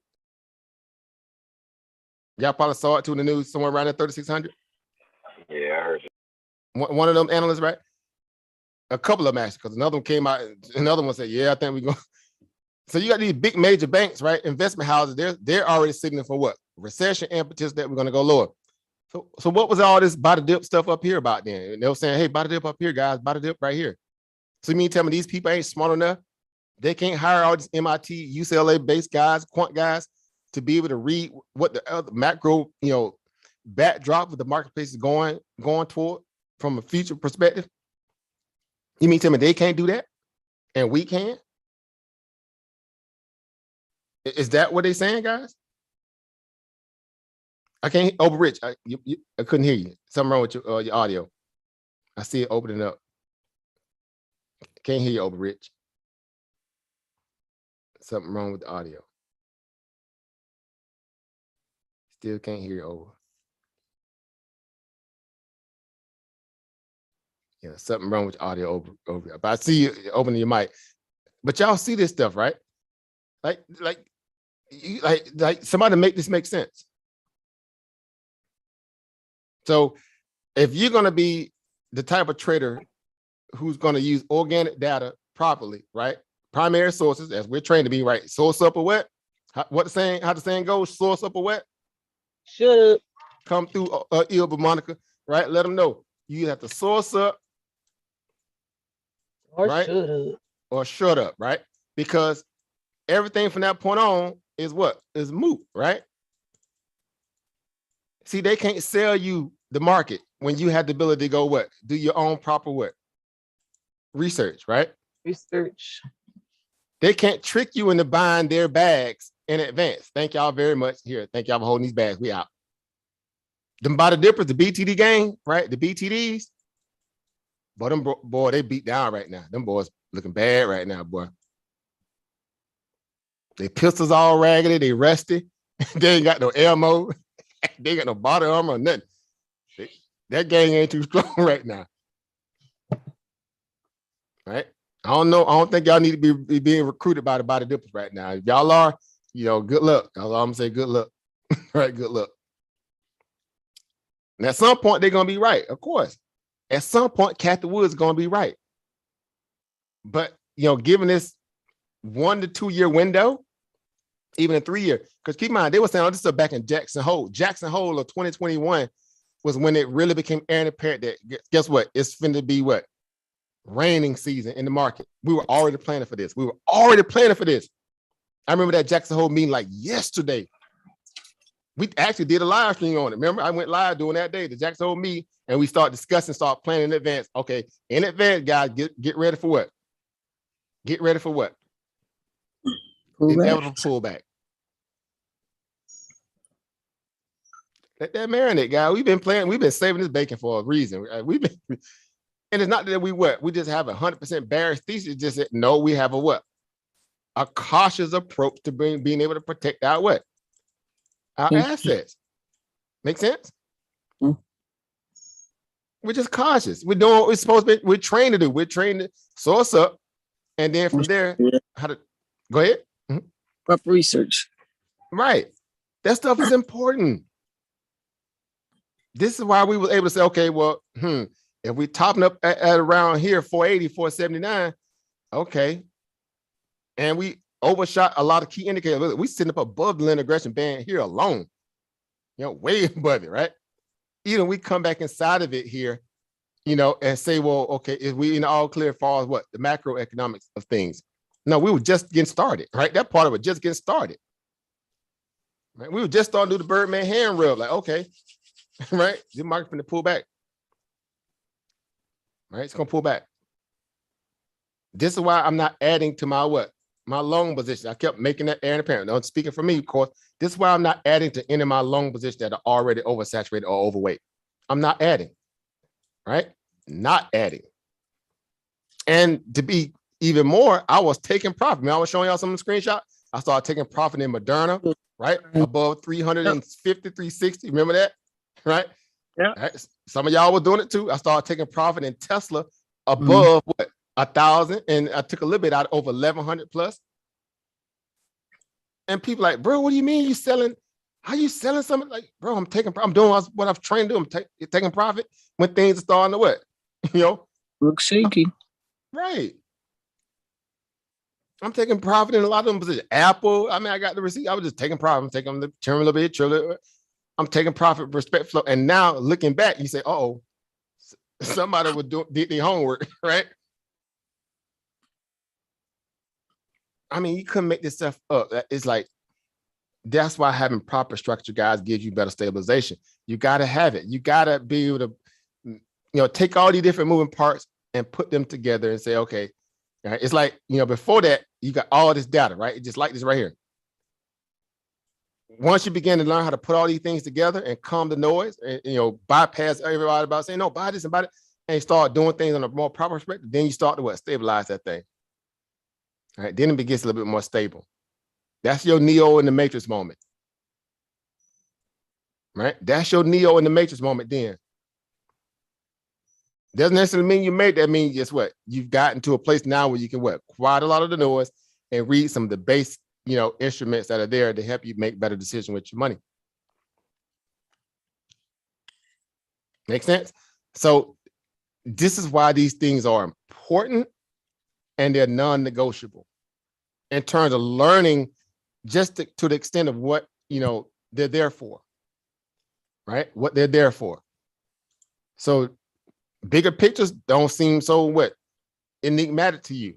Y'all probably saw it too in the news somewhere around at 3,600. Yeah, I heard it. One of them analysts, right? A couple of them actually, because another one came out. Another one said, "Yeah, I think we're going." So you got these big major banks, right? Investment houses. They're already signaling for what? Recession impetus that we're going to go lower. So what was all this buy the dip stuff up here about then? And they were saying, "Hey, buy the dip up here, guys. Buy the dip right here." So you mean tell me these people ain't smart enough? They can't hire all these MIT, UCLA based guys, quant guys, to be able to read what the other macro, backdrop of the marketplace is going toward from a future perspective. You mean tell me they can't do that and we can? Is that what they're saying, guys? I can't. Rich, I couldn't hear you. Something wrong with your audio. I see it opening up. Can't hear you, Rich. Something wrong with the audio. Still can't hear you, over. Yeah, something wrong with your audio over. But I see you opening your mic. But y'all see this stuff, right? Like somebody make this make sense. So if you're going to be the type of trader who's going to use organic data properly, right? Primary sources, as we're trained to be, right? Source up or wet. How the saying goes? Source up or wet. Shut up. Come through Ilba Monica, right? Let them know you have to source up, Or right? shut up. Or shut up, right? Because everything from that point on is what? Is moot, right? See, they can't sell you the market when you have the ability to go what? Do your own proper what? Research, right? Research. They can't trick you into buying their bags in advance. Thank y'all very much. Here, thank y'all for holding these bags. We out. Them buy the dippers, the BTD gang, right? The BTDs. But them boy, they beat down right now. Them boys looking bad right now, boy. They pistols all raggedy, they rusty. They ain't got no ammo. They ain't got no body armor or nothing. That gang ain't too strong right now. Right? I don't know. I don't think y'all need to be being recruited by the body dippers right now. If y'all are, good luck. That's all I'm gonna say. Good luck. Right? Good luck. And at some point, they're gonna be right, of course. At some point, Kathy Wood's gonna be right. But given this 1 to 2 year window, even a 3 year, because keep in mind, they were saying, this is back in Jackson Hole. Jackson Hole of 2021 was when it really became apparent that, guess what? It's finna to be what? Raining season in the market. We were already planning for this. I remember that Jackson Hole meeting like yesterday. We actually did a live stream on it. Remember, I went live during that day, the Jackson Hole meeting, and we start discussing, start planning in advance. Okay, in advance, guys, get ready for what? Get ready for what? Inevitable pullback. Let that marinate, guy. We've been saving this bacon for a reason. And it's not that we just have 100% bearish thesis. Just that, no, we have a cautious approach to being able to protect our what? Our assets. Make sense? We're just cautious. We're doing what we're supposed to be. We're trained to do. We're trained to source up, and then from there, go ahead. Up research. Right. That stuff is important. This is why we were able to say, okay, well, if we topping up at around here, 480, 479, okay. And we overshot a lot of key indicators. We sitting up above the linear regression band here alone, way above it, right? Even we come back inside of it here, and say, well, okay, is we in all clear as far as what? The macroeconomics of things. No, we were just getting started, right? That part of it just getting started. Right? We were just starting to do the Birdman hand rub, like, okay, right? The market's going to pull back. Right? It's going to pull back. This is why I'm not adding to my what? My long position. I kept making that air and apparent. Now, speaking for me, of course, this is why I'm not adding to any of my long positions that are already oversaturated or overweight. I'm not adding, right? Not adding. And to be even more, I was taking profit. I was showing y'all some of the screenshots. I started taking profit in Moderna, right? Above 350, 360. Remember that? Right? Yeah. Right? Some of y'all were doing it too. I started taking profit in Tesla above what? 1,000, and I took a little bit out over 1,100 plus. And people like, bro, what do you mean you selling? How you selling something? Like, bro, I'm doing what I've trained to do. I'm taking profit when things are starting to what? Look shaky. Right. I'm taking profit in a lot of them positions. Apple, I got the receipt. I was just taking profit. I'm taking the turn a little bit, I'm taking profit, respect flow. And now looking back, you say, oh, somebody did their homework, right? You couldn't make this stuff up. It's like, that's why having proper structure, guys, gives you better stabilization. You got to have it. You got to be able to, take all these different moving parts and put them together and say, okay, right? It's like, before that, you got all this data, right? It's just like this right here. Once you begin to learn how to put all these things together and calm the noise and, bypass everybody about saying, no, buy this and buy that, and start doing things on a more proper perspective, then you start to stabilize that thing. All right, then it gets a little bit more stable. That's your Neo in the Matrix moment. Right? That's your Neo in the Matrix moment then. Doesn't necessarily mean you made that. Means just what? You've gotten to a place now where you can quiet a lot of the noise and read some of the base, instruments that are there to help you make better decisions with your money. Make sense? So this is why these things are important and they're non-negotiable in terms of learning, just to the extent of what, they're there for, right? What they're there for. So bigger pictures don't seem so enigmatic to you,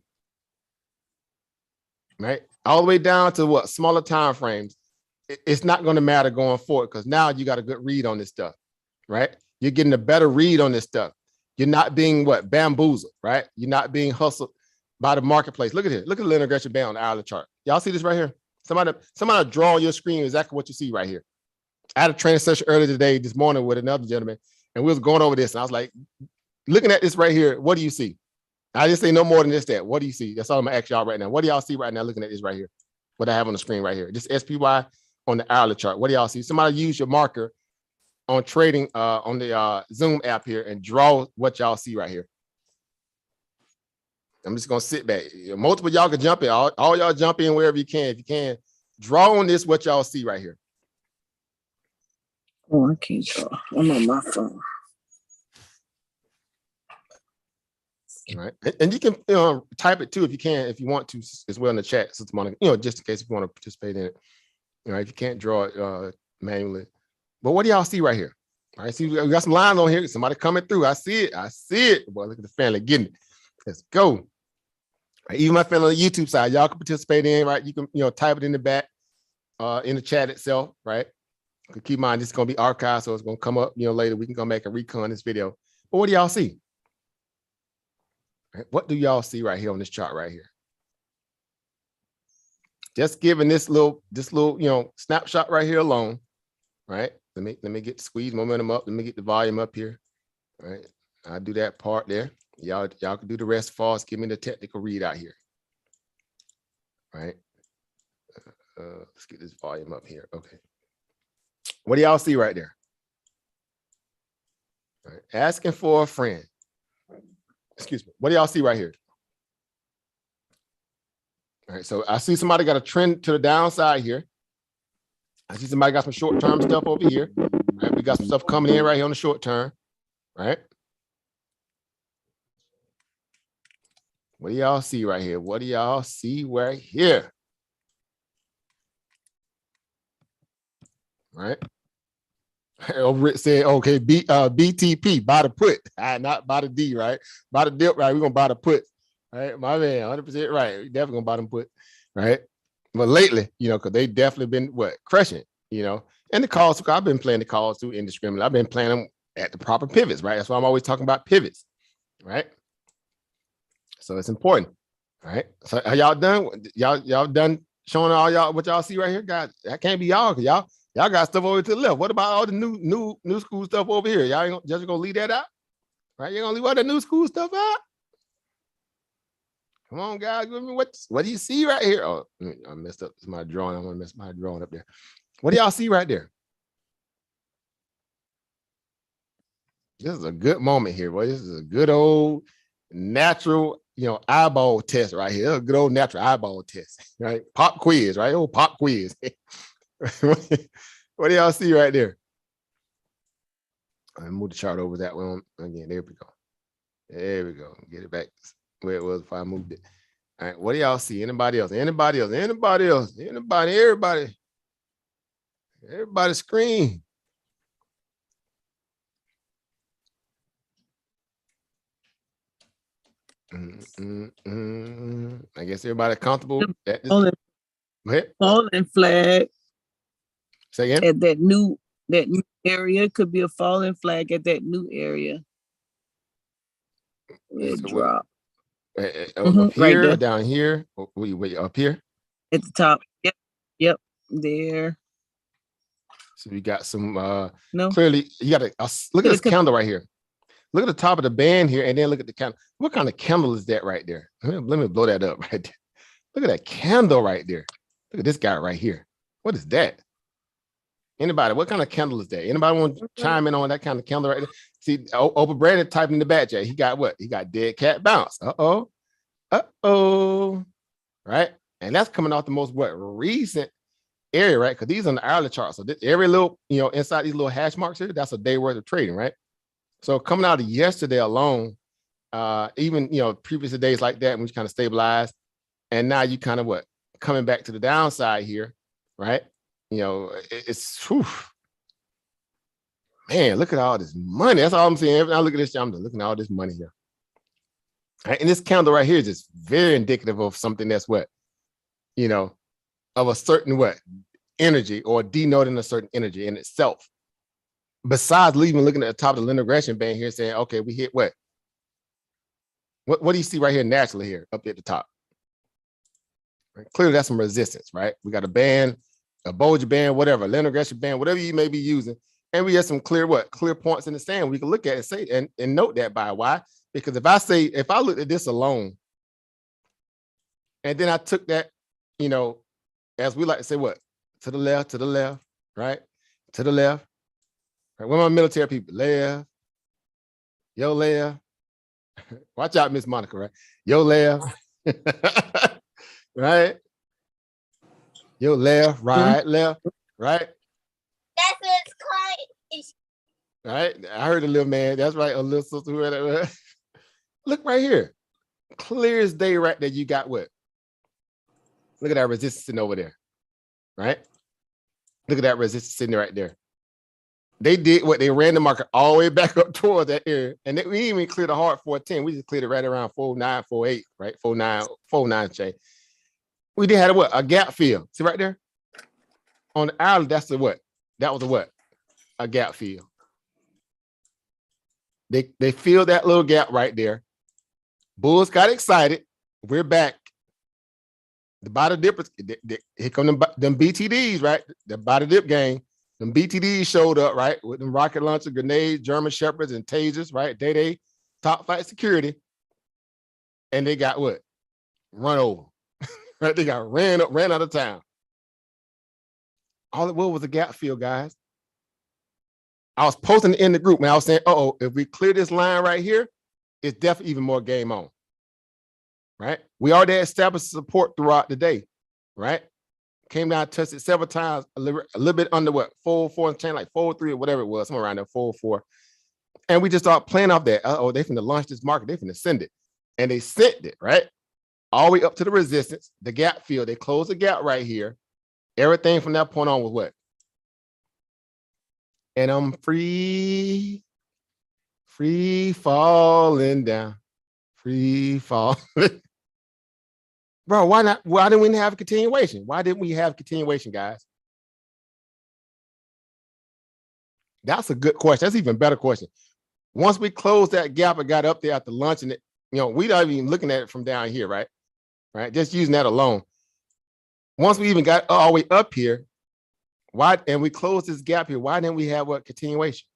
right? All the way down to smaller time frames. It's not going to matter going forward because now you got a good read on this stuff, right? You're getting a better read on this stuff. You're not being bamboozled, right? You're not being hustled by the marketplace. Look at it. Look at the linear regression band on the hourly chart. Y'all see this right here? Somebody draw on your screen exactly what you see right here. I had a training session earlier this morning with another gentleman, and we was going over this, and I was like, looking at this right here, what do you see? I just say no more than this, that. What do you see? That's all I'm gonna ask y'all right now. What do y'all see right now looking at this right here? What I have on the screen right here. This SPY on the hourly chart. What do y'all see? Somebody use your marker on trading on the Zoom app here and draw what y'all see right here. I'm just gonna sit back. Multiple y'all can jump in. All y'all jump in wherever you can. If you can, draw on this what y'all see right here. Oh, I can't draw. I'm on my phone. All right, and you can type it too if you can, if you want to as well in the chat. So tomorrow, just in case if you want to participate in it. All right, if you can't draw it manually. But what do y'all see right here? All right, see, we got some lines on here. Somebody coming through. I see it. I see it. Boy, look at the family getting it. Let's go. All right, even my family on the YouTube side, y'all can participate in, right? You can type it in the back, in the chat itself, right? Keep in mind, this is gonna be archived, so it's gonna come up, later. We can go make a recon this video. But what do y'all see? Right, what do y'all see right here on this chart right here? Just giving this little, snapshot right here alone, right? Let me get the squeeze momentum up. Let me get the volume up here. All right, I'll do that part there. Y'all can do the rest for us. Give me the technical read out here. All right. Let's get this volume up here. Okay. What do y'all see right there? All right. Asking for a friend. Excuse me. What do y'all see right here? All right. So I see somebody got a trend to the downside here. I see somebody got some short-term stuff over here. All right. We got some stuff coming in right here on the short term. Right. What do y'all see right here? What do y'all see right here? Right. Over it said, okay, BTP, buy the put, not buy the D, right? Buy the dip, right? We're gonna buy the put, right? My man, 100% right. We definitely gonna buy them put, right? But lately, because they definitely been crushing, and the calls. I've been playing the calls too indiscriminately. I've been playing them at the proper pivots, right? That's why I'm always talking about pivots, right? So it's important, right? So are y'all done? Y'all done showing all y'all what y'all see right here, guys? That can't be y'all, because y'all got stuff over to the left. What about all the new school stuff over here? Y'all ain't just gonna leave that out, right? You're gonna leave all the new school stuff out? Come on, guys, give me what do you see right here? Oh, I messed up my drawing. I'm gonna mess my drawing up there. What do y'all see right there? This is a good moment here, boy. This is a good old natural, eyeball test right here. A good old natural eyeball test, right? Pop quiz, right? Oh, pop quiz. What do y'all see right there? I move the chart over that one again. There we go. There we go. Get it back where it was before I moved it. All right. What do y'all see? Anybody else? Anybody else? Anybody else? Anybody? Everybody. Everybody scream. I guess everybody comfortable at this. Falling flag. Say again? At that new area, could be a falling flag at that new area. It drop. Up here, right, down here, wait, up here? At the top. Yep, there. So we got some, clearly, you got to look at this candle right here. Look at the top of the band here, and then look at the candle. What kind of candle is that right there? Let me blow that up right there. Look at that candle right there. Look at this guy right here. What is that? Anybody? What kind of candle is that? Anybody want to chime in on that kind of candle right there? See, Oprah Brandon typing in the back chat. He got what? He got dead cat bounce. Right? And that's coming off the most recent area, right? Because these are on the hourly chart. So every little, inside these little hash marks here, that's a day worth of trading, right? So coming out of yesterday alone, even previous days like that, when you kind of stabilized, and now you kind of coming back to the downside here, right? It's whew. Man, look at all this money. That's all I'm saying. Every time I look at this, I'm just looking at all this money here. Right? And this candle right here is just very indicative of something that's of a certain energy, or denoting a certain energy in itself. Besides leaving looking at the top of the linear regression band here saying, okay, we hit what? What do you see right here naturally here up at the top? Right? Clearly that's some resistance, right? We got a band, a Bollinger band, whatever, linear regression band, whatever you may be using. And we have some clear points in the sand we can look at and say and note that by why. Because if I looked at this alone, and then I took that, you know, as we like to say, what? To the left, right? To the left. Right? Where my military people? Left. Yo, left. Watch out, Miss Monica, right? Yo, left. Right? Yo, left, right, left, right? That's what it's called. Right? I heard a little man. That's right, a little sister. Whoever. Look right here. Clear as day right there. You got what? Look at that resistance sitting over there. Right? Look at that resistance sitting right there. They did what? They ran the market all the way back up towards that area. And we didn't even clear the hard 410. We just cleared it right around 49, 48, right? 49 change. We did have a gap fill. See right there? On the hourly, that's the what? That was a what? A gap fill. They filled that little gap right there. Bulls got excited. We're back. The bottom dippers, here come them BTDs, right? The bottom dip gang. Them BTDs showed up, right? With them rocket launcher, grenades, German Shepherds, and tasers, right? They top flight security. And they got what? Run over. Right? They got ran out of town. All it was a gap fill, guys. I was posting in the group, man. I was saying, if we clear this line right here, it's definitely even more game on. Right? We already established support throughout the day, right? Came down, touched it several times, a little bit under what? 404 and change, like 403 or whatever it was, somewhere around there, 404. And we just start playing off that. They finna launch this market, they finna send it. And they sent it, right? All the way up to the resistance, the gap fill. They closed the gap right here. Everything from that point on was what? And I'm free falling down, free falling. Bro, why not? Why didn't we have a continuation? Why didn't we have continuation, guys? That's a good question. That's an even better question. Once we closed that gap and got up there after lunch, and we not even looking at it from down here, right? Right, just using that alone. Once we even got all the way up here, why? And we closed this gap here. Why didn't we have what continuation?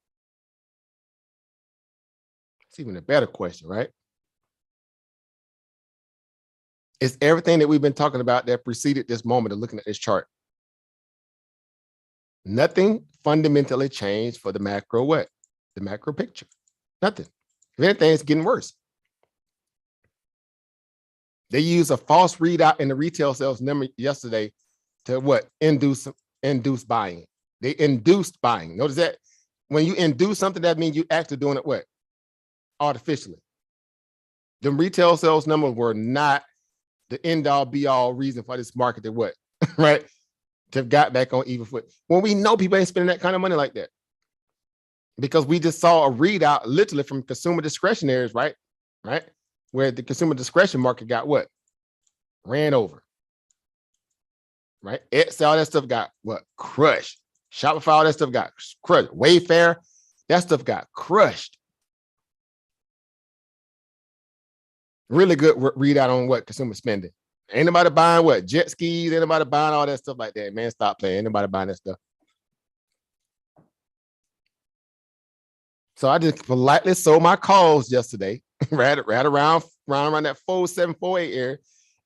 It's even a better question, right? It's everything that we've been talking about that preceded this moment of looking at this chart. Nothing fundamentally changed for the macro what? The macro picture. Nothing. If anything, it's getting worse. They used a false readout in the retail sales number yesterday to what? Induce buying. They induced buying. Notice that when you induce something, that means you actually doing it what? Artificially. The retail sales numbers were not the end all be all reason for this market to what? Right? To have got back on even foot. When we know people ain't spending that kind of money like that. Because we just saw a readout literally from consumer discretionaries, right? Right? Where the consumer discretion market got what? Ran over. Right? Etsy, all that stuff got what? Crushed. Shopify, all that stuff got crushed. Wayfair, that stuff got crushed. Really good readout on what consumer spending. Ain't nobody buying what? Jet skis, ain't nobody buying all that stuff like that. Man, stop playing. Ain't nobody buying that stuff. So I just politely sold my calls yesterday, right around that 47, 48 area,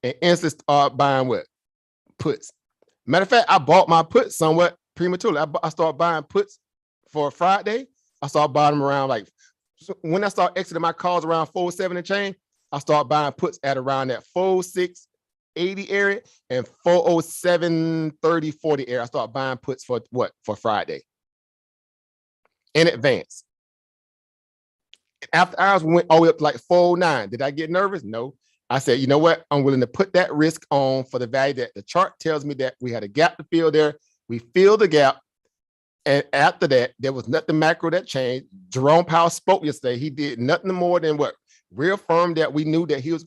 and instantly start buying what? Puts. Matter of fact, I bought my puts somewhat prematurely. I started buying puts for Friday. I started buying them around when I start exiting my calls around 47 and change, I start buying puts at around that 4680 area and 40730 40 area. I start buying puts for what? For Friday in advance. After hours, we went all the way up to like 409. Did I get nervous? No. I said, you know what? I'm willing to put that risk on for the value that the chart tells me that we had a gap to fill there. We filled the gap. And after that, there was nothing macro that changed. Jerome Powell spoke yesterday. He did nothing more than what? Reaffirmed that we knew that he's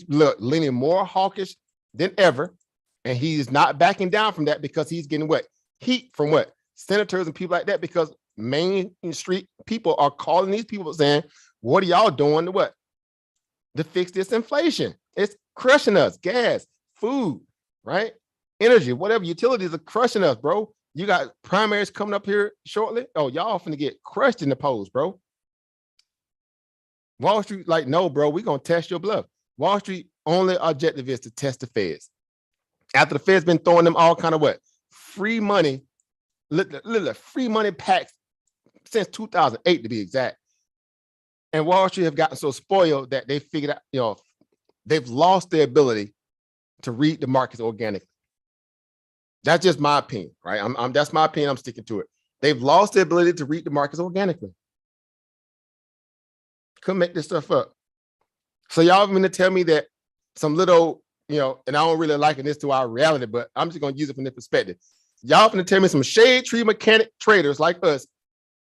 leaning more hawkish than ever. And he's not backing down from that because he's getting what? Heat from what? Senators and people like that, because Main Street people are calling these people saying, what are y'all doing to what? To fix this inflation. It's crushing us. Gas, food, right? Energy, whatever, utilities are crushing us, bro. You got primaries coming up here shortly. Oh, y'all finna get crushed in the polls, bro. Wall Street, like, no, bro, we're gonna test your bluff. Wall Street only objective is to test the feds. After the feds been throwing them all kind of what? Free money, literally free money packs since 2008 to be exact. And Wall Street have gotten so spoiled that they figured out, you know, they've lost their ability to read the markets organically. That's just my opinion, right? That's my opinion. I'm sticking to it. They've lost the ability to read the markets organically. Couldn't make this stuff up. So y'all mean to tell me that some little, you know, and I don't really liken this to our reality, but I'm just gonna use it from this perspective. Y'all gonna tell me some shade tree mechanic traders like us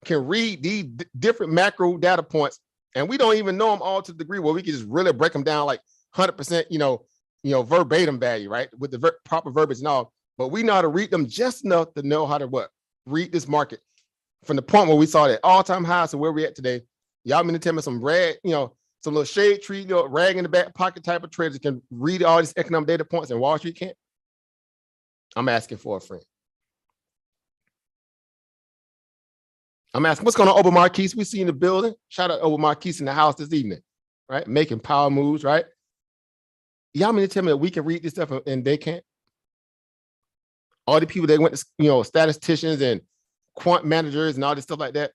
can read these different macro data points, and we don't even know them all to the degree where we can just really break them down like 100%, you know, verbatim value, right? With the proper verbiage and all. But we know how to read them just enough to know how to what? Read this market from the point where we saw that all-time high to where we're at today. Y'all mean to tell me some red, you know, some little shade tree, you know, rag in the back pocket type of traders can read all these economic data points and Wall Street can't? I'm asking for a friend. I'm asking, what's going on, Oba Marquise? We see in the building. Shout out Oba Marquise in the house this evening, right? Making power moves, right? Y'all mean to tell me that we can read this stuff and they can't? All the people that went to, you know, statisticians and quant managers and all this stuff like that.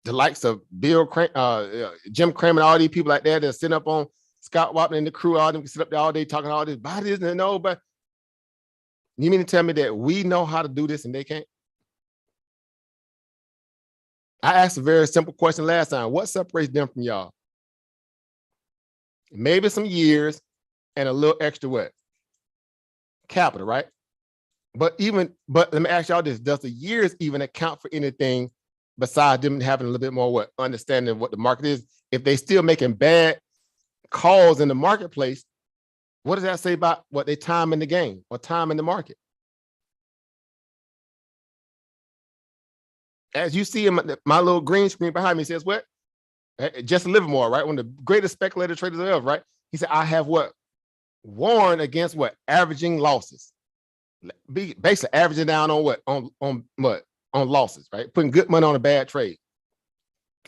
The likes of Jim Cramer and all these people like that that sit up on Scott Wapner and the crew, all them can sit up there all day talking all this bodies and no, but you mean to tell me that we know how to do this and they can't? I asked a very simple question last time. What separates them from y'all? Maybe some years and a little extra what? Capital, right? But let me ask y'all this. Does the years even account for anything besides them having a little bit more what understanding of what the market is? If they still making bad calls in the marketplace, what does that say about what they time in the game or time in the market? As you see in my little green screen behind me says what? Jesse Livermore, right? One of the greatest speculator traders ever, right? He said, I have what? Warned against what? Averaging losses. Basically averaging down on what? On what? On losses, right? Putting good money on a bad trade.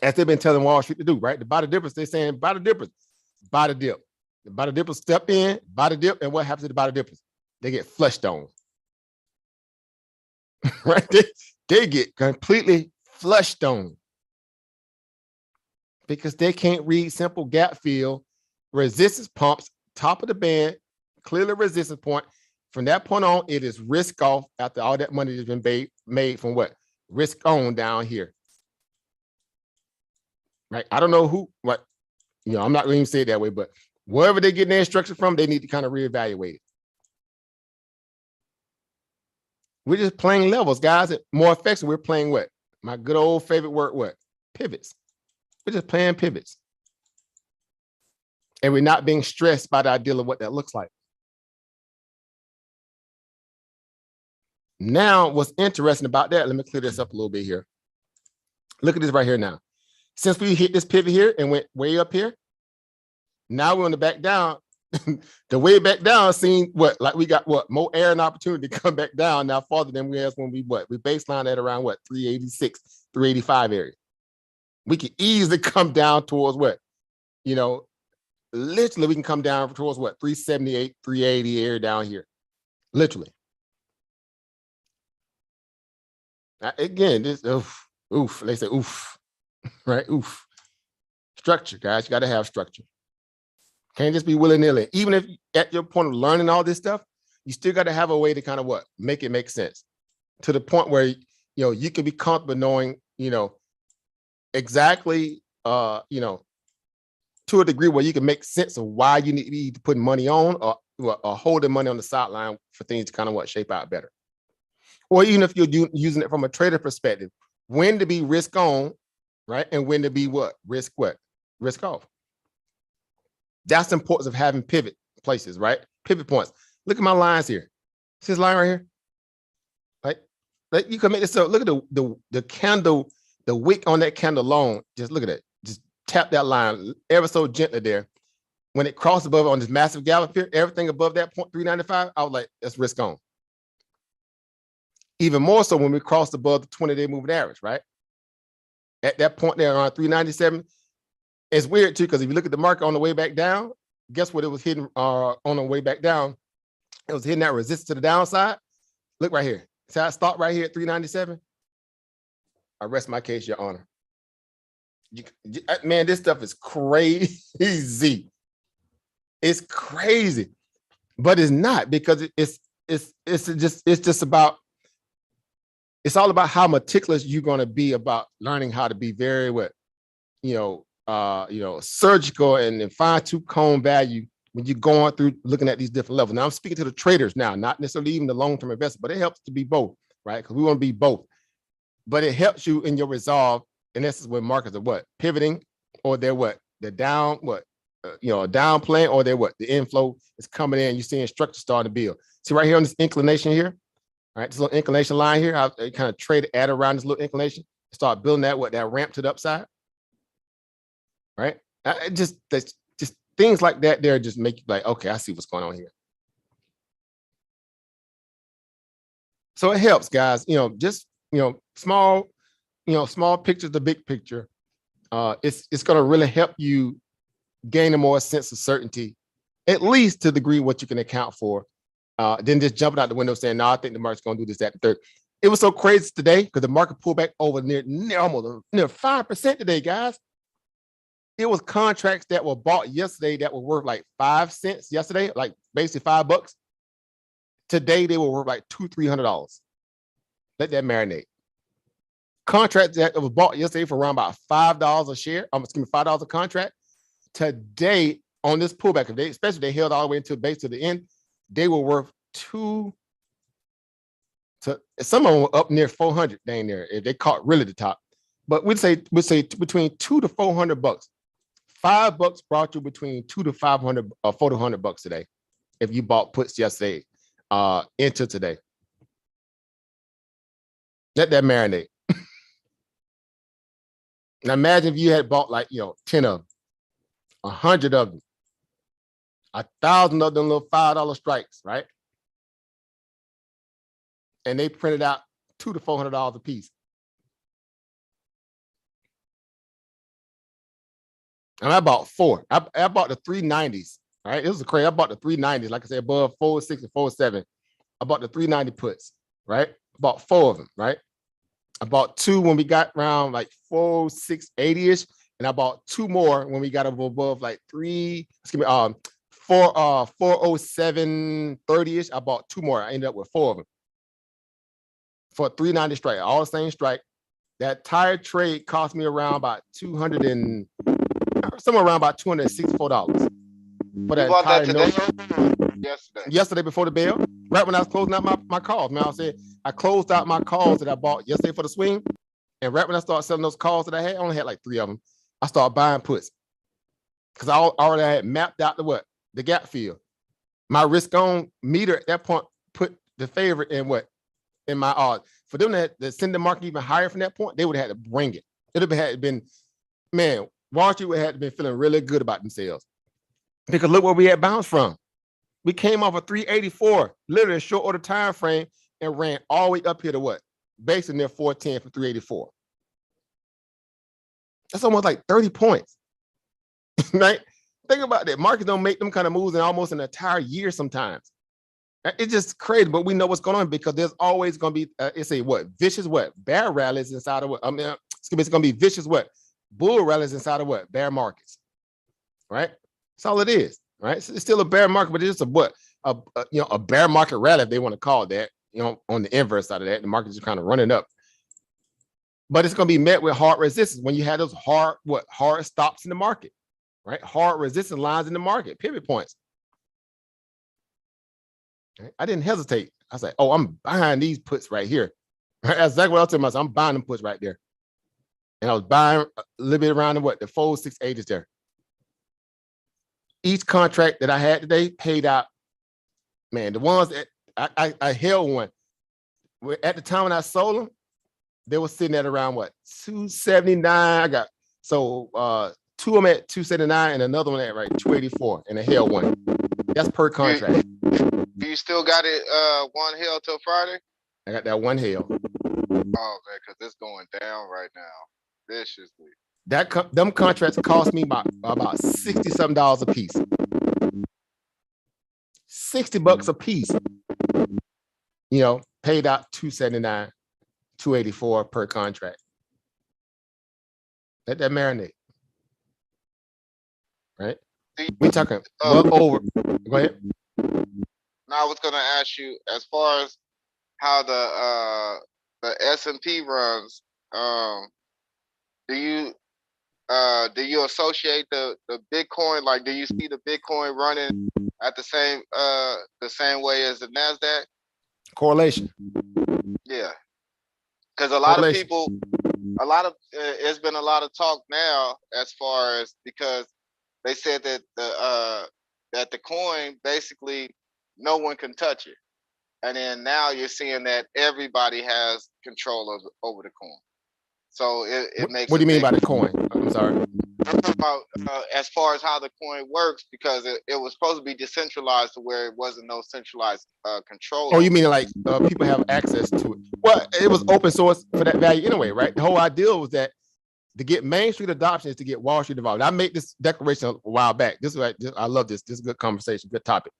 As they've been telling Wall Street to do, right? To buy the difference, they're saying buy the difference, buy the dip. The buy the dippers step in, buy the dip, and what happens to the buy the dippers? They get flushed on. Right? They get completely flushed on. Because they can't read simple gap fill, resistance pumps, top of the band, clearly resistance point. From that point on, it is risk off after all that money has been made from what? Risk on down here. Right? I don't know who, what, you know, I'm not going to even say it that way, but wherever they get their instruction from, they need to kind of reevaluate it. We're just playing levels, guys. More effective, we're playing what? My good old favorite word, what? Pivots. We're just playing pivots. And we're not being stressed by the idea of what that looks like. Now, what's interesting about that, let me clear this up a little bit here. Look at this right here now. Since we hit this pivot here and went way up here, now we're on the back down. The way back down seemed what? Like we got what? More air and opportunity to come back down now farther than we had when we what? We baseline at around what? 386, 385 area. We can easily come down towards what? You know, literally we can come down towards what? 378, 380 area down here. Literally. Again, this oof, they say oof, right? Oof. Structure, guys. You got to have structure. Can't just be willy-nilly. Even if at your point of learning all this stuff, you still got to have a way to kind of what? Make it make sense. To the point where, you know, you can be comfortable knowing, you know, exactly, you know, to a degree where you can make sense of why you need to be putting money on or holding money on the sideline for things to kind of what? Shape out better. Or even if you're using it from a trader perspective, when to be risk on, right? And when to be what? Risk off. That's the importance of having pivot places, right? Pivot points. Look at my lines here. See this line right here? Like you can make this up. Look at the candle, the wick on that candle alone. Just look at it. Just tap that line ever so gently there. when it crossed above on this massive gallop here, everything above that point 395, I was like, that's risk on. Even more so when we crossed above the 20-day moving average, right? At that point there around 397, it's weird too, because if you look at the market on the way back down, guess what it was hitting on the way back down? It was hitting that resistance to the downside. Look right here. See how I stopped right here at 397? I rest my case, Your Honor. Man, this stuff is crazy. It's crazy, but it's not, because it's just about, it's all about how meticulous you're going to be about learning how to be very surgical and fine-tooth comb value when you're going through looking at these different levels. Now I'm speaking to the traders now, not necessarily even the long-term investor, but it helps to be both, right? Because we want to be both. But it helps you in your resolve. And this is when markets are what? Pivoting, or they're what? They're down, what? A down plane, or they're what? The inflow is coming in. You're seeing structure starting to build. See right here on this inclination here, all right? This little inclination line here, I kind of trade at around this little inclination, start building that ramp to the upside, right? Just things like that there just make you like, okay, I see what's going on here. So it helps, guys. Small pictures, the big picture. It's going to really help you gain a more sense of certainty, at least to the degree what you can account for. Then just jumping out the window saying, no, I think the market's going to do this, that, and third. It was so crazy today because the market pulled back over near almost near 5% today, guys. It was contracts that were bought yesterday that were worth like 5 cents yesterday, like basically $5. Today, they were worth like $200-300. Let that marinate. Contracts that was bought yesterday for around about $5 a share, $5 a contract. Today, on this pullback, especially they held all the way into base to the end, they were worth some of them were up near 400 dang there if they caught really the top. But we'd say between $200 to $400. $5 brought you between $200 to $500 or $400 to $100 today if you bought puts yesterday into today. Let that marinate. Now imagine if you had bought 10 of them, 100 of them, 1,000 of them little $5 strikes, right? And they printed out $200 to $400 a piece. And I bought 4. I bought the 390s. All right, it was crazy. I bought the 390s, like I said, above 406 and 47. I bought the 390 puts, right? I bought 4 of them, right? I bought 2 when we got around like 406.80ish, and I bought 2 more when we got above like 407.30ish. I bought 2 more. I ended up with 4 of them for a 390 strike, all the same strike. That entire trade cost me around about somewhere around about $264 for that entire note. Yesterday before the bell, right when I was closing out my calls. Man, I closed out my calls that I bought yesterday for the swing, and right when I started selling those calls that I only had like 3 of them. I started buying puts because I already had mapped out the gap fill. My risk on meter at that point put the favorite in my for them to send the market even higher from that point, they would have had to bring it. It would have been, man, Wall Street would have been feeling really good about themselves. Because look where we had bounced from. We came off a 384, literally a short order time frame, and ran all the way up here to what? Basically near 410 for 384. That's almost like 30 points. Right? Think about that. Markets don't make them kind of moves in almost an entire year sometimes. It's just crazy, but we know what's going on because there's always going to be, vicious bear rallies inside of it's going to be vicious bull rallies inside of bear markets, right? That's all it is, right? It's still a bear market, but it's just a bear market rally if they want to call it that. On the inverse side of that, the market is kind of running up, but it's going to be met with hard resistance when you have those hard stops in the market, right? Hard resistance lines in the market, pivot points. I didn't hesitate. I was like, oh, I'm buying these puts right here. That's exactly what I was telling myself. I'm buying them puts right there. And I was buying a little bit around the 468 is there. Each contract that I had today paid out. Man, the ones that I held one. At the time when I sold them, they were sitting at around 279. Two of them at 279 and another one at right 284 and a hell one. That's per contract. You still got it one hell till Friday? I got that one hell. Oh man, because it's going down right now. Viciously. Them contracts cost me about $60-something a piece. $60 a piece. You know, paid out 279, 284 per contract. Let that marinate. Right? We talking well over. Go ahead. Now I was gonna ask you as far as how the S&P runs, do you associate the Bitcoin, like do you see the Bitcoin running at the same way as the NASDAQ? Correlation. Yeah. Because a lot of people, it's been a lot of talk now as far as, because they said that the coin basically no one can touch it, and then now you're seeing that everybody has control over the coin. So it makes. What do you mean by the coin? I'm sorry. I'm talking about as far as how the coin works, because it was supposed to be decentralized to where it wasn't no centralized control. Oh, you mean like people have access to it? Well, it was open source for that value anyway, right? The whole idea was that to get Main Street adoption is to get Wall Street involved. And I made this declaration a while back. This is like, I love this. This is a good conversation, good topic.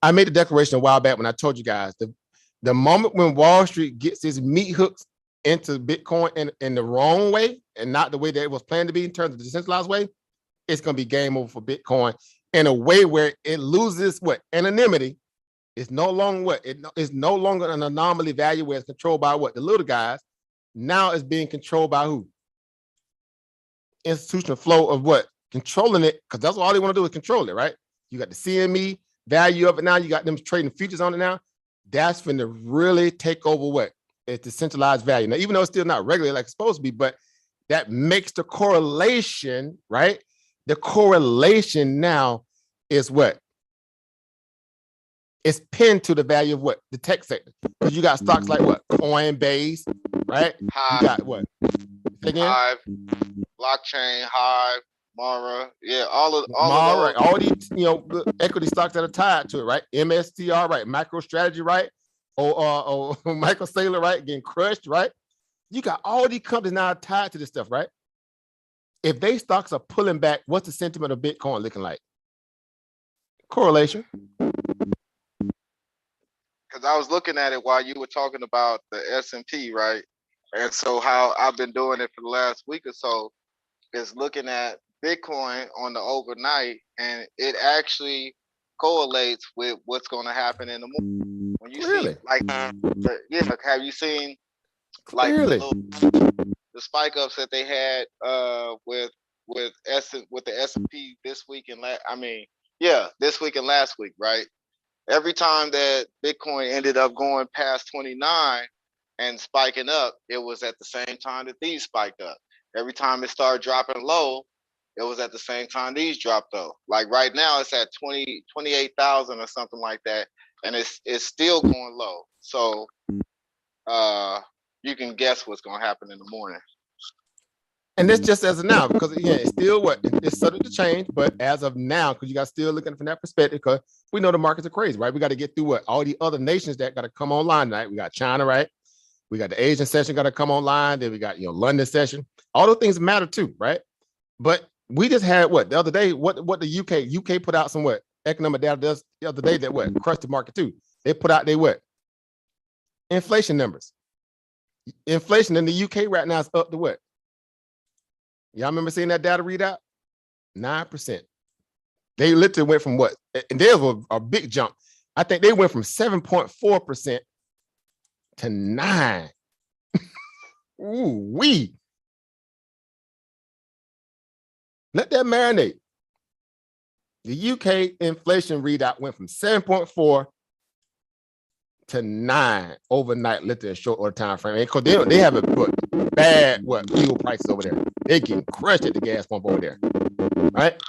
I made the declaration a while back when I told you guys the moment when Wall Street gets its meat hooks into Bitcoin in the wrong way and not the way that it was planned to be in terms of the decentralized way, it's going to be game over for Bitcoin in a way where it loses what? Anonymity. It's no longer what? It's no longer an anomaly value where it's controlled by what? The little guys. Now it's being controlled by who? Institutional flow of what? Controlling it, because that's all they want to do is control it, right? You got the CME value of it now. You got them trading futures on it now. That's when to really take over what? It's the centralized value. Now, even though it's still not regular like it's supposed to be, but that makes the correlation, right? The correlation now is what? It's pinned to the value of what? The tech sector. Because you got stocks like what? Coinbase, right? Hive, you got what? Hive, blockchain, Hive, Mara, yeah, all of right. All these, the equity stocks that are tied to it, right? MSTR, right? MicroStrategy, right? Or Michael Saylor, right? Getting crushed, right? You got all these companies now tied to this stuff, right? If they stocks are pulling back, what's the sentiment of Bitcoin looking like? Correlation. Because I was looking at it while you were talking about the S&P, right? And so how I've been doing it for the last week or so is looking at Bitcoin on the overnight, and it actually correlates with what's going to happen in the morning. When you see, like, have you seen like the spike ups that they had with the S&P this week and this week and last week, right? Every time that Bitcoin ended up going past 29 and spiking up, it was at the same time that these spiked up. Every time it started dropping low, it was at the same time these dropped though. Like right now it's at 28,000 or something like that, and it's still going low. So you can guess what's going to happen in the morning. And that's just as of now, because again, it's still what? It's subject to change, but as of now, because you got still looking from that perspective, because we know the markets are crazy, right? We got to get through what? All the other nations that got to come online, right? We got China, right? We got the Asian session got to come online. Then we got, London session. All those things matter too, right? But we just had what? The other day, what the UK put out some what? Economic data does the other day that what? Crushed the market too. They put out their what? Inflation numbers. Inflation in the UK right now is up to what? Y'all remember seeing that data readout? 9%. They literally went from what? And there was a big jump. I think they went from 7.4% to 9%. Ooh, wee. Let that marinate. The UK inflation readout went from 7.4 to 9 overnight, literally a short order time frame. Because they have a bad fuel prices over there. They getting crushed at the gas pump over there, right?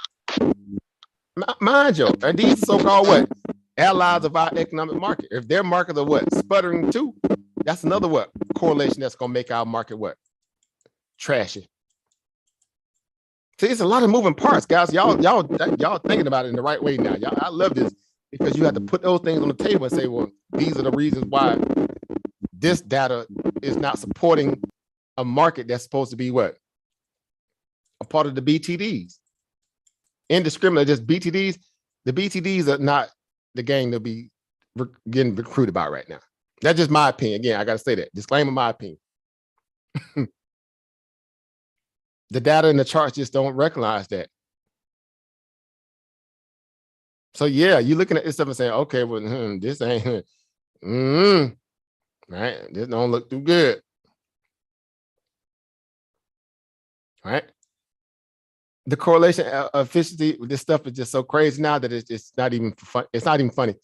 Mind you, and these so-called what? Allies of our economic market. If their markets are what? Sputtering too, that's another what? Correlation that's gonna make our market what? Trashy. See, it's a lot of moving parts, guys. Y'all thinking about it in the right way now. Y'all, I love this because you have to put those things on the table and say, well, these are the reasons why this data is not supporting a market that's supposed to be what? A part of the BTDs. Indiscriminate, just BTDs. The BTDs are not the game to be getting recruited about right now. That's just my opinion. Again, I got to say that. Disclaimer, my opinion. The data and the charts just don't recognize that. So yeah, you're looking at this stuff and saying, okay, well, this ain't, right? This don't look too good, right? The correlation efficiency with this stuff is just so crazy now that it's not even fun. It's not even funny.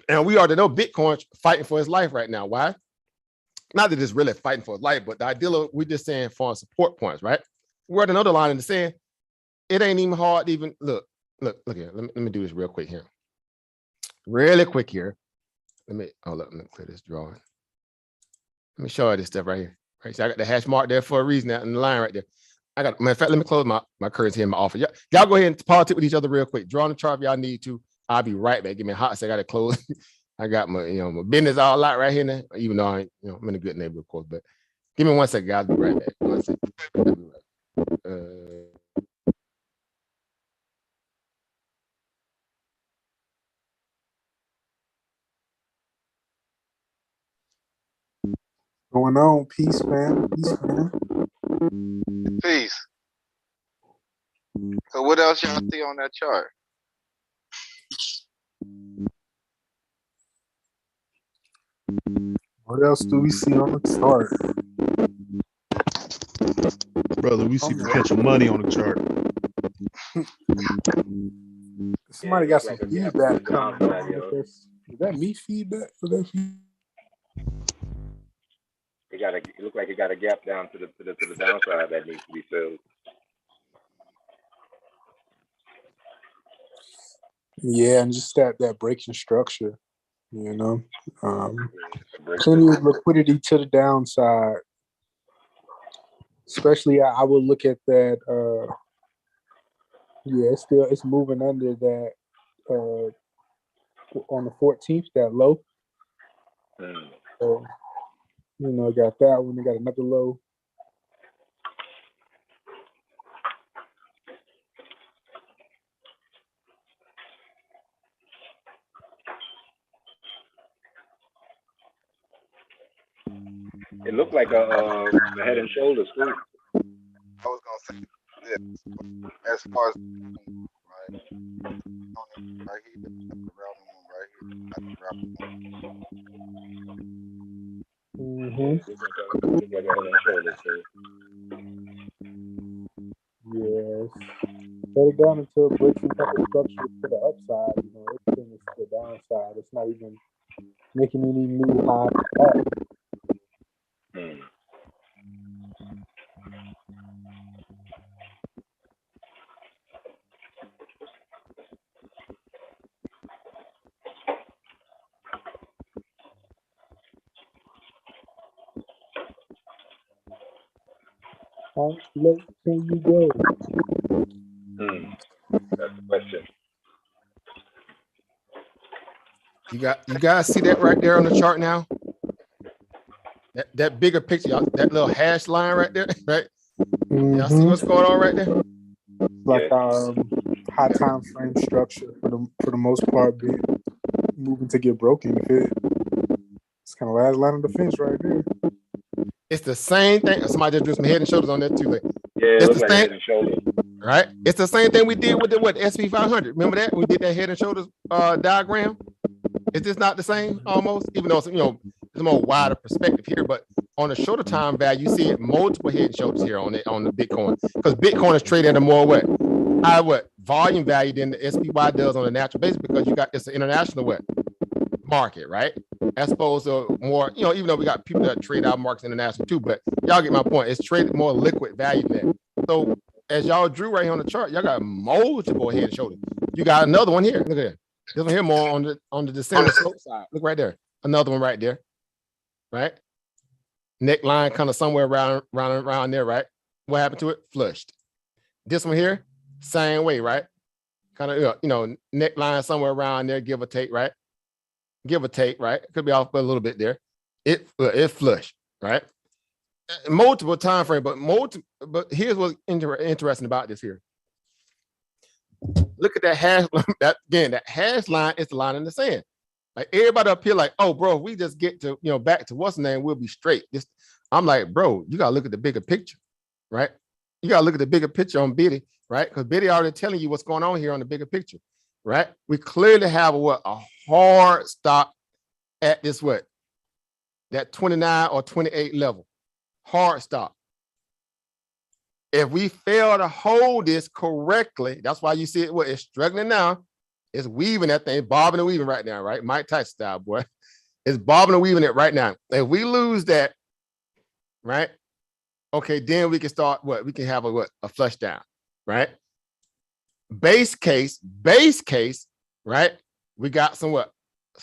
And we already know Bitcoin's fighting for his life right now. Why? Not that it's really fighting for his life, but the ideal of, we're just saying for support points, right? We're at another line in the sand. It ain't even hard to even look here. Let me do this real quick here. Really quick here. Let me clear this drawing. Let me show you this stuff right here. Right, so I got the hash mark there for a reason out in the line right there. Matter of fact, let me close my curtains here in my office. Y'all go ahead and politic with each other real quick. Draw on the chart if y'all need to. I'll be right back. Give me a hot second. I gotta close. I got my my business all out right here now, even though I I'm in a good neighborhood, of course. But give me 1 second, guys. I'll be right back. 1 second. Going on, peace, man. Peace, man. Peace. So what else y'all see on that chart? What else do we see on the chart? Brother, we see potential money on the chart. Somebody got some feedback coming. Is that me feedback? It looked like it got a gap down to the downside that needs to be filled. Yeah, and just that breaking structure, plenty of liquidity to the downside. Especially, I would look at that. It's moving under that on the 14th, that low. So, got that one. They got another low. It looked like a head and shoulders too. I was gonna say this as far as right here, Yes. Set it down until it breaks some type of structure to the upside. Everything is to the downside. It's not even making any new high back. How low can you go? That's the question. You guys see that right there on the chart now? That bigger picture, that little hash line right there, right? Y'all see what's going on right there? Like high time frame structure for the most part, be moving to get broken. It's kind of last line of defense right there. It's the same thing. Somebody just drew some head and shoulders on that too. Yeah, it's the like same, head and shoulders. Right? It's the same thing we did with the SP 500. Remember that we did that head and shoulders diagram? Is this not the same almost? Even though it's it's a more wider perspective here, but on the shorter time value, you see it multiple head and shoulders here on the Bitcoin, because Bitcoin is traded at a more high volume value than the SPY does on a natural basis, because it's an international market, right? As opposed to more, even though we got people that trade our markets international too, but y'all get my point. It's traded more liquid value than that. So as y'all drew right here on the chart, y'all got multiple head and shoulders. You got another one here. Look at that. This one here more on the descending slope side. Look right there. Another one right there. Right? Neckline kind of somewhere around there, right? What happened to it? Flushed. This one here, same way, right? Kind of, neckline somewhere around there, give or take, right? Give or take, right? Could be off a little bit there. It flush, right? Multiple time frame, but here's what's interesting about this here. Look at that hash. That hash line is the line in the sand. Like everybody up here, like, oh, bro, if we just get to back to what's the name, we'll be straight. I'm like, bro, you gotta look at the bigger picture, right? You gotta look at the bigger picture on Biddy, right? Because Biddy already telling you what's going on here on the bigger picture, right? We clearly have a hard stop at this that 29 or 28 level, hard stop. If we fail to hold this correctly, that's why you see it's struggling now. It's weaving that thing, bobbing and weaving right now, right? Mike Tyson style, boy. It's bobbing and weaving it right now. If we lose that, right? Okay, then we can start we can have a flush down, right? Base case, right? We got some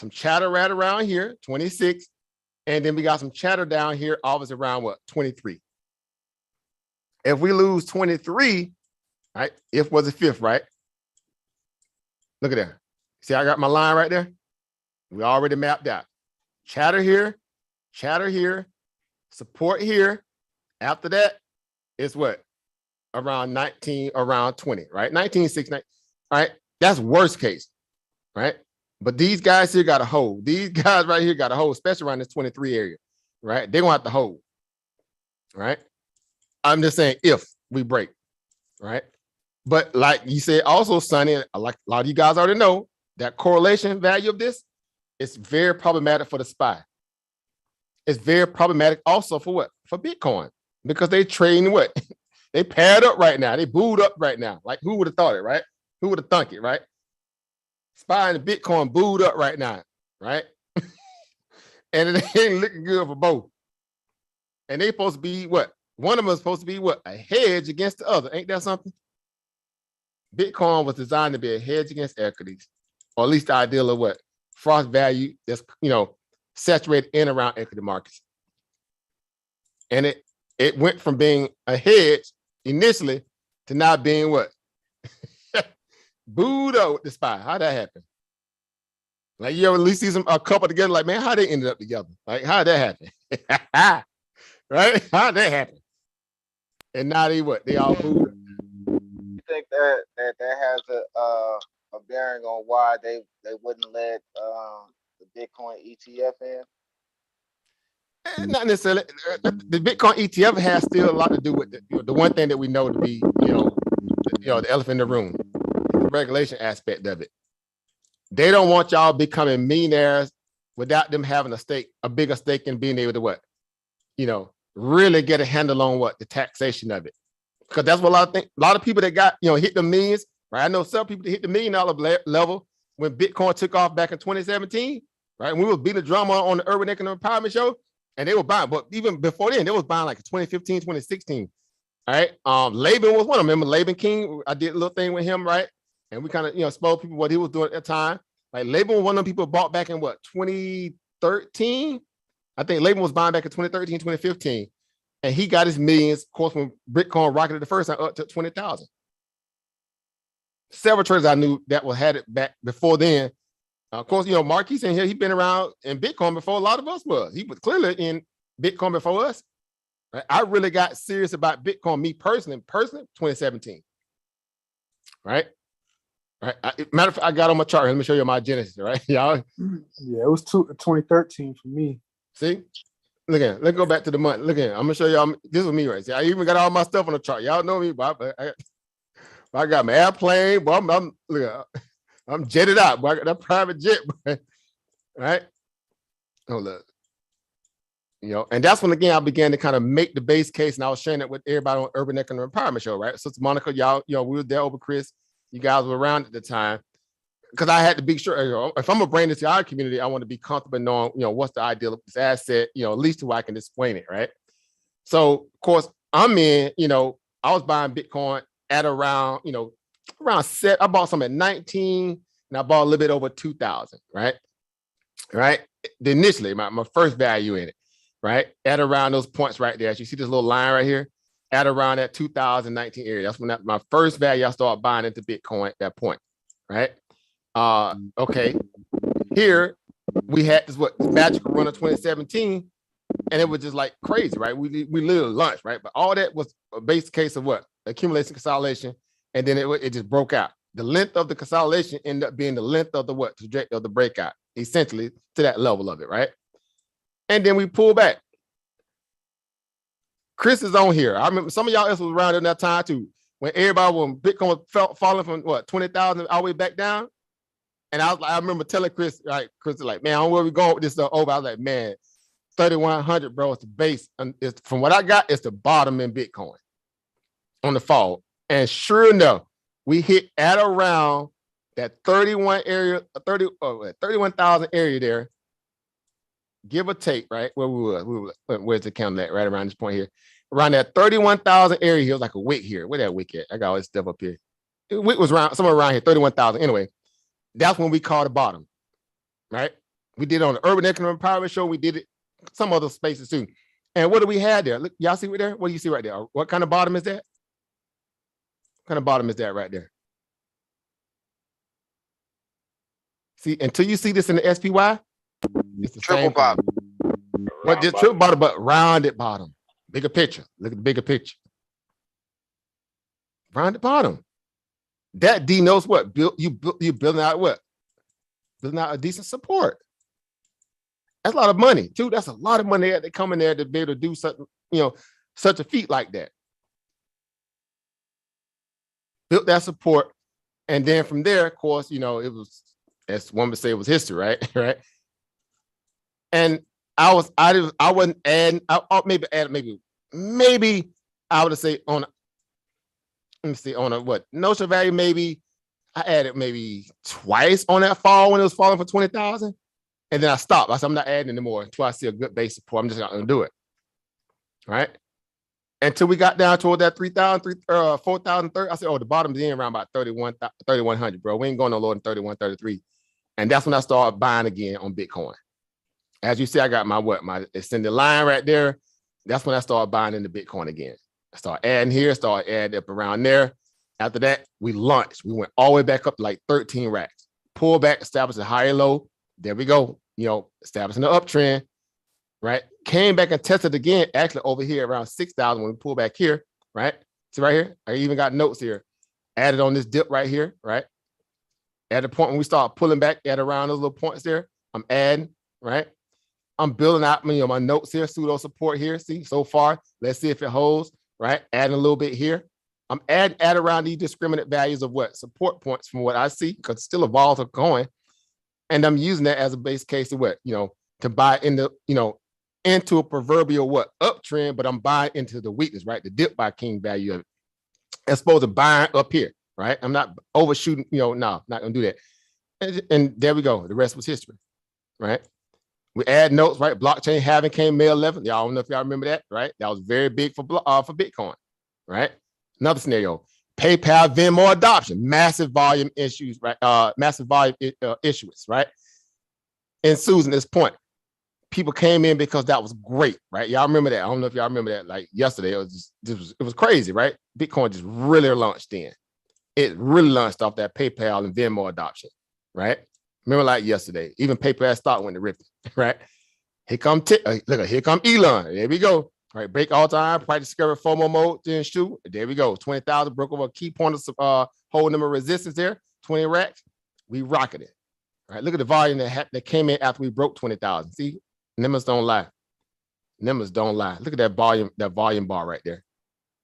chatter right around here, 26, and then we got some chatter down here, always around 23. If we lose 23, right? If was the fifth, right? Look at that. See, I got my line right there. We already mapped out. Chatter here, support here. After that, it's around 19, around 20, right? 19, 16, right? That's worst case, right? But these guys here got to hold. These guys right here got to hold, especially around this 23 area, right? They're going to have to hold, right? I'm just saying if we break, right? But like you said, also, Sonny, like a lot of you guys already know, that correlation value of this is very problematic for the SPY. It's very problematic also for For Bitcoin, because they trading They paired up right now. They booed up right now. Like who would have thought it, right? Who would have thunk it, right? SPY and Bitcoin booed up right now, right? And it ain't looking good for both. And they supposed to be one of them is supposed to be a hedge against the other. Ain't that something? Bitcoin was designed to be a hedge against equities, or at least the ideal of frost value that's saturated in around equity markets. And it went from being a hedge initially to now being booed out with the SPY. How'd that happen? Like you ever at least see a couple together, like, man, how they ended up together? Like, how'd that happen? Right? How'd that happen? And now they all booed. You think that has a bearing on why they wouldn't let the Bitcoin ETF in? Not necessarily. The Bitcoin ETF has still a lot to do with the one thing that we know to be, the elephant in the room, the regulation aspect of it. They don't want y'all becoming millionaires without them having a bigger stake in being able to really get a handle on the taxation of it. Because that's what a lot of people that got, hit the millions, right? I know some people that hit the $1 million level when Bitcoin took off back in 2017, right? We was beating the drum on the Urban Economic Empowerment Show, and they were buying, but even before then, they was buying like 2015, 2016. All right. Laban was one of them. Remember Laban King? I did a little thing with him, right? And we kind of, spoke people what he was doing at that time. Like Laban was one of them people bought back in 2013? I think Laban was buying back in 2013, 2015. And he got his millions, of course, when Bitcoin rocketed the first time up to 20,000. Several traders I knew that had it back before then. Of course, Marquis in here, he's been around in Bitcoin before a lot of us was. He was clearly in Bitcoin before us. Right? I really got serious about Bitcoin, me personally, 2017. Right? Right. Matter of fact, I got on my chart. Let me show you my genesis, right? Y'all. Yeah, it was 2013 for me. See? Look at it. Let's go back to the month. Look at it. I'm gonna show y'all. This is me right here. I even got all my stuff on the chart. Y'all know me, but I got my airplane. But I'm jetted out. But I got that private jet, boy. Right? Oh look. And that's when again I began to kind of make the base case, and I was sharing it with everybody on Urban Economic Empowerment Show, right? Sister Monica, y'all, we were there over Chris. You guys were around at the time. Because I had to be sure, if I'm gonna bring this to our community, I want to be comfortable knowing, what's the ideal of this asset, at least to where I can explain it, right? So, of course, I'm in, I was buying Bitcoin at around, around set. I bought some at 19, and I bought a little bit over 2,000, right? Right? Initially, my first value in it, right? At around those points right there. As you see this little line right here, at around that 2019 area. That's when my first value I started buying into Bitcoin at that point, right? Okay, here we had this magical run of 2017, and it was just like crazy, right? We literally launched, right? But all that was a base case of what? Accumulation, consolidation, and then it just broke out. The length of the consolidation ended up being the length of the trajectory of the breakout, essentially to that level of it, right? And then we pull back. Chris is on here. I remember some of y'all else was around in that time too, when Bitcoin was falling from 20,000 all the way back down. And I remember telling Chris, like, Chris is like, man, I don't know where we going with this stuff over. I was like, man, 3,100, bro, it's the base. And from what I got, it's the bottom in Bitcoin on the fall. And sure enough, we hit at around that 31,000 area there, give or take, right? Where we were, where's the count at? Right around this point here. Around that 31,000 area here, was like a wick here. Where that wick at? I got all this stuff up here. The wick was around somewhere around here, 31,000. Anyway, that's when we called the bottom, right? We did it on the Urban Economic Empowerment Show. We did it some other spaces too. And what do we have there? Look, y'all see right there? What do you see right there? What kind of bottom is that? What kind of bottom is that right there? See, until you see this in the SPY, it's the Triple same bottom. But just triple bottom, but rounded bottom. Bigger picture. Look at the bigger picture. Rounded bottom. That denotes what? You building out what? Building out a decent support. That's a lot of money too. That's a lot of money that they come in there to be able to do something, such a feat like that. Built that support, and then from there, of course, it was, as one would say, it was history, right? Right. And I wasn't adding. Maybe I would say on a what notional value, maybe I added maybe twice on that fall when it was falling for 20,000. And then I stopped. I said, I'm not adding anymore until I see a good base support. I'm just not going to do it. Right. Until we got down toward that 3,000, 4,030. I said, oh, the bottom's in around about 3,100, bro. We ain't going no lower than 31, 33. And that's when I started buying again on Bitcoin. As you see, I got my extended line right there. That's when I started buying into Bitcoin again. I started adding here, started adding up around there. After that, we launched. We went all the way back up to like 13 racks. Pull back, established a higher low. There we go. Establishing the uptrend, right? Came back and tested again, actually over here around 6,000 when we pull back here, right? See right here? I even got notes here. Added on this dip right here, right? At the point when we start pulling back at around those little points there, I'm adding, right? I'm building out my notes here, pseudo support here. See, so far, let's see if it holds, right? Adding a little bit here. I'm adding at around these discriminant values of what? Support points from what I see, because it's still a volatile coin. And I'm using that as a base case of what, to buy into a proverbial what? Uptrend, but I'm buying into the weakness, right? The dip by king value of it. As opposed to buying up here, right? I'm not overshooting, no, not gonna do that. And there we go. The rest was history, right? We add notes, right? Blockchain halving came May 11th. Y'all don't know if y'all remember that, right? That was very big for Bitcoin, right? Another scenario. PayPal, Venmo adoption, massive volume issues, right? Massive volume issuance, right? And Susan, this point, people came in because that was great, right? Y'all remember that? I don't know if y'all remember that. Like yesterday, it was crazy, right? Bitcoin just really launched in. It really launched off that PayPal and Venmo adoption, right? Remember, like yesterday, even PayPal stock went to rip it, right? Here come here come Elon. There we go. All right, break all time, price discovery, FOMO mode, then shoot. There we go. 20,000 broke over a key point of holding them a resistance there. 20 racks. We rocketed it. All right, look at the volume that came in after we broke 20,000. See, numbers don't lie. Numbers don't lie. Look at that volume bar right there.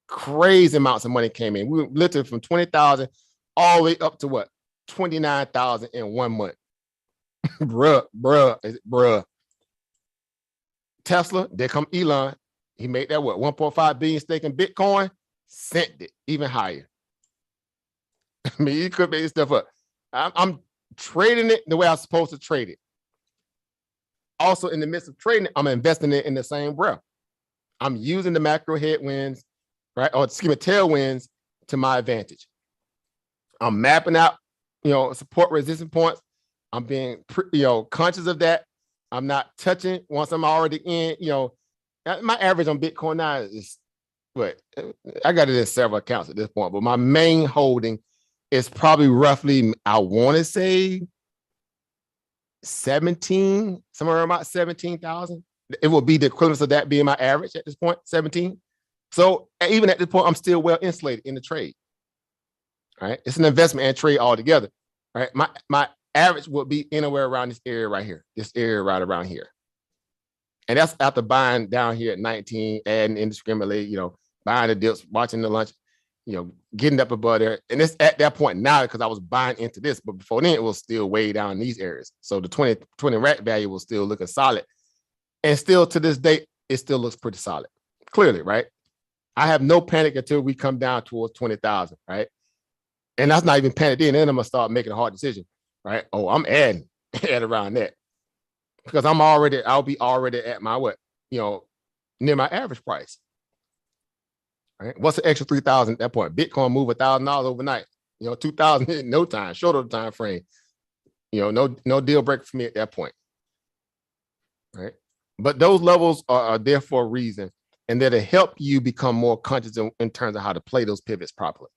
Crazy amounts of money came in. We were literally from 20,000 all the way up to what? 29,000 in 1 month. bruh. Tesla, there come Elon. He made that what? 1.5 billion stake in Bitcoin, sent it even higher. I mean, you could make this stuff up. I'm trading it the way I'm supposed to trade it. Also, in the midst of trading it, I'm investing it in the same breath. I'm using the macro headwinds, right? Or tailwinds to my advantage. I'm mapping out, support resistance points. I'm being, conscious of that. I'm not touching once I'm already in, my average on Bitcoin now is but I got it in several accounts at this point. But my main holding is probably roughly, I want to say 17, somewhere about 17,000. It will be the equivalent of that being my average at this point, 17. So even at this point, I'm still well insulated in the trade. All right, it's an investment and trade all together. All right, my average would be anywhere around this area right here, this area right around here. And that's after buying down here at 19, adding indiscriminately, buying the dips, watching the lunch, getting up above there. And it's at that point now because I was buying into this, but before then it was still way down in these areas. So the 20 rack value was still looking solid. And still to this day, it still looks pretty solid. Clearly, right? I have no panic until we come down towards 20,000, right? And that's not even panicked in. Then I'm gonna start making a hard decision, right? Oh, I'm adding at around that. Because I'll be already at my near my average price. Right? What's the extra 3,000 at that point? Bitcoin move $1,000 overnight. 2,000 in no time, shorter time frame. No deal breaker for me at that point. Right? But those levels are there for a reason, and they're to help you become more conscious in terms of how to play those pivots properly.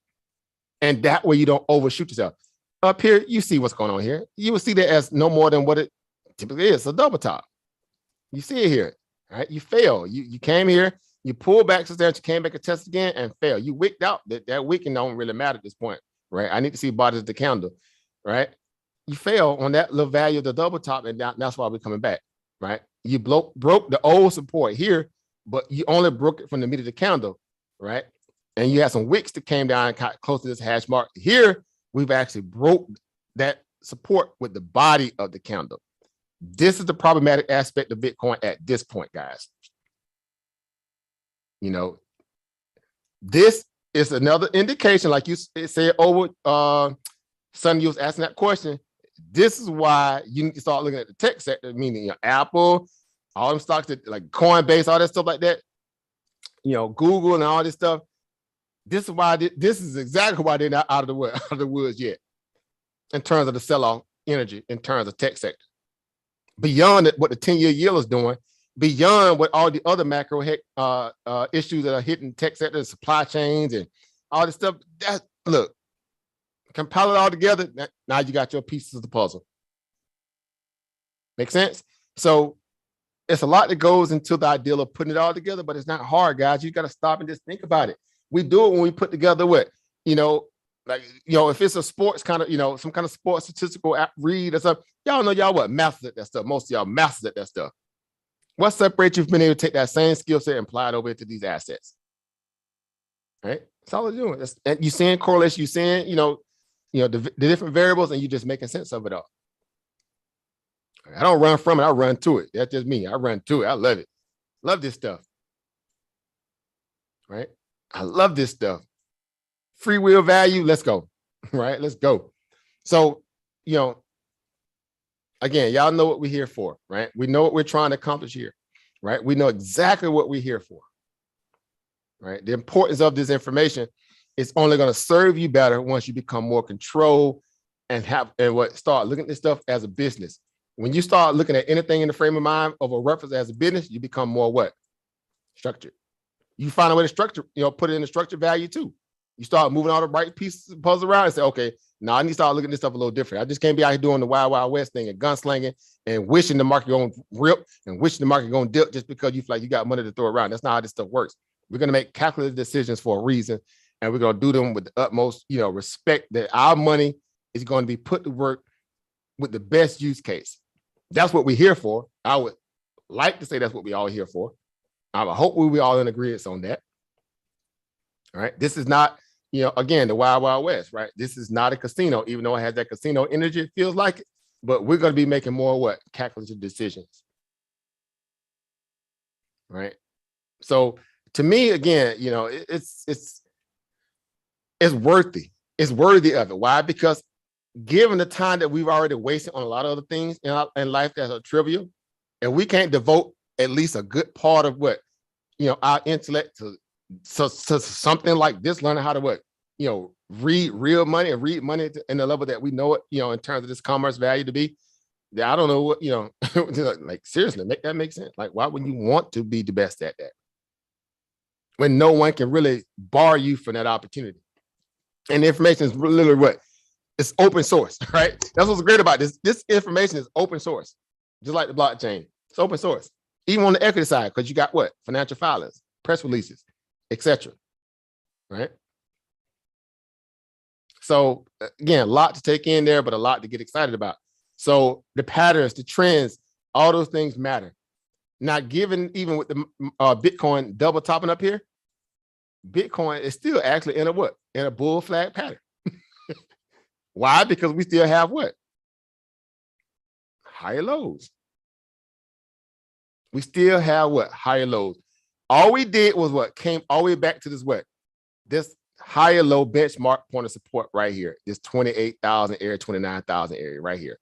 And that way you don't overshoot yourself. Up here, you see what's going on here. You will see that as no more than what it typically is, a double top. You see it here, right? You fail. You came here, you pull back substantially, came back and test again and fail. You wicked out. That wicking don't really matter at this point, right? I need to see bodies of the candle, right? You fail on that little value of the double top, and that's why we're coming back, right? You broke the old support here, but you only broke it from the middle of the candle, right? And you had some wicks that came down close to this hash mark. Here, we've actually broke that support with the body of the candle. This is the problematic aspect of Bitcoin at this point, guys. This is another indication, like you said over, Sonny, you was asking that question. This is why you need to start looking at the tech sector, meaning Apple, all them stocks that like Coinbase, all that stuff like that, Google and all this stuff. This is exactly why they're not out of the woods yet, in terms of the sell-off energy, in terms of tech sector. Beyond what the 10-year yield is doing, beyond what all the other macro issues that are hitting tech sector, supply chains, and all this stuff. Look, compile it all together. Now you got your pieces of the puzzle. Make sense? So it's a lot that goes into the idea of putting it all together, but it's not hard, guys. You got to stop and just think about it. We do it when we put together if it's a sports kind of, some kind of sports statistical read or something, y'all know y'all masters at that stuff. Most of y'all masters at that stuff. What separates you from being able to take that same skill set and apply it over into these assets? Right? That's all we're doing. And you're seeing correlation, you're seeing, the different variables, and you're just making sense of it all. I don't run from it, I run to it. That's just me. I run to it. I love it. Love this stuff. Right? I love this stuff. Free will value, let's go. Right? Let's go. So, again, y'all know what we're here for, right? We know what we're trying to accomplish here, right? We know exactly what we're here for, right? The importance of this information is only going to serve you better once you become more control and start looking at this stuff as a business. When you start looking at anything in the frame of mind of a reference as a business, you become more what? Structured. You find a way to structure, put it in the structured value too. You start moving all the right pieces of the puzzle around and say, okay, now I need to start looking at this stuff a little different. I just can't be out here doing the wild, wild west thing and gunslinging and wishing the market going to rip and wishing the market going to dip just because you feel like you got money to throw around. That's not how this stuff works. We're going to make calculated decisions for a reason, and we're going to do them with the utmost, respect that our money is going to be put to work with the best use case. That's what we're here for. I would like to say that's what we're all here for. I hope we all in agreement on that. All right. This is not, again, the wild, wild west, right? This is not a casino, even though it has that casino energy, it feels like it, but we're going to be making more calculated decisions. Right. So to me, again, it's worthy. It's worthy of it. Why? Because given the time that we've already wasted on a lot of other things in life that are trivial, and we can't devote at least a good part of our intellect to something like this, learning how to read real money and read money in the level that we know it, in terms of this commerce value to be. I don't know what, like seriously, make that make sense. Like, why would you want to be the best at that? when no one can really bar you from that opportunity. And the information is literally what? It's open source, right? That's what's great about this. This information is open source, just like the blockchain. It's open source, even on the equity side, because you got what? Financial filings, press releases, etc. Right? So again, a lot to take in there, but a lot to get excited about. So the patterns, the trends, all those things matter. Not given, even with the Bitcoin double topping up here, Bitcoin is still actually in a what? In a bull flag pattern. Why? Because we still have what? Higher lows. We still have what? Higher lows. All we did was what? Came all the way back to this what? This higher low benchmark point of support right here. This 28,000 area, 29,000 area right here.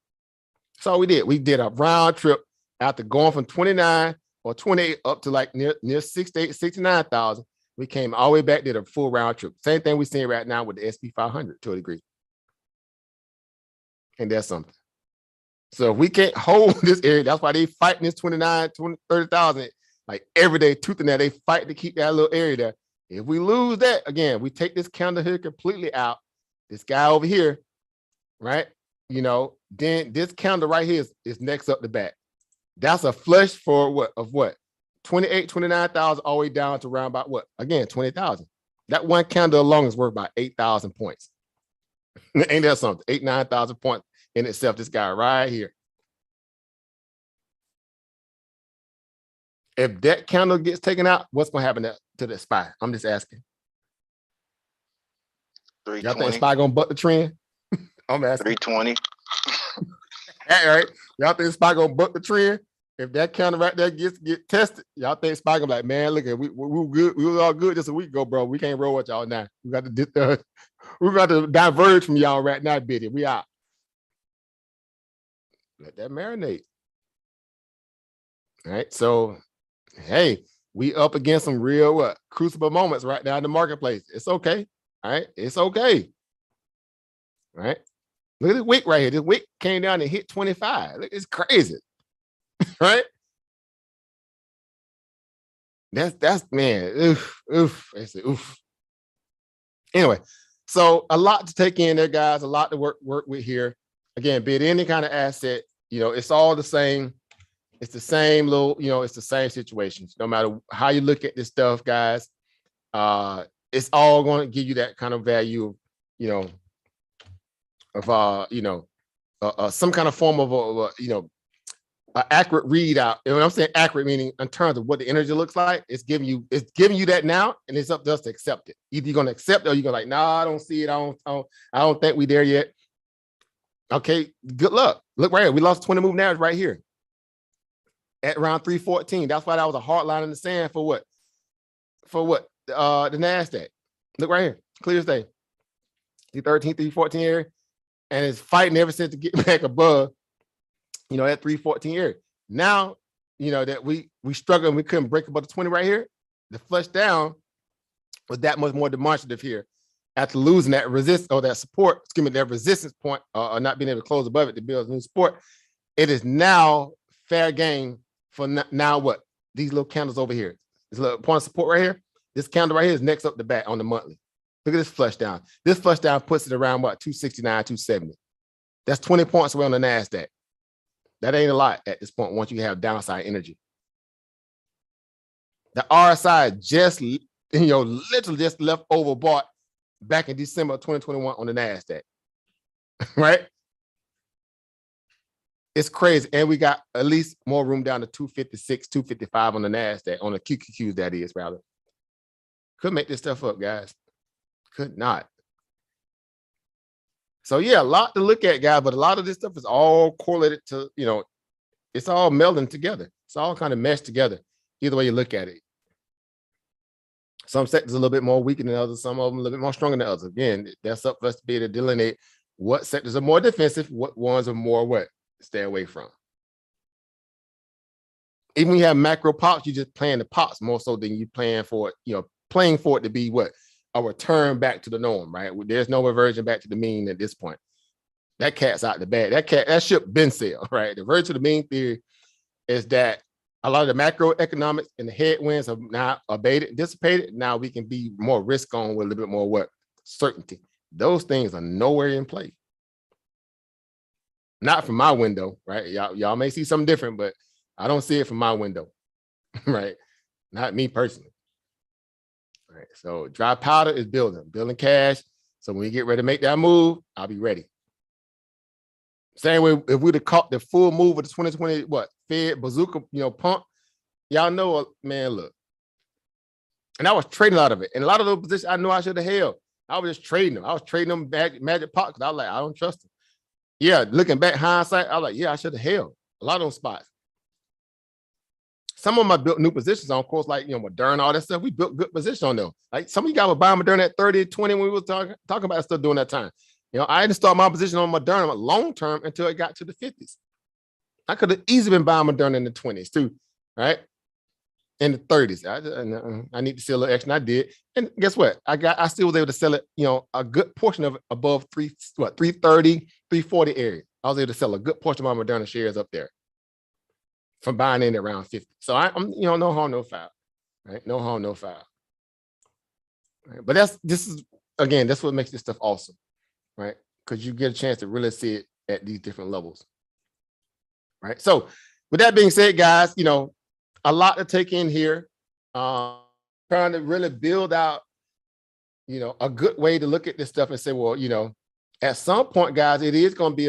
That's all we did. We did a round trip after going from 29 or 28 up to like near 68, 69,000. We came all the way back, did a full round trip. Same thing we're seeing right now with the SP 500 to a degree. And that's something. So if we can't hold this area, that's why they fighting this 29, 20, 30,000 like every day, tooth and nail. They fight to keep that little area there. If we lose that, again, we take this candle here completely out. This guy over here, right? You know, then this candle right here is next up the back. That's a flush for what? Of what? 28, 29,000 all the way down to around about what? Again, 20,000. That one candle alone is worth about 8,000 points. Ain't that something? 8,000, 9,000 points in itself. This guy right here. If that candle gets taken out, what's going to happen to the SPY? I'm just asking. Y'all think SPY going to buck the trend? I'm asking. 320. All right. Y'all think SPY going to buck the trend? If that candle right there get tested, y'all think SPY going to be like, man, look at we good. We was all good just a week ago, bro. We can't roll with y'all now. We got to diverge from y'all right now, Biddy. We out. Let that marinate. All right. So, hey, we up against some real what? Crucible moments right now in the marketplace. It's okay. All right. It's okay. All right. Look at this wick right here. This wick came down and hit 25. Look, it's crazy. Right? That's man. Oof. It's oof. Anyway, so a lot to take in there, guys. A lot to work with here. Again, bid any kind of asset, you know, it's all the same. It's the same little, you know, it's the same situations. No matter how you look at this stuff, guys, it's all going to give you that kind of value, you know, of some kind of form of an accurate readout. And when I'm saying accurate, meaning in terms of what the energy looks like, it's giving you that now, and it's up to us to accept it. Either you're gonna accept it or you're gonna like, nah, I don't see it. I don't think we there yet. Okay, good luck. Look right here. We lost 20 moving average right here at around 314. That's why that was a hard line in the sand for what? For what? The NASDAQ. Look right here. Clear as day. 313, 314 area. And it's fighting ever since to get back above, you know, at 314 area. Now, you know, that we struggled and we couldn't break above the 20 right here. The flush down was that much more demonstrative here. After losing that that support, that resistance point, or not being able to close above it to build a new support, it is now fair game for now what? These little candles over here. This little point of support right here. This candle right here is next up the back on the monthly. Look at this flush down. This flush down puts it around what? 269, 270. That's 20 points away on the NASDAQ. That ain't a lot at this point once you have downside energy. The RSI just, literally just left overbought back in December of 2021 on the NASDAQ, right? It's crazy. And we got at least more room down to 256, 255 on the NASDAQ, on the QQQs that is, rather. Could make this stuff up, guys. Could not. So yeah, a lot to look at, guys, but a lot of this stuff is all correlated to, it's all melding together. It's all kind of meshed together, either way you look at it. Some sectors a little bit more weaker than others, some of them a little bit more stronger than others. Again, that's up for us to be able to delineate what sectors are more defensive, what ones are more what? Stay away from. Even when you have macro pops, you're just playing the pops more so than you playing for it, playing for it to be what? A return back to the norm, right? There's no reversion back to the mean at this point. That cat's out the bag. That ship been sailed, right? The reversion to the mean theory is that a lot of the macroeconomics and the headwinds have now abated, dissipated. Now we can be more risk on with a little bit more what? Certainty. Those things are nowhere in play. Not from my window, right? Y'all may see something different, but I don't see it from my window, right? Not me personally. All right. So dry powder is building cash. So when we get ready to make that move, I'll be ready. Same way, if we'd have caught the full move of the 2020, Fed bazooka, pump, y'all know, man, look. And I was trading a lot of it. And a lot of those positions I know I should have held. I was just trading them. I was trading them magic pot because I was like, I don't trust them. Yeah, looking back, hindsight, I was like, yeah, I should have held a lot of those spots. Some of them I built new positions on, of course, like, Moderna, all that stuff. We built good positions on them. Like some of you guys were buying Moderna at 30, 20 when we were talking about stuff during that time. I didn't start my position on Moderna long term until it got to the 50s. I could have easily been buying Moderna in the 20s too, right? In the 30s. I need to sell a little extra. And I did. And guess what? I still was able to sell it, a good portion of it above 330, 340 area. I was able to sell a good portion of my Moderna shares up there from buying in around 50. So I'm, no harm, no foul, right? No harm, no foul. Right? But that's what makes this stuff awesome, right? Because you get a chance to really see it at these different levels, right? So with that being said, guys, a lot to take in here. Trying to really build out, a good way to look at this stuff and say, well, at some point, guys, it is going to be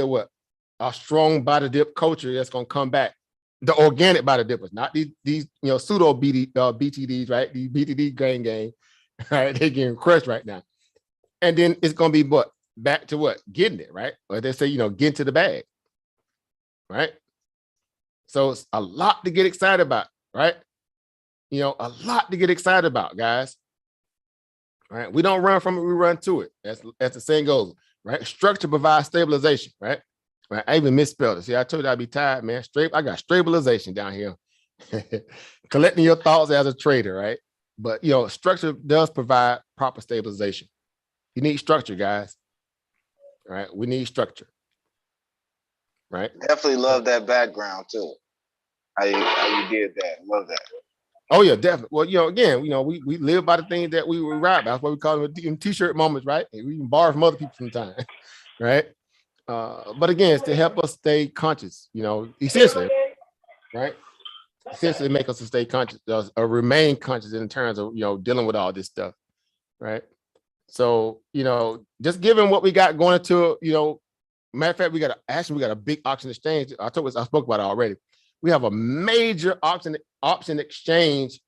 a strong buy the dip culture that's going to come back. The organic buy the dippers, not these pseudo BTDs, right? These BTD gang, right? They're getting crushed right now. And then it's going to be back to getting it, right? Or they say, get to the bag, right? So it's a lot to get excited about, right? A lot to get excited about, guys. Right? We don't run from it, we run to it. That's the saying goes, right? Structure provides stabilization, right? Right? I even misspelled it. See, I told you I'd be tired, man. I got stabilization down here. Collecting your thoughts as a trader, right? But structure does provide proper stabilization. You need structure, guys. Right? We need structure. Right? Definitely love that background too. How you did that. Love that. Oh yeah, definitely. Well, again, we live by the things that we write. That's what we call them t-shirt moments, right? We can borrow from other people sometimes, right? But again, it's to help us stay conscious, essentially, right? Essentially make us to stay conscious or remain conscious in terms of, dealing with all this stuff, right? So, just given what we got going into, matter of fact, we got a big auction exchange. I spoke about it already. We have a major option exchange,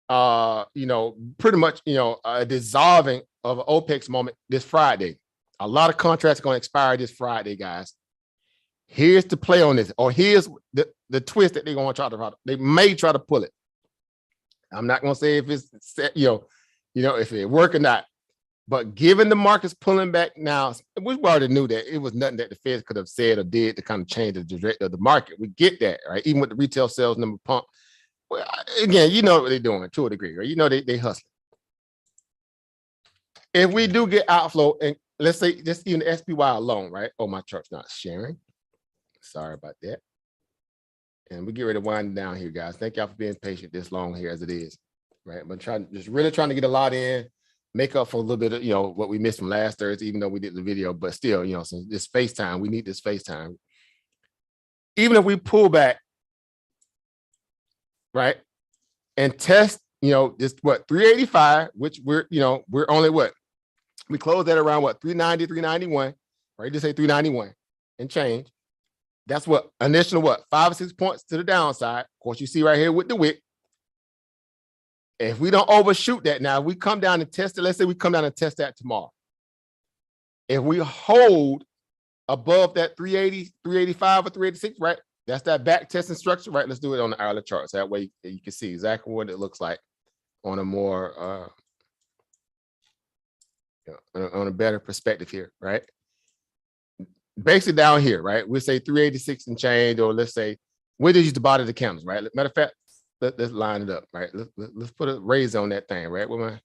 pretty much, a dissolving of an OPEX moment this Friday. A lot of contracts are going to expire this Friday, guys. Here's the play on this, or here's the twist that they're going to try to, they may try to pull it. I'm not going to say if it's, if it work or not, but given the market's pulling back now, we already knew that it was nothing that the Fed could have said or did to kind of change the direction of the market. We get that, right? Even with the retail sales number pump. Well, again, what they're doing to a degree, right? They hustling. If we do get outflow, and let's say just even the SPY alone, right? Oh, my chart's not sharing. Sorry about that. And we get ready to wind down here, guys. Thank y'all for being patient this long here as it is, right? But really trying to get a lot in, make up for a little bit of, what we missed from last Thursday, even though we did the video, but still, so this FaceTime, we need this FaceTime. Even if we pull back, right, and test, this 385, which we're only we closed at around 390, 391, right? Just say 391 and change. That's initial 5 or 6 points to the downside. Of course, you see right here with the wick. If we don't overshoot that now, we come down and test it. Let's say we come down and test that tomorrow. If we hold above that 380, 385 or 386, right? That's that back testing structure, right? Let's do it on the hourly chart. So that way you can see exactly what it looks like on a more, on a better perspective here, right? Basically down here, right? We say 386 and change, or let's say, we just use the body of the candles, right? Matter of fact, let's line it up, right? Let's put a razor on that thing, right? Where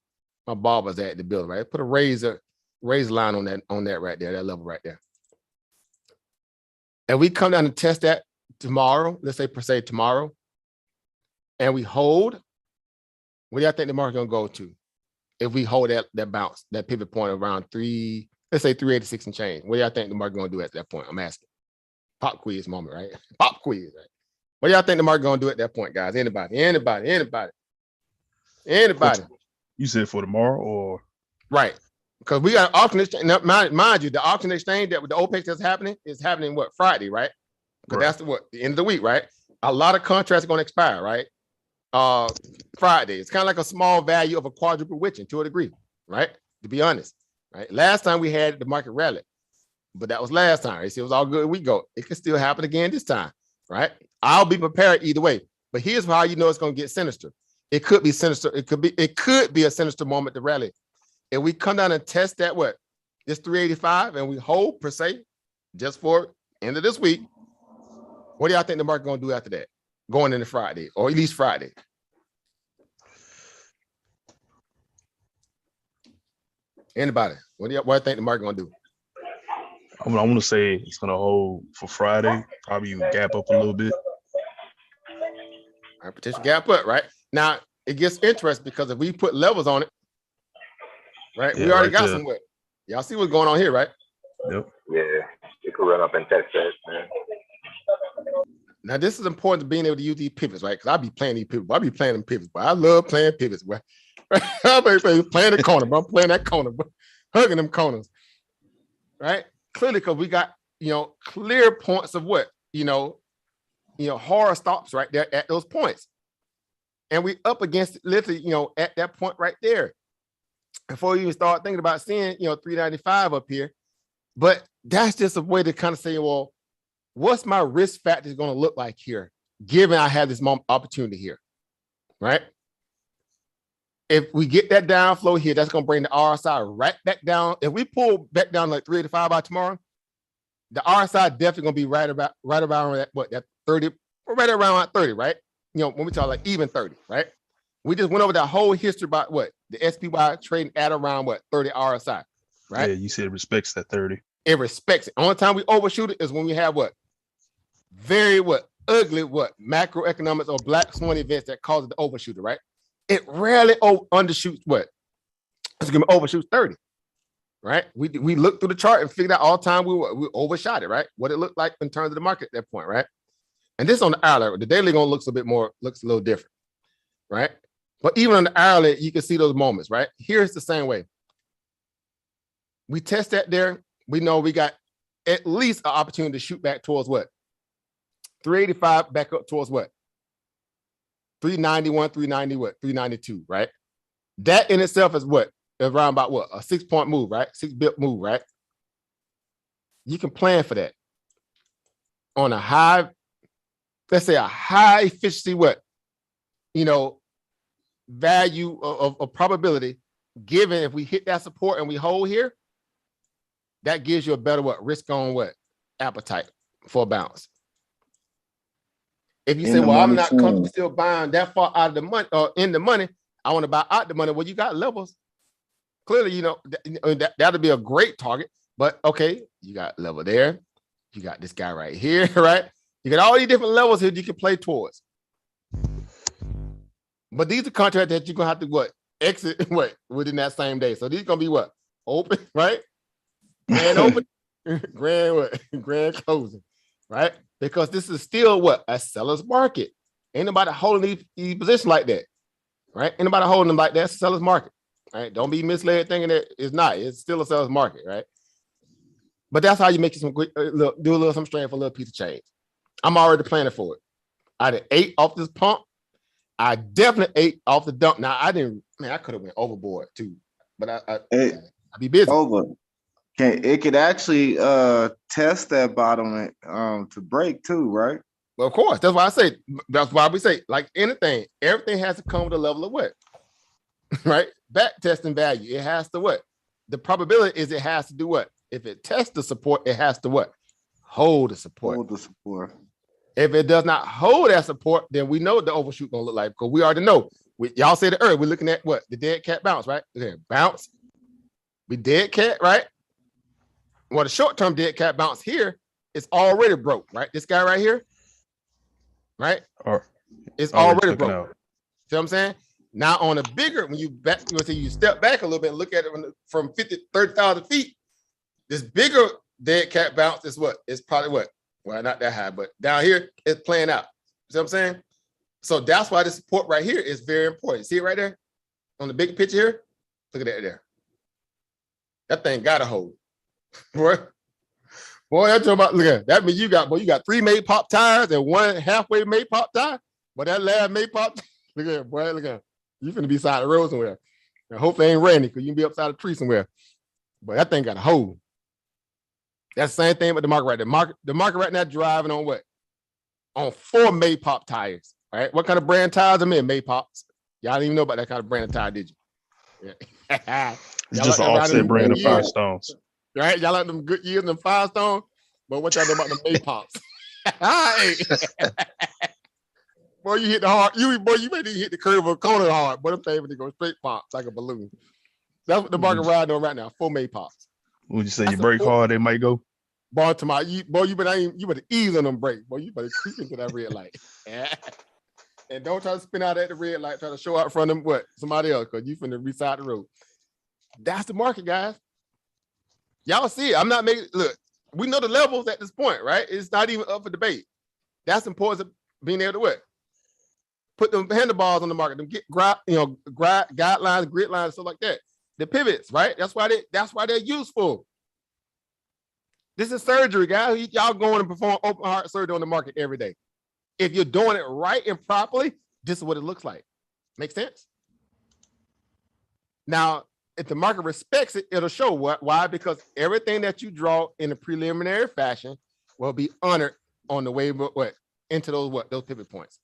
my barber's at the building, right? Put a razor line on that right there, that level right there. And we come down and test that tomorrow, let's say per se tomorrow. and we hold, what do y'all think the market gonna go to? If we hold that bounce, that pivot point around let's say 386 and change, what do y'all think the market gonna do at that point? I'm asking. Pop quiz moment, right? Pop quiz, right? What do y'all think the market gonna do at that point, guys? Anybody? You said for tomorrow or Right. Because we got an auction exchange. Now, mind you, the auction exchange that with the OPEX that's happening is happening what, Friday, right? Because that's the end of the week, right? A lot of contracts are going to expire, right? Friday. It's kind of like a small value of a quadruple witching to a degree, right? To be honest, right? Last time we had the market rally, but that was last time. Right? See, it was all good. We go. It can still happen again this time, right? I'll be prepared either way. But here's how you know it's going to get sinister. It could be sinister. It could be a sinister moment to rally. If we come down and test that this 385 and we hold per se, just for end of this week, what do y'all think the market gonna do after that? Going into Friday, or at least Friday. Anybody? What do you think the market gonna do? I'm gonna say it's gonna hold for Friday, probably gap up a little bit. All right, potential gap up, right? Now it gets interesting because if we put levels on it, right? Yeah, We already right got there. some. Y'all see what's going on here, right? Yep. Yeah, you could run up and test that, man. Now this is important to being able to use these pivots, right? Because I be playing these pivots. I be playing them pivots, but I love playing pivots. Boy. I be playing the corner, but I'm playing that corner, but hugging them corners, right? Clearly, because we got clear points of what hard stops right there at those points, and we up against it literally, at that point right there. Before you even start thinking about seeing 395 up here, but that's just a way to kind of say, well, what's my risk factors going to look like here, given I have this opportunity here, right? If we get that downflow here, that's going to bring the RSI right back down. If we pull back down like 385 by tomorrow, the RSI definitely going to be right around that 30, or right around 30, right? When we talk like even 30, right? We just went over that whole history about the SPY trading at around 30 RSI, right? Yeah, you said it respects that 30. It respects it. Only time we overshoot it is when we have very ugly macroeconomics or black swan events that causes the overshooter, right? It rarely undershoots overshoots 30, right? We looked through the chart and figured out all the time we overshot it, right? What it looked like in terms of the market at that point, right? And this on the hourly, the daily gonna looks a little different, right? But even on the hourly, you can see those moments, right? Here's the same way. We test that there. We know we got at least an opportunity to shoot back towards 385 back up towards 391, 390, 392, right? That in itself is around about a 6-point move, right? 6 bip move, right? You can plan for that on a high, let's say a high efficiency, value of probability, given if we hit that support and we hold here, that gives you a better risk on appetite for a bounce. If you say, well, I'm not comfortable still buying that far out of the money or in the money, I want to buy out the money. Well, you got levels. Clearly, that'll be a great target. But okay, you got level there. You got this guy right here, right? You got all these different levels here you can play towards. But these are contracts that you're gonna have to exit within that same day. So these are gonna be open, right? Grand open, grand closing, right? Because this is still a seller's market. Ain't nobody holding these positions like that, right? Ain't nobody holding them like that. It's a seller's market, right? Don't be misled thinking that it's not. It's still a seller's market, right? But that's how you make some quick, do a little some strain for a little piece of change. I'm already planning for it. I did 8 off this pump. I definitely 8 off the dump. Now I didn't. Man, I could have went overboard too, but I'd be busy. It could actually test that bottom to break too, right? Well, of course. That's why I say. That's why we say, like anything, everything has to come with a level of right? Back testing value. It has to The probability is it has to do If it tests the support, it has to hold the support. Hold the support. If it does not hold that support, then we know what the overshoot gonna look like, because we already know. Y'all said it earlier. We're looking at the dead cat bounce, right? Bounce. We dead cat, right? Well, the short-term dead cat bounce here is already broke, right? This guy right here, right? It's Already already taken broke. out. See what I'm saying? Now on a bigger, when you step back a little bit and look at it from 30,000 feet, this bigger dead cat bounce is what? It's probably what? Well, not that high, but down here, it's playing out. See what I'm saying? So that's why the support right here is very important. See it right there? On the big picture here? Look at that there. That thing got a hold. Boy, I'm talking about, look at that. That means you got 3 May pop tires and 1 halfway May pop tire. But that last May pop, look at it, boy, look at it. You finna be side the road somewhere. And hopefully it ain't raining because you can be upside a tree somewhere. But that thing got a hold. That's the same thing with the market right there. The market right now driving on what? On 4 May pop tires. Right? What kind of brand tires are in May pops? Y'all didn't even know about that kind of brand of tire, did you? Yeah. It's just an offset brand of Firestones. Right? Y'all like them good years and Firestone? But what y'all know about the May pops? Boy, you hit the hard. You may hit the curve of a corner hard, but them things they go straight pops like a balloon. That's what the market riding on right now. 4 May pops. Would you say you brake hard, they might go? Boy, you better ease on them brakes. Boy, you better creep into that red light. And don't try to spin out at the red light, try to show out in front of them, what? Somebody else, because you finna reside the road. That's the market, guys. Y'all see it. I'm not making, look, we know the levels at this point, right? It's not even up for debate. That's important, being able to what? Put them handlebars on the market, them guidelines, grid lines, stuff like that. The pivots, right? That's why they're useful. This is surgery, guys. Y'all going to perform open heart surgery on the market every day. If you're doing it right and properly, this is what it looks like. Make sense? Now, if the market respects it, it'll show what. Why? Because everything that you draw in a preliminary fashion will be honored on the way into those pivot points.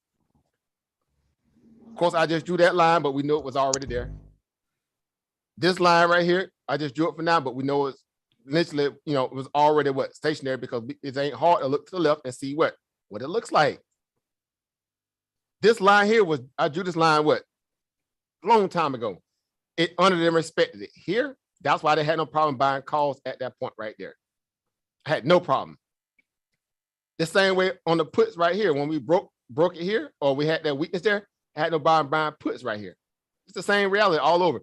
Of course, I just drew that line, but we knew it was already there. This line right here, I just drew it for now, but we know it's literally, it was already stationary, because it ain't hard to look to the left and see what it looks like. This line here I drew this line long time ago. It honored and respected it. Here, that's why they had no problem buying calls at that point right there. I had no problem. The same way on the puts right here, when we broke it here, or we had that weakness there, I had no problem buying puts right here. It's the same reality all over.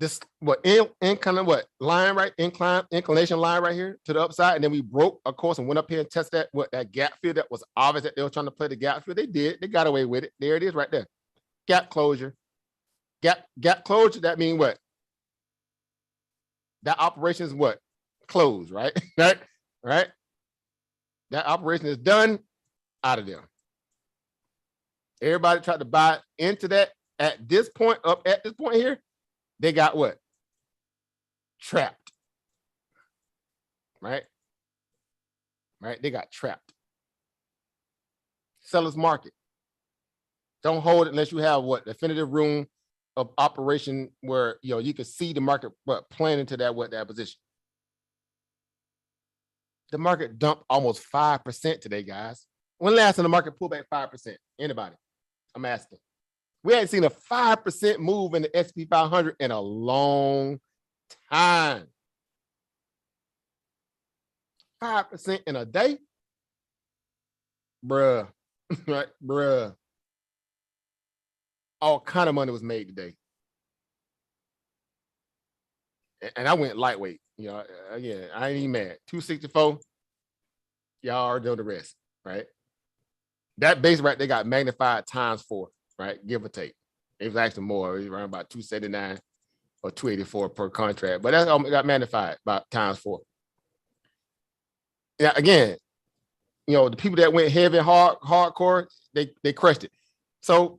This inclination line right here to the upside, and then we broke, of course, and went up here and tested that gap fill that was obvious that they were trying to play the gap fill. They did. They got away with it. There it is right there. Gap closure. Gap closure, that means what? That operation is what? Closed, right? Right? That operation is done, out of there. Everybody tried to buy into that at this point, up at this point here, they got what? Trapped. Right? They got trapped. Seller's market. Don't hold it unless you have definitive room of operation where you can see the market playing into that position. The market dumped almost 5% today, guys. When last time the market pulled back 5%? Anybody? I'm asking. We hadn't seen a 5% move in the S&P 500 in a long time. 5% in a day? Bruh. Right? Bruh. All kind of money was made today. And I went lightweight. Again, I ain't even mad. 264. Y'all already know the rest, right? That base right, they got magnified ×4, right? Give or take. It was actually more. It was around about 279 or 284 per contract. But that got magnified about ×4. Yeah, again, the people that went heavy, hardcore, they crushed it. So,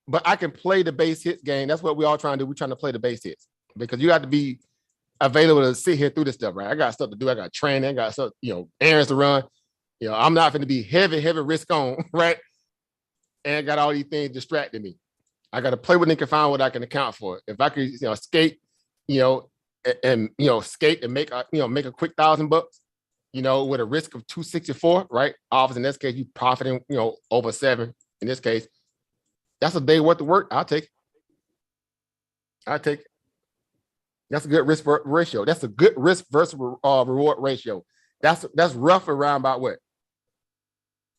but I can play the base hits game. That's what we all trying to do. We're trying to play the base hits, because you got to be available to sit here through this stuff, right? I got stuff to do. I got training. I got stuff, errands to run. I'm not going to be heavy risk on, right? And I got all these things distracting me. I got to play with it and find what I can account for. If I could, skate, and skate and make a quick $1,000, with a risk of 264, right? Obviously, in this case, you profiting, over 7. In this case, that's a day worth of work. I'll take it. That's a good risk ratio. That's a good risk versus reward ratio. That's rough around about what?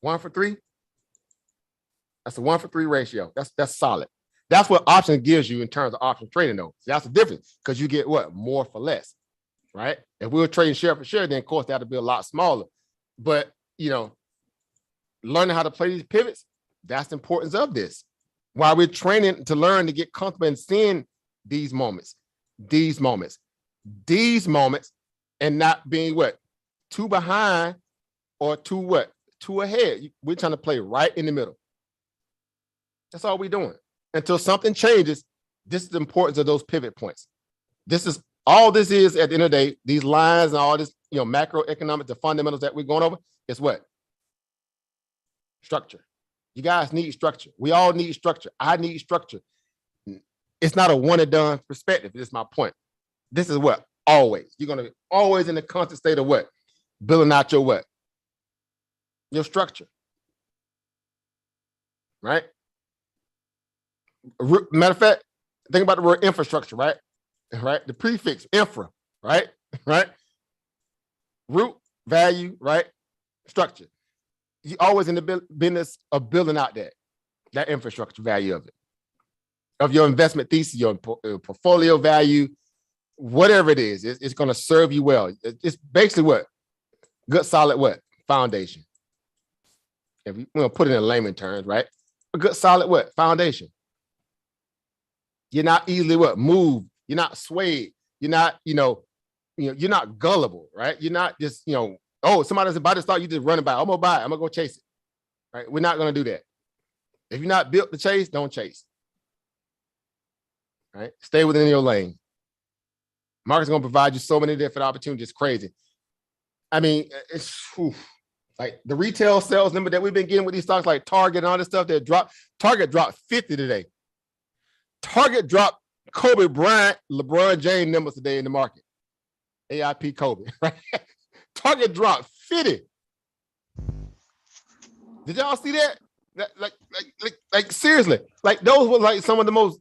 1 for 3? That's a 1-for-3 ratio. That's solid. That's what option gives you in terms of option trading, though. See, that's the difference because you get what? More for less, right? If we were trading share for share, then of course that'd be a lot smaller. But learning how to play these pivots, that's the importance of this. While we're training to learn to get comfortable in seeing these moments, and not being what? Too behind or too what? Too ahead. We're trying to play right in the middle. That's all we're doing. Until something changes, this is the importance of those pivot points. This is all this is at the end of the day, these lines and all this, macroeconomic, the fundamentals that we're going over, is what? Structure. You guys need structure. We all need structure. I need structure. It's not a one and done perspective. This is my point. This is what? Always. You're going to be always in the constant state of what? Building out your what? Your structure. Right? Matter of fact, think about the word infrastructure, right? Right? The prefix, infra, right? Right? Root, value, right? Structure. You're always in the business of building out that infrastructure value of it, of your investment thesis, your portfolio value, whatever it is, it's going to serve you well. It's basically what? Good, solid what? Foundation. If we put it in layman terms, right? A good, solid what? Foundation. You're not easily what? Moved. You're not swayed. You're not, you're not gullible, right? You're not just, oh, somebody's about to start, you just running by. I'm gonna buy it. I'm gonna go chase it. Right? We're not gonna do that. If you're not built to chase, don't chase. Right? Stay within your lane. Market's gonna provide you so many different opportunities. It's crazy. I mean, it's like the retail sales number that we've been getting with these stocks like Target and all this stuff that dropped. Target dropped 50 today. Target dropped Kobe Bryant, LeBron James numbers today in the market. AIP Kobe, right? Target dropped 50. Did y'all see that? Like seriously, like those were like some of the most,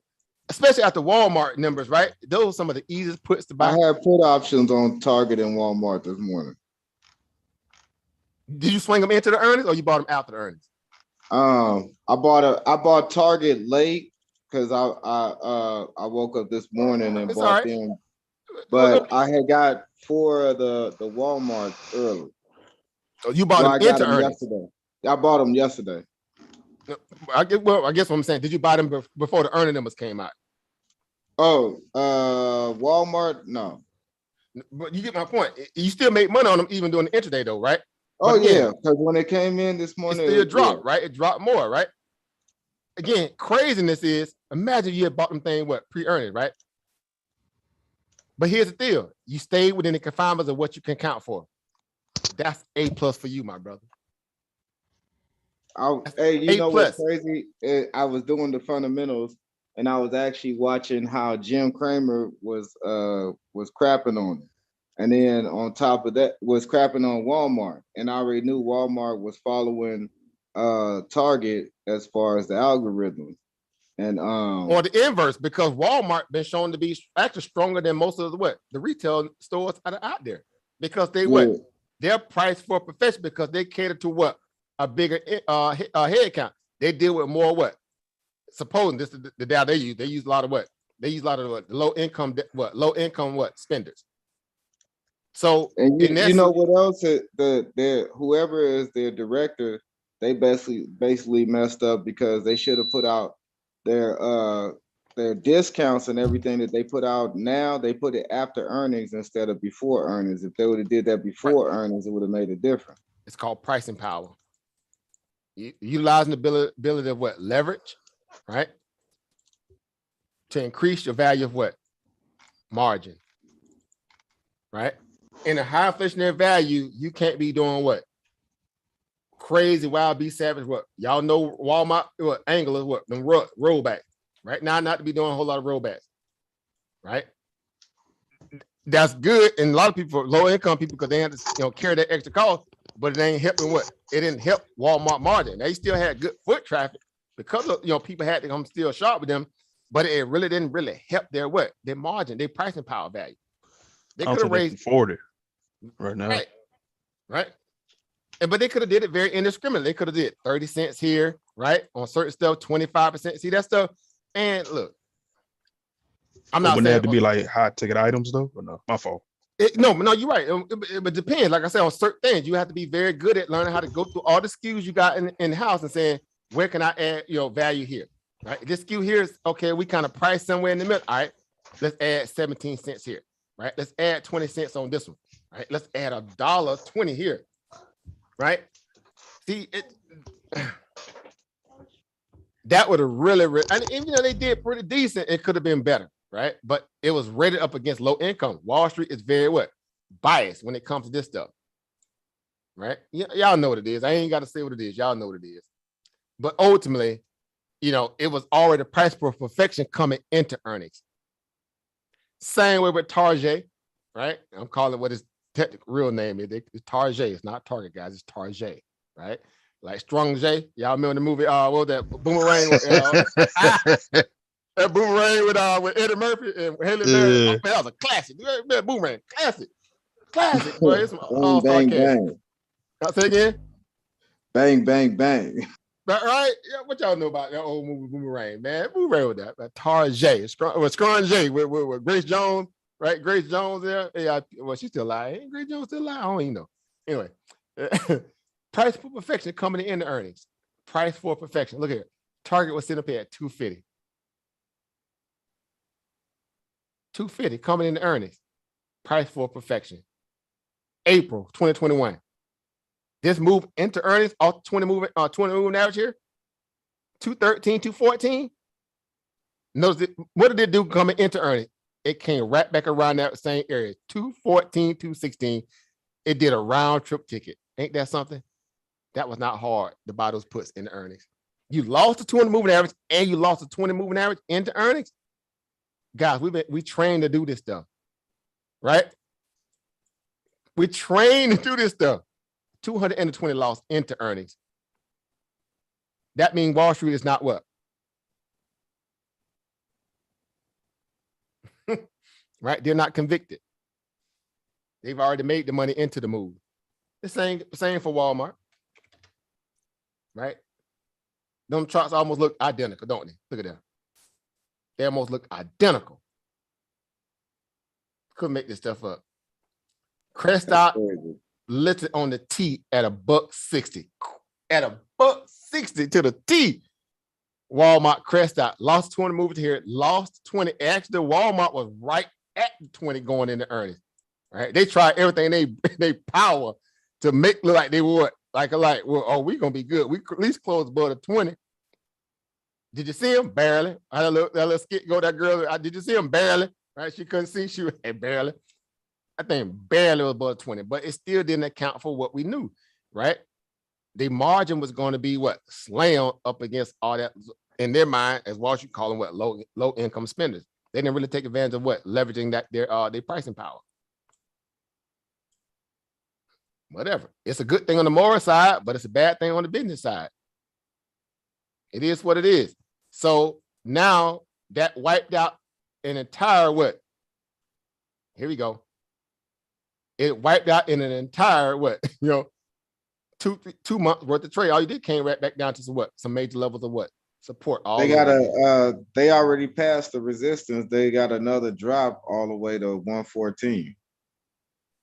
especially after Walmart numbers, right? Those were some of the easiest puts to buy. I had put options on Target and Walmart this morning. Did you swing them into the earnings or you bought them after the earnings? I bought Target late because I woke up this morning and bought them. But I had got 4 of the Walmart early. So you bought them into earnings yesterday. I bought them yesterday. I guess what I'm saying, did you buy them before the earning numbers came out? Oh, Walmart, no. But you get my point. You still make money on them even during the intraday though, right? Oh, yeah, because when it came in this morning, it still dropped, right? It dropped more, right? Again, craziness is, imagine you had bought them thing, what, pre-earnings, right? But here's the deal. You stayed within the confinements of what you can count for. That's A+ for you, my brother. Hey, you know what's crazy? I was doing the fundamentals, and I was actually watching how Jim Cramer was crapping on it. And then on top of that, was crapping on Walmart. And I already knew Walmart was following Target as far as the algorithm. And or the inverse, because Walmart been shown to be actually stronger than most of the retail stores out there, because they they're priced for perfection because they cater to what? A bigger head count. They deal with more supposing this is the data they use. They use a lot of low income spenders. So and you know what else? Whoever is their director, they basically messed up because they should have put out their discounts and everything that they put out now. They put it after earnings instead of before earnings. If they would have did that before earnings, it would have made a difference. It's called pricing power. Utilizing the ability of leverage, right? To increase your value of margin, right? In a high inflationary value, you can't be doing crazy, wild, be savage. Y'all know Walmart, angle is them rollbacks. Right now, not to be doing a whole lot of rollbacks, right? That's good. And a lot of people, low income people, because they have to carry that extra cost, but it ain't helping it didn't help Walmart margin. They still had good foot traffic because people had to come still shop with them, but it really didn't help their margin, their pricing power value. They could have raised 40 right now. Right. But they could have did it very indiscriminately. They could have did 30 cents here, right? On certain stuff, 25%. See that stuff? And look, I'm But not wouldn't it saying have to be like high ticket items though? Or no, my fault. no, you're right. It depends. Like I said, on certain things, you have to be very good at learning how to go through all the SKUs you got in the house and saying, where can I add, value here? Right? This SKU here is okay. We kind of price somewhere in the middle. All right, let's add 17 cents here. Right? Let's add 20 cents on this one. Right? Let's add $1.20 here. Right? See it. That would have really, and even though they did pretty decent, it could have been better, right? But it was rated up against low income. Wall Street is very biased when it comes to this stuff, right? Y'all know what it is. I ain't got to say what it is. Y'all know what it is. But ultimately, it was already priced for perfection coming into earnings. Same way with Target, right? I'm calling what his technical real name is. It's Target. It's not Target, guys. It's Target, right? Like Strong J. Y'all remember the movie? What was that? Boomerang. That Boomerang with Eddie Murphy and Haley Berry. Oh, man, that was a classic. Boomerang, classic. Boy, it's all-star Bang, cast. bang. I'll say again. Bang, bang, bang. Right? Yeah, what y'all know about that old movie Boomerang, man? Boomerang with that Tarjay. Strong J with Grace Jones, right? Grace Jones there. Yeah, well, she's still alive. Ain't Grace Jones still alive? I don't even know. Anyway. Price for perfection coming in the earnings. Price for perfection. Look here. Target was sitting up here at $2.50. $2.50 coming in the earnings. Price for perfection. April 2021. This move into earnings off 20 moving average here. 213, 214. Notice what did it do coming into earnings? It came right back around that same area. 214, 216. It did a round trip ticket. Ain't that something? That was not hard to buy those puts in the earnings. You lost the 200 moving average and you lost the 20 moving average into earnings. Guys, we trained to do this stuff, right? We trained to do this stuff. 220 loss into earnings. That means Wall Street is not what? Right? They're not convicted. They've already made the money into the move. The same for Walmart. Right? Them charts almost look identical, don't they? Look at that. They almost look identical. Couldn't make this stuff up. Crest out listed on the T at $1.60. At $1.60 to the T. Walmart crest out. Lost 20 moving here. Lost 20. Actually, Walmart was right at 20 going into earnings. Right? They tried everything they power to make look like they would. We're gonna be good. We at least close above the 20. Did you see him? Barely. That little skit go, that girl. Did you see him? Barely. Right? She couldn't see. She was barely. I think barely was above 20, but it still didn't account for what we knew, right? The margin was going to be what? Slam up against all that in their mind, as Wall Street call them what? Low income spenders. They didn't really take advantage of what? Leveraging their pricing power. Whatever. It's a good thing on the moral side, but it's a bad thing on the business side. It is what it is. So now that wiped out an entire what? Here we go. It wiped out in an entire what? 2 months worth of trade. All you did came right back down to some major levels of what? Support. They already passed the resistance. They got another drop all the way to 114.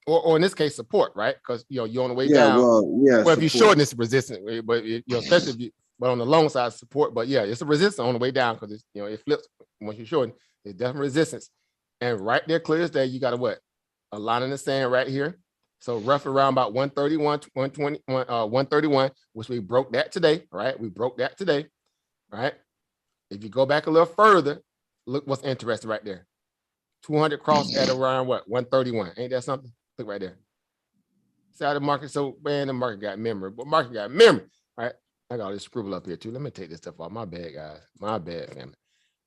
Or in this case, support, right? Because you're on the way down. Well, if you shorten this resistance, but especially if you, but on the long side, support. But yeah, it's a resistance on the way down because it's it flips once you shorten. It's definitely resistance, and right there, clear as day, you got a line in the sand right here. So roughly around about 131, 120, 131, which we broke that today, right? We broke that today, right? If you go back a little further, look what's interesting right there. 200 cross at around what? 131. Ain't that something? Look right there. See how the market, so man, the market got memory, but market got memory, right? I got all this scribble up here too. Let me take this stuff off. My bad, guys. My bad, family.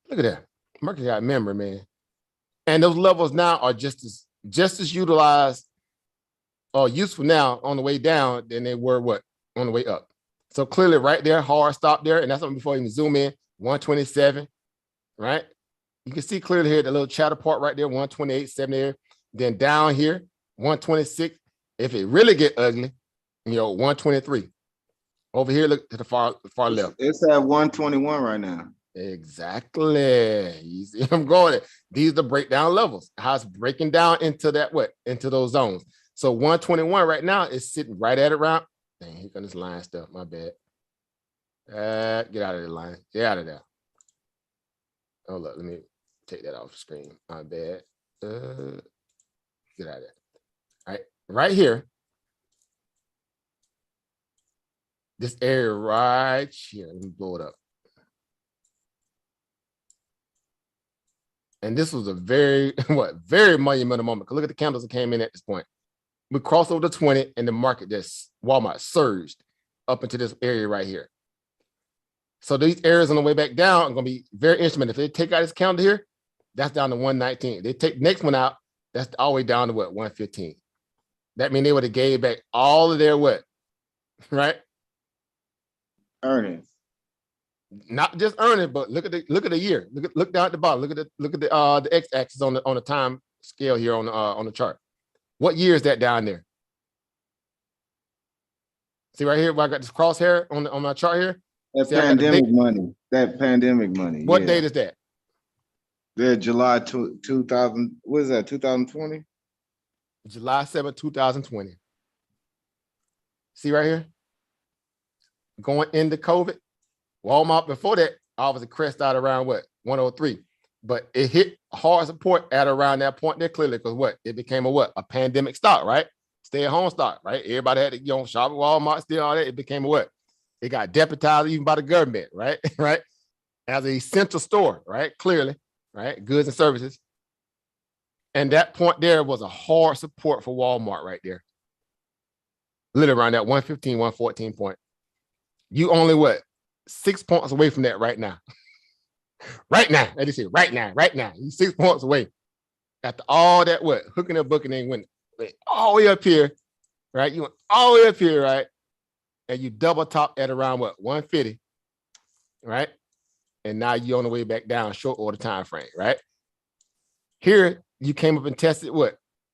Look at that. Market got memory, man. And those levels now are just as utilized or useful now on the way down than they were on the way up. So clearly right there, hard stop there. And that's something before you zoom in, 127, right? You can see clearly here, the little chatter part right there, 128.7 there. Then down here, 126. If it really get ugly, 123. Over here, look to the far left. It's at 121 right now. Exactly. You see I'm going at. These are the breakdown levels. How it's breaking down into that into those zones. So 121 right now is sitting right at around. Dang, here comes this line stuff. My bad. Get out of the line. Get out of there. Oh look, let me take that off the screen. My bad. Get out of there. All right, right here. This area right here. Let me blow it up. And this was a very, very monumental moment. Because look at the candles that came in at this point. We crossed over the 20 and the market Walmart surged up into this area right here. So these areas on the way back down are going to be very instrumental. If they take out this candle here, that's down to 119. They take the next one out, that's all the way down to 115. That means they would have gave back all of their right? Earnings. Not just earning, but look at the year. Look down at the bottom. Look at the x-axis on the time scale here on the chart. What year is that down there? See right here, where I got this crosshair on my chart here. That pandemic money. That pandemic money. What date is that? The July 2000. What is that? 2020. July 7th, 2020. See right here. Going into COVID. Walmart before that obviously crest out around 103, but it hit hard support at around that point there clearly because it became a pandemic stock, right? Stay at home stock, right? Everybody had to shop at Walmart, still all that. It became it got deputized even by the government, right? Right, as an essential store, right? Clearly, right? Goods and services, and that point there was a hard support for Walmart right there, literally around that 115, 114 point. You only 6 points away from that right now. Right now. They just say right now. You 6 points away. After all that hooking and booking and went all the way up here, right? You went all the way up here, right? And you double top at around 150, right? And now you're on the way back down, short order time frame, right? Here you came up and tested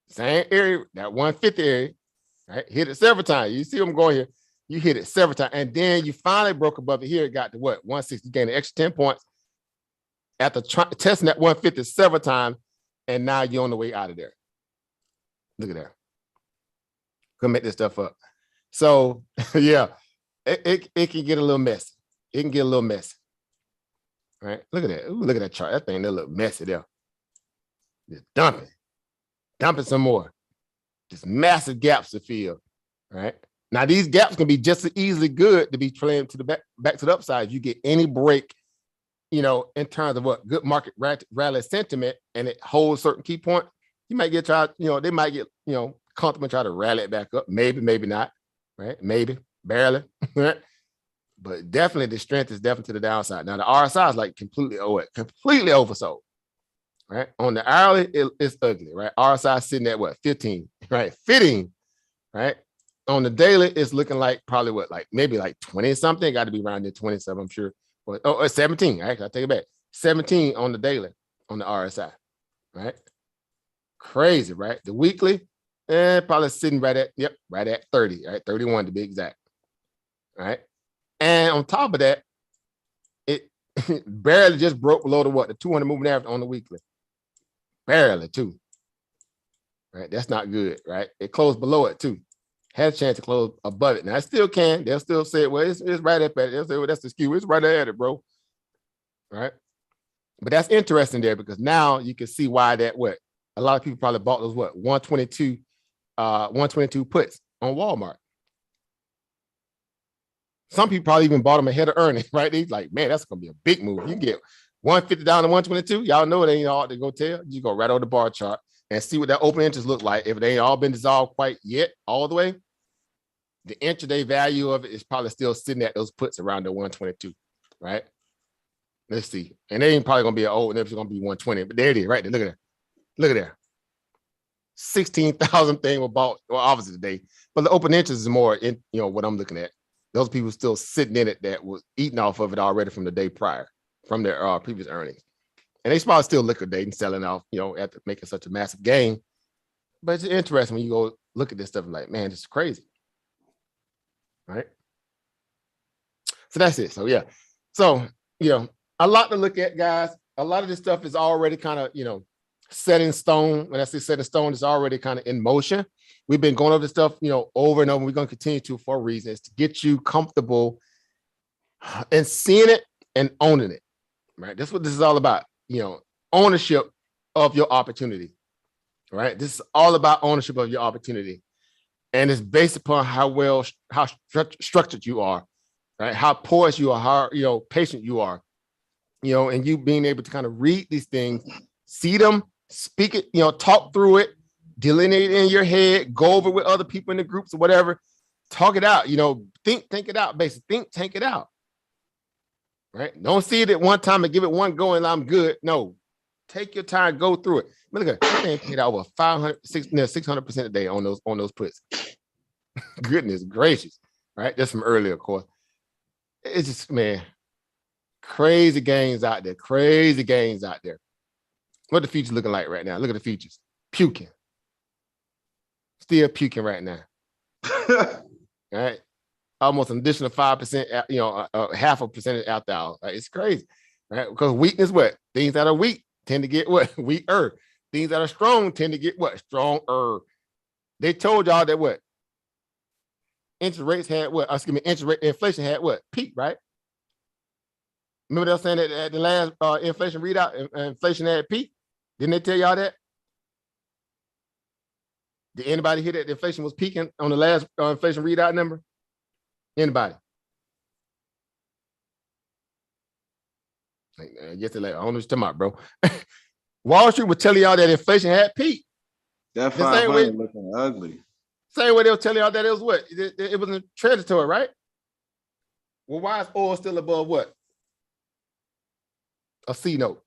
same area, that 150 area, right? Hit it several times. You see them going here. You hit it several times, and then you finally broke above it here. It got to 160. You gained an extra 10 points after testing that 150 several times, and now you're on the way out of there. Look at that. Couldn't make this stuff up. So yeah, it can get a little messy. It can get a little messy. Right? Look at that. Ooh, look at that chart. That thing that look messy there. Just dumping some more. Just massive gaps to fill. Right? Now, these gaps can be just as easily good to be playing to the back to the upside. If you get any break, in terms of good market rally sentiment, and it holds certain key points, you might get they might get, comfortable and try to rally it back up. Maybe, maybe not, right? Maybe, barely, right? But definitely the strength is definitely to the downside. Now, the RSI is completely oversold, right? On the hourly, it's ugly, right? RSI sitting at 15, right? 15, right? On the daily, it's looking like probably maybe 20 something. Got to be around there 27, I'm sure. Or 17. Actually, I take it back. 17 on the daily on the RSI, right? Crazy, right? The weekly, probably sitting right at 30, right? 31 to be exact, right? And on top of that, it barely just broke below the 200 moving average on the weekly, barely too, right? That's not good, right? It closed below it too. Had a chance to close above it. Now, I still can. They'll still say, it's right up at it. They'll say, that's the skew. It's right at it, bro. Right? But that's interesting there because now you can see why that a lot of people probably bought those 122 puts on Walmart. Some people probably even bought them ahead of earnings, right? They like, man, that's going to be a big move. You get 150 down to 122. Y'all know it ain't hard to go tell. You go right on the bar chart and see what that open interest look like. If they ain't all been dissolved quite yet, all the way, the intraday value of it is probably still sitting at those puts around the 122, right? Let's see. And they ain't probably going to be an old, it's going to be 120, but there it is, right there. Look at that. Look at that. 16,000 thing were bought, obviously today, but the open interest is more in, what I'm looking at. Those people still sitting in it that was eating off of it already from the day prior, from their previous earnings. And they probably still liquidating, selling off, after making such a massive gain. But it's interesting when you go look at this stuff and like, man, this is crazy. Right? So that's it. So yeah. So, a lot to look at, guys. A lot of this stuff is already kind of, set in stone. When I say set in stone, it's already kind of in motion. We've been going over this stuff, over and over. We're going to continue to for reasons to get you comfortable and seeing it and owning it, right? That's what this is all about, ownership of your opportunity, right? This is all about ownership of your opportunity. And it's based upon how structured you are, right? How poised you are, how, patient you are, and you being able to kind of read these things, see them, speak it, talk through it, delineate it in your head, go over with other people in the groups or whatever, talk it out, think it out, basically tank it out, right? Don't see it at one time and give it one go and I'm good. No, take your time, go through it. Look at that thing paid out over 600% a day on those puts. Goodness gracious, right? That's from earlier, of course. It's just, man, crazy gains out there. What the future looking like right now? Look at the futures. Puking. Still puking right now. Right? Almost an additional 5%, half a percentage after hours. Right? It's crazy. Right? Because weakness, what? Things that are weak tend to get what? Weaker. Things that are strong tend to get what? Stronger. They told y'all that what? Interest rates had what? Inflation had what? Peak, right? Remember they were saying that at the last inflation readout, inflation had peak? Didn't they tell y'all that? Did anybody hear that the inflation was peaking on the last inflation readout number? Anybody? Yes, I don't know what you're talking about, bro. Wall Street was telling y'all that inflation had peaked. That 500 looking ugly. Same way they were telling y'all that it was what? It wasn't transitory, right? Well, why is oil still above what? A C note.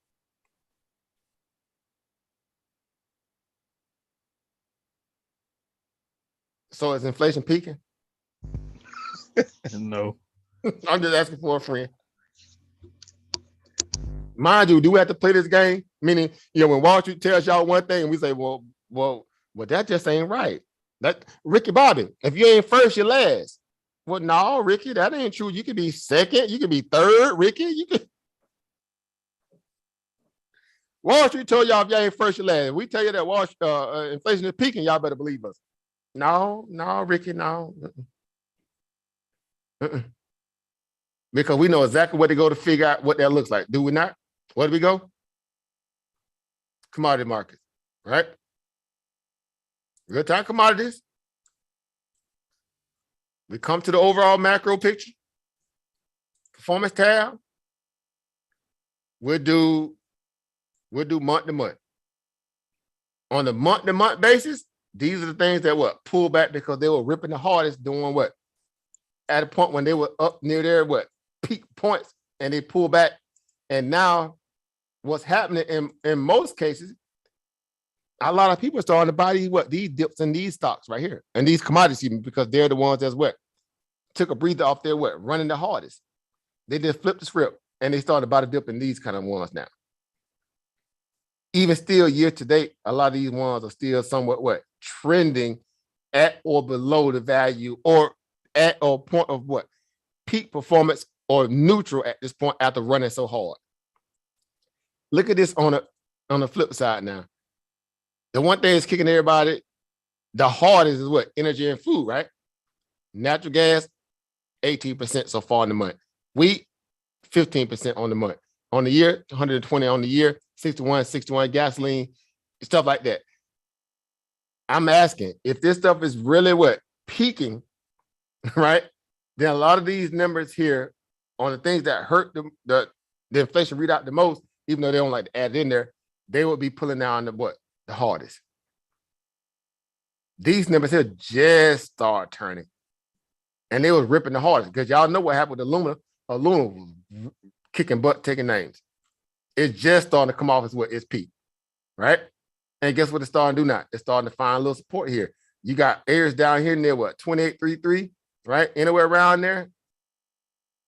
So is inflation peaking? No. I'm just asking for a friend. Mind you, do we have to play this game? Meaning, when Wall Street tells y'all one thing and we say, well, that just ain't right. That Ricky Bobby, if you ain't first, you're last. Well, no, Ricky, that ain't true. You could be second, you could be third, Ricky. You could. Wall Street told y'all if y'all ain't first, you're last. We tell you that inflation is peaking, y'all better believe us. No, Ricky, no. Because we know exactly where to go to figure out what that looks like. Do we not? Where do we go? Commodity market, right? Real-time commodities. We come to the overall macro picture. Performance tab. We'll do month to month. On the month-to-month basis, these are the things that pull back because they were ripping the hardest doing what? At a point when they were up near their peak points and they pull back. And now what's happening in most cases, a lot of people are starting to buy these dips in these stocks right here and these commodities even because they're the ones that's took a breather off their running the hardest. They just flipped the script and they started to buy the dip in these kind of ones now. Even still year to date, a lot of these ones are still somewhat trending at or below the value or at or point of peak performance or neutral at this point after running so hard. Look at this on the flip side now. The one thing that's kicking everybody the hardest is energy and food, right? Natural gas, 18% so far in the month. Wheat, 15% on the month. On the year, 120 on the year, 61 gasoline, stuff like that. I'm asking if this stuff is really peaking, right? Then a lot of these numbers here on the things that hurt the inflation readout the most, even though they don't like to add it in there, they would be pulling down the hardest. These numbers here just start turning. And they was ripping the hardest because y'all know what happened with Illumina. Illumina was kicking butt, taking names. It's just starting to come off as its peak, right? And guess what it's starting to do now? It's starting to find a little support here. You got areas down here near 28.33, right? Anywhere around there,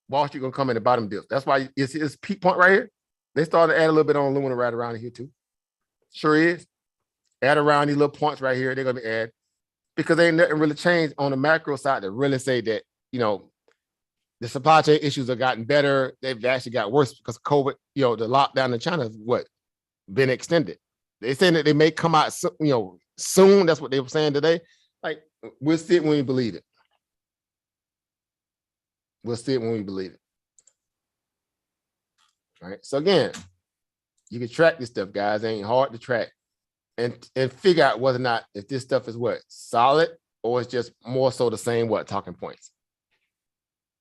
Wall Street gonna come in the bottom dip. That's why it's peak point right here. They started to add a little bit on Illumina right around here too. Sure is. Add around these little points right here. They're gonna be add because ain't nothing really changed on the macro side to really say that, the supply chain issues have gotten better. They've actually got worse because COVID, the lockdown in China has been extended. They're saying that they may come out, soon. That's what they were saying today. Like, we'll see it when we believe it. We'll see it when we believe it. All right. So again, you can track this stuff, guys. It ain't hard to track and figure out whether or not if this stuff is solid or it's just more so the same talking points.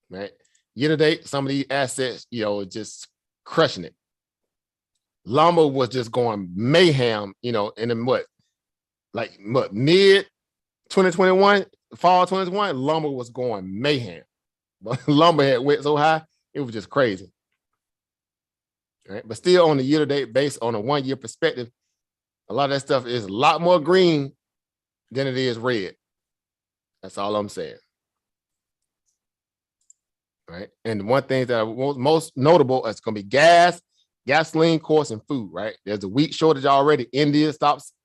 Right. Year to date, some of these assets, just crushing it. Lumber was just going mayhem, in the mid 2021, fall 2021, lumber was going mayhem. But lumber had went so high, it was just crazy. Right? But still on the year-to-date base, on a 1 year perspective, a lot of that stuff is a lot more green than it is red. That's all I'm saying. Right. And one thing that most notable is going to be gas, gasoline, course, and food. Right. There's a wheat shortage already. India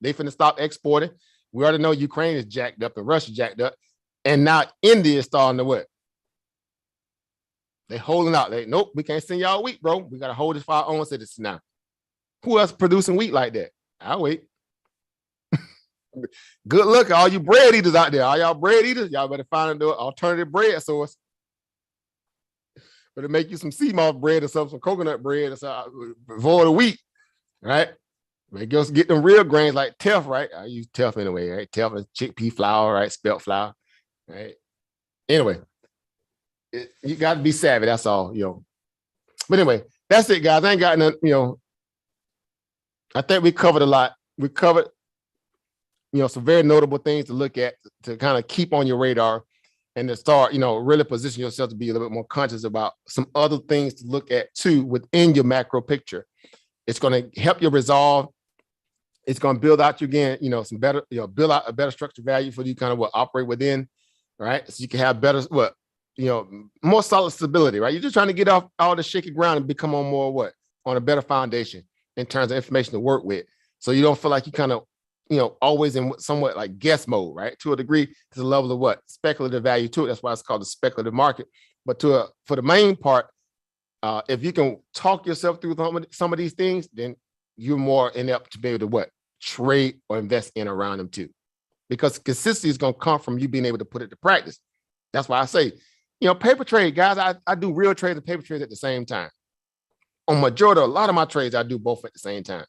they finna stop exporting. We already know Ukraine is jacked up and Russia jacked up. And now India is starting to They holding out. Nope, we can't send y'all wheat, bro. We got to hold this for our own citizens now. Who else producing wheat like that? I'll wait. Good luck, all you bread eaters out there. All y'all bread eaters, y'all better find an alternative bread source. Better make you some sea moss bread or some coconut bread or something, avoid the wheat, right? Make us get them real grains like teff, right? I use teff anyway, right? Teff is chickpea flour, right? Spelt flour, right? Anyway, you got to be savvy. That's all, But anyway, that's it, guys. I ain't got nothing, I think we covered a lot. We covered, some very notable things to look at to kind of keep on your radar and to start, really position yourself to be a little bit more conscious about some other things to look at too within your macro picture. It's going to help you resolve. It's going to build out you again, some better, build out a better structured value for you kind of operate within, right? So you can have better, more solid stability, right? You're just trying to get off all the shaky ground and become on more on a better foundation in terms of information to work with. So you don't feel like you kind of, always in somewhat like guess mode, right? To a degree, to the level of speculative value to it. That's why it's called the speculative market. But for the main part, if you can talk yourself through some of these things, then you're more inept to be able to trade or invest in around them too. Because consistency is going to come from you being able to put it to practice. That's why I say, paper trade, guys, I do real trades and paper trades at the same time. On majority, a lot of my trades, I do both at the same time.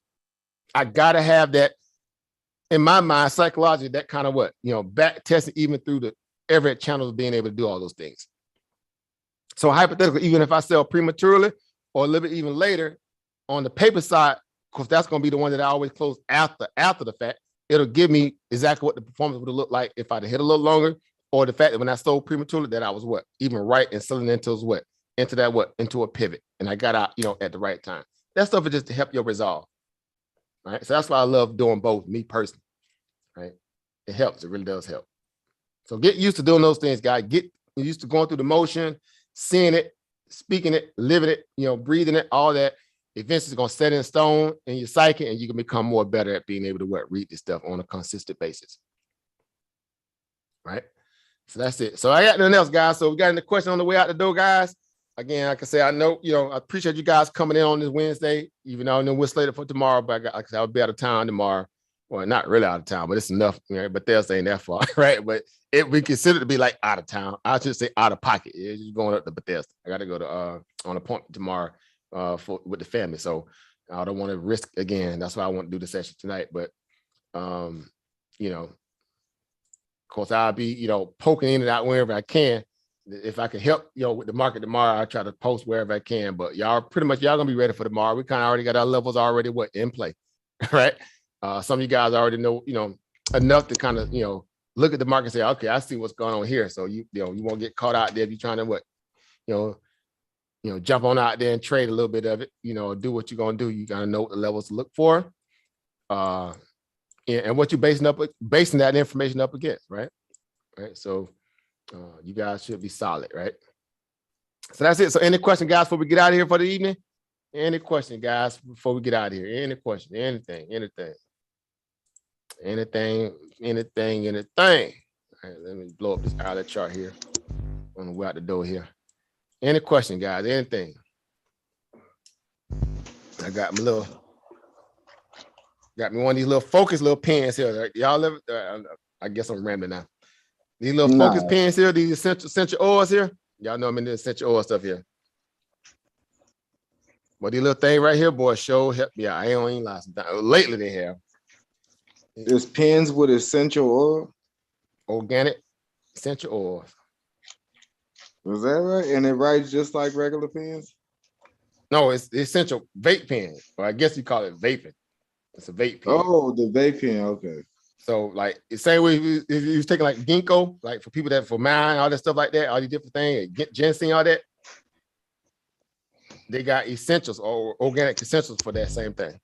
I got to have that in my mind, psychologically, that kind of back testing even through the every channel of being able to do all those things. So hypothetically, even if I sell prematurely or a little bit even later on the paper side, because that's going to be the one that I always close after the fact, it'll give me exactly what the performance would have looked like if I'd hit a little longer, or the fact that when I sold prematurely that I was even right and selling into into a pivot. And I got out, at the right time. That stuff is just to help your resolve. Right. So that's why I love doing both, me personally. Right. It helps. It really does help. So get used to doing those things, guys. Get used to going through the motion, seeing it, speaking it, living it, breathing it, all that. Eventually it's going to set in stone in your psyche, and you can become more better at being able to read this stuff on a consistent basis. Right. So that's it. So I got nothing else, guys. So we got any question on the way out the door, guys. Again, like I say, I know, I appreciate you guys coming in on this Wednesday, even though I know we're slated for tomorrow, but like I said, I'll be out of town tomorrow. Well, not really out of town, but it's enough, right? But they're saying that far, right? But we consider it to be like out of town. I should say out of pocket. It's just going up to Bethesda. I got to go to on an appointment tomorrow with the family. So I don't want to risk again. That's why I want to do the session tonight. But of course, I'll be, poking in and out wherever I can. If I can help, with the market tomorrow, I'll try to post wherever I can. But y'all gonna be ready for tomorrow. We kind of already got our levels already in play, right? Some of you guys already know, enough to kind of, look at the market and say, okay, I see what's going on here. So you won't get caught out there if you're trying to jump on out there and trade a little bit of it, do what you're gonna do. You gotta know what the levels to look for. And what you're basing that information up against, right? Right. So you guys should be solid, right? So that's it. So any question, guys, before we get out of here for the evening? Any question, guys, before we get out of here? Any question? Anything? All right, let me blow up this outlet chart here on the way out the door here. Any question, guys? Anything? I got my little, got me one of these little focus little pens here. Right? Y'all ever, I guess I'm rambling now. These little focus pens here, these essential oils here. Y'all know I'm in the essential oil stuff here. But these little thing right here, boy, show help me out. I ain't even lie. Lately they have. There's pens with essential oil. Organic essential oils. Was that right? And it writes just like regular pens? No, it's the essential vape pen. Or I guess you call it vaping. It's a vape pen. Oh, the vape pen. Okay. So like the same way if you was taking like ginkgo, like for people that for mind, all that stuff like that, all these different things, ginseng, all that. They got essentials or organic essentials for that same thing.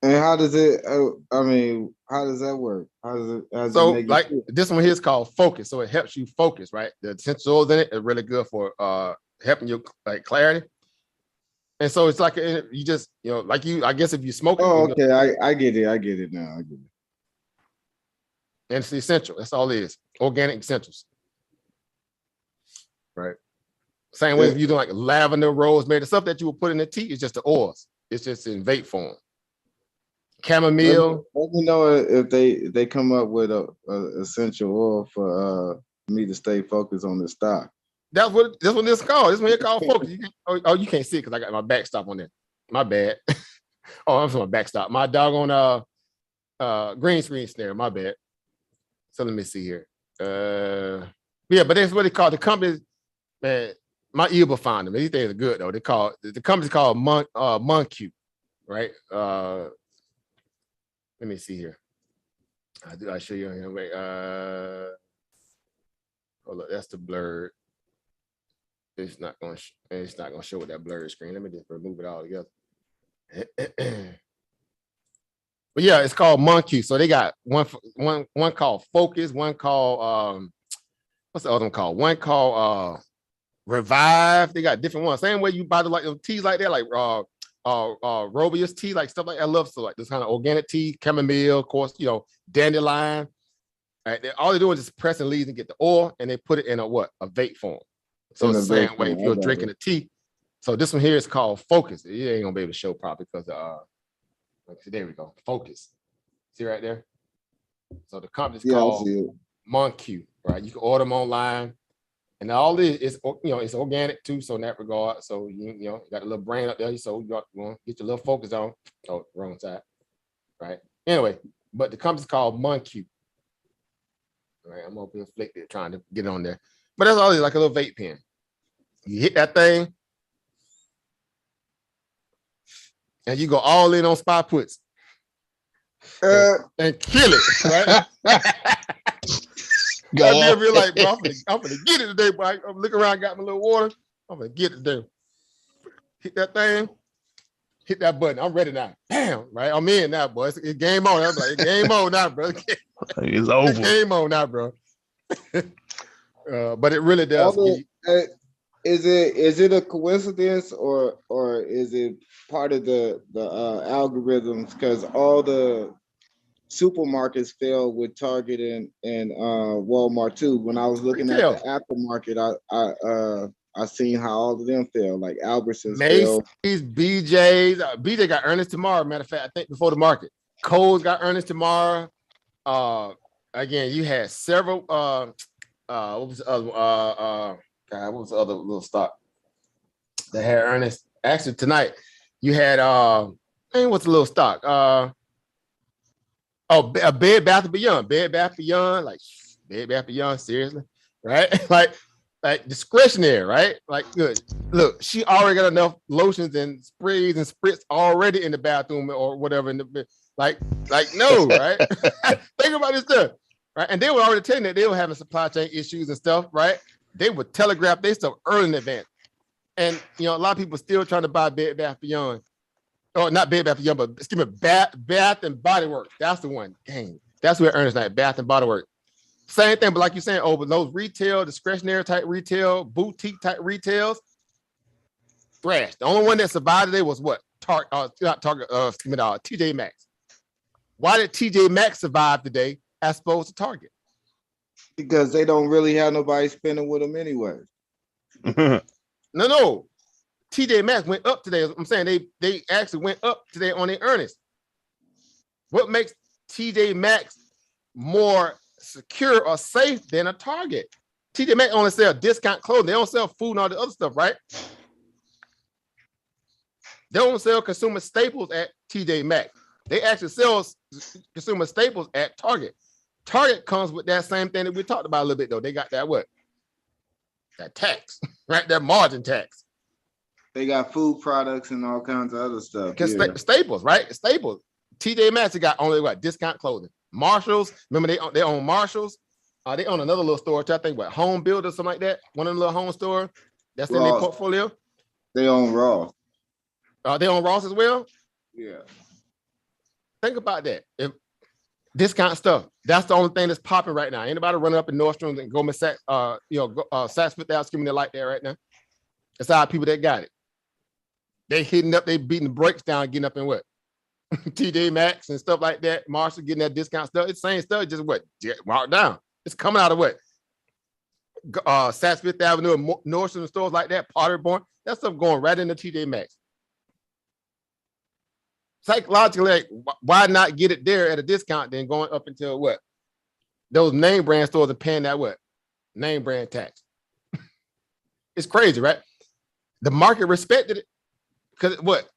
And how does it? I mean, how does that work? How does it? So like this one here is called Focus, so it helps you focus, right? The essential oils in it are really good for helping you like clarity. And so it's like you just like you. I guess if you smoke it. Oh, okay. I get it. I get it now. I get it. And it's essential. That's all it is. Organic essentials. Right. Same way if you do like lavender, rosemary, the stuff that you would put in the tea is just the oils. It's just in vape form. Chamomile. Let me know if they come up with a essential oil for me to stay focused on the stock. That's what this one is called. This one is called Focus. You can't see it because I got my backstop on there. My bad. Oh, I'm from my backstop. My doggone green screen snare. My bad. So let me see here. Yeah, but that's what they call the company. Man, my earbud found them. These things are good though. They call the company's called Monq, right? Let me see here. I show you here. Wait, hold up, that's the blurred. It's not going to show with that blurred screen. Let me just remove it all together. But yeah, it's called Monq. So they got one called Focus, one called what's the other one called? One called Revive. They got different ones. Same way you buy the like teas like that, like Robius tea, like stuff like that. I love so like this kind of organic tea, chamomile, of course, dandelion. Right? All they do is just press and leaves and get the oil, and they put it in a vape form. So it's the same way if you're drinking a tea. So this one here is called Focus. You ain't gonna be able to show properly because there we go. Focus. See right there? So the company's called Monq, right? You can order them online. And all this is, it's organic too. So in that regard, so you got a little brand up there. So you want to get your little focus on. Oh, wrong side. Right. Anyway, but the company's called Monq. All right, I'm over here flicked trying to get it on there. But that's all it is, like a little vape pen. You hit that thing, and you go all in on spot puts. And kill it, right? I feel like, bro, I'm gonna get it today, boy. I'm looking around, got my little water. I'm gonna get it today. Hit that thing, hit that button. I'm ready now. Bam, right? I'm in now, boy. It's game on. I'm like, it's game on now, bro. It's over. It's game on now, bro. But it really does. Is it a coincidence or is it part of the algorithms? Because all the supermarkets fail with Target and Walmart too. When I was looking at the aftermarket, I seen how all of them fail, like Albertsons failed. BJ's, BJ got earnings tomorrow. Matter of fact, I think before the market. Kohl's got earnings tomorrow. Again, you had several. What was the other? What was the other little stock that had earnings? Actually, tonight you had. What's the little stock? Bed Bath & Beyond. Bed Bath & Beyond, like Bed Bath & Beyond, seriously, right? like discretionary, right? Like, good. Look, she already got enough lotions and sprays and spritz already in the bathroom or whatever in the like no, right? Think about this stuff, right? And they were already telling that they were having supply chain issues and stuff, right? They would telegraph their stuff early in advance, and a lot of people still trying to buy Bed Bath & Beyond. Oh, not Bed Bath & Beyond, but excuse me, Bath and Body Works. That's the one. Dang, that's where Ernest at. Bath and Body Works. Same thing, but like you're saying, but those retail, discretionary type retail, boutique type retails, thrashed. The only one that survived today was what? TJ Maxx. Why did TJ Maxx survive today as opposed to Target? Because they don't really have nobody spending with them anyway. No. TJ Maxx went up today. I'm saying they actually went up today on their earnings. What makes TJ Maxx more secure or safe than a Target? TJ Maxx only sell discount clothing. They don't sell food and all the other stuff, right? They don't sell consumer staples at TJ Maxx. They actually sell consumer staples at Target. Target comes with that same thing that we talked about a little bit, though. They got that what? That tax, right? That margin tax. They got food products and all kinds of other stuff. Yeah. Staples, right? Staples. TJ Maxx got only what? Discount clothing. Marshalls. Remember they own Marshalls. They own another little store, I think, what? Home Builder, something like that. One of the little home store that's in their portfolio. They own Ross. They own Ross as well. Yeah. Think about that. If discount stuff, that's the only thing that's popping right now. Anybody running up in Nordstrom and Goldman Sachs, Saks Fifth Avenue, screaming their light there right now. It's our people that got it. They hitting up, they beating the brakes down, getting up in what? TJ Maxx and stuff like that. Marshall getting that discount stuff. It's the same stuff, just what? Marked down. It's coming out of what? Saks Fifth Avenue, Nordstrom stores like that, Potterborn. That stuff going right into TJ Maxx. Psychologically, like, why not get it there at a discount than going up until what? Those name brand stores are paying that what? Name brand tax. It's crazy, right? The market respected it because what?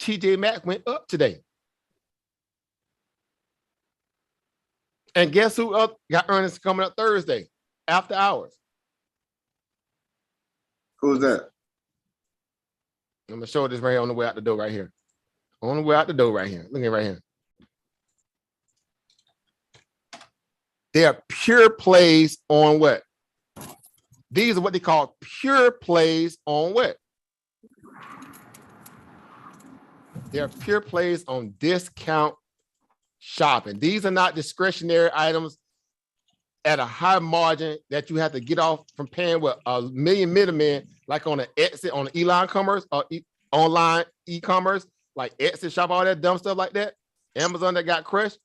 TJ Maxx went up today. And guess who got earnings coming up Thursday after hours? Who's that? I'm gonna show this right here on the way out the door right here. On the way out the door right here. Look at right here. They are pure plays on what? These are what they call pure plays on what? They are pure plays on discount shopping. These are not discretionary items at a high margin that you have to get off from paying with a million middlemen, like on an Etsy, on an Elon commerce or online e-commerce, like Etsy shop, all that dumb stuff like that. Amazon that got crushed.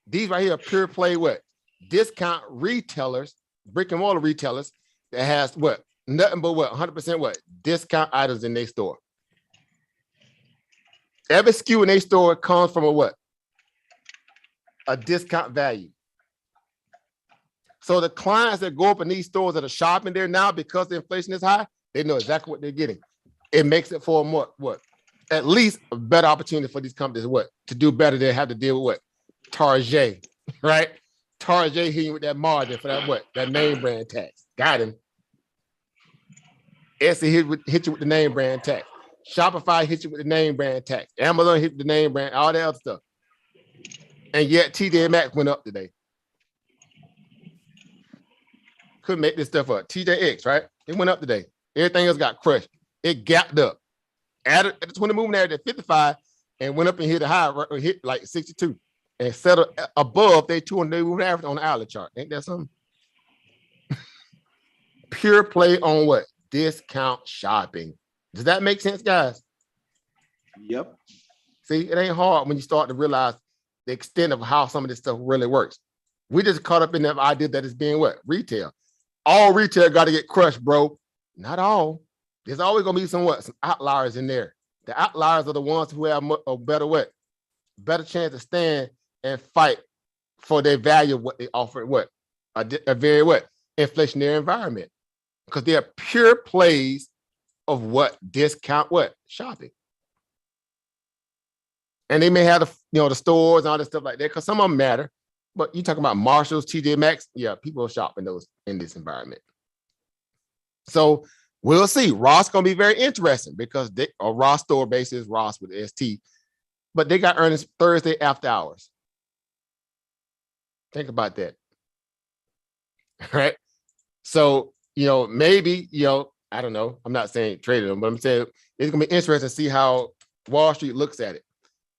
These right here are pure play what? Discount retailers, brick and mortar retailers that has what? Nothing but what? 100% what? Discount items in their store. Every SKU in their store comes from a what? A discount value. So the clients that go up in these stores that are shopping there now because the inflation is high, they know exactly what they're getting. It makes it for more what? At least a better opportunity for these companies what? To do better. They have to deal with what? Target, right? Target hitting with that margin for that what? That name brand tax. Got him. Etsy hit you with the name brand tax. Shopify hit you with the name brand tax. Amazon hit the name brand, all that other stuff. And yet TJ Maxx went up today. Couldn't make this stuff up. TJX, right? It went up today. Everything else got crushed. It gapped up. At the 20 moving average at 55 and went up and hit a high, or hit like 62 and settled above their 200 moving average on the hourly chart. Ain't that something? Pure play on what? Discount shopping. Does that make sense, guys? Yep. See, it ain't hard when you start to realize the extent of how some of this stuff really works. We just caught up in the idea that it's being what? Retail. All retail got to get crushed, bro. Not all. There's always going to be some outliers in there. The outliers are the ones who have a better what? Better chance to stand and fight for their value of what they offer, what? A very what? Inflationary environment. Because they are pure plays of what? Discount what? Shopping. And they may have the stores and all this stuff like that, because some of them matter. But you talking about Marshalls, TJ Maxx, yeah, people shop in those in this environment. So we'll see. Ross gonna be very interesting because a Ross store base is Ross with ST, but they got earnings Thursday after hours. Think about that. Right? So, maybe, I don't know. I'm not saying traded them, but I'm saying it's gonna be interesting to see how Wall Street looks at it.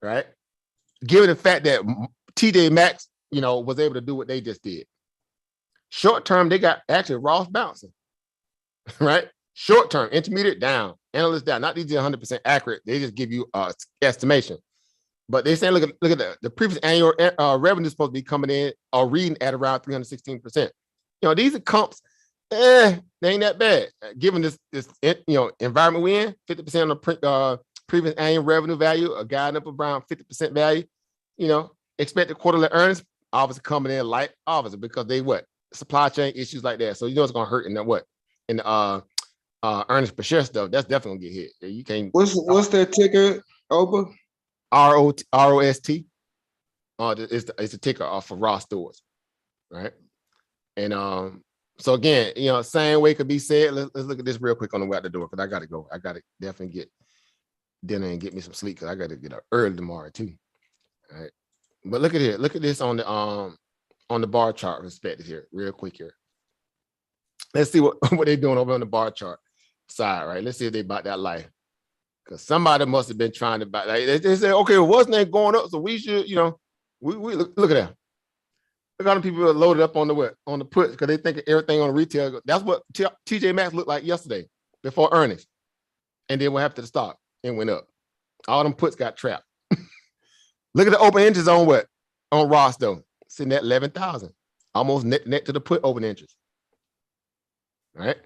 Right? Given the fact that TJ Maxx, was able to do what they just did. Short term, they got actually Ross bouncing. Right? Short term, intermediate down, analysts down. Not these are 100% accurate. They just give you estimation. But they say, look at the previous annual revenue is supposed to be coming in or reading at around 316%. These are comps they ain't that bad. Given this environment we in, 50% on the previous annual revenue value, a guide up around 50% value. Expected quarterly earnings obviously coming in light, obviously because they supply chain issues like that. So it's gonna hurt in the earnings per share stuff. That's definitely gonna get hit. You can't. What's their ticker, Oba? ROST. It's the ticker for Ross stores, right? And so again, same way could be said. Let's look at this real quick on the way out the door because I gotta go. I gotta definitely get dinner and get me some sleep because I gotta get up early tomorrow too. All right. But look at here. Look at this on the bar chart perspective here, real quick here. Let's see what they're doing over on the bar chart side, right? Let's see if they bought that life. Because somebody must have been trying to buy. Like, they said, okay, well, wasn't that going up? So we should, we look at that. Look how many people are loaded up on the puts because they think everything on retail. That's what TJ Maxx looked like yesterday before earnings. And then what happened to the stock? It went up. All them puts got trapped. Look at the open interest on what? On Ross though. Sitting at 11,000. Almost net to the put open interest. Right?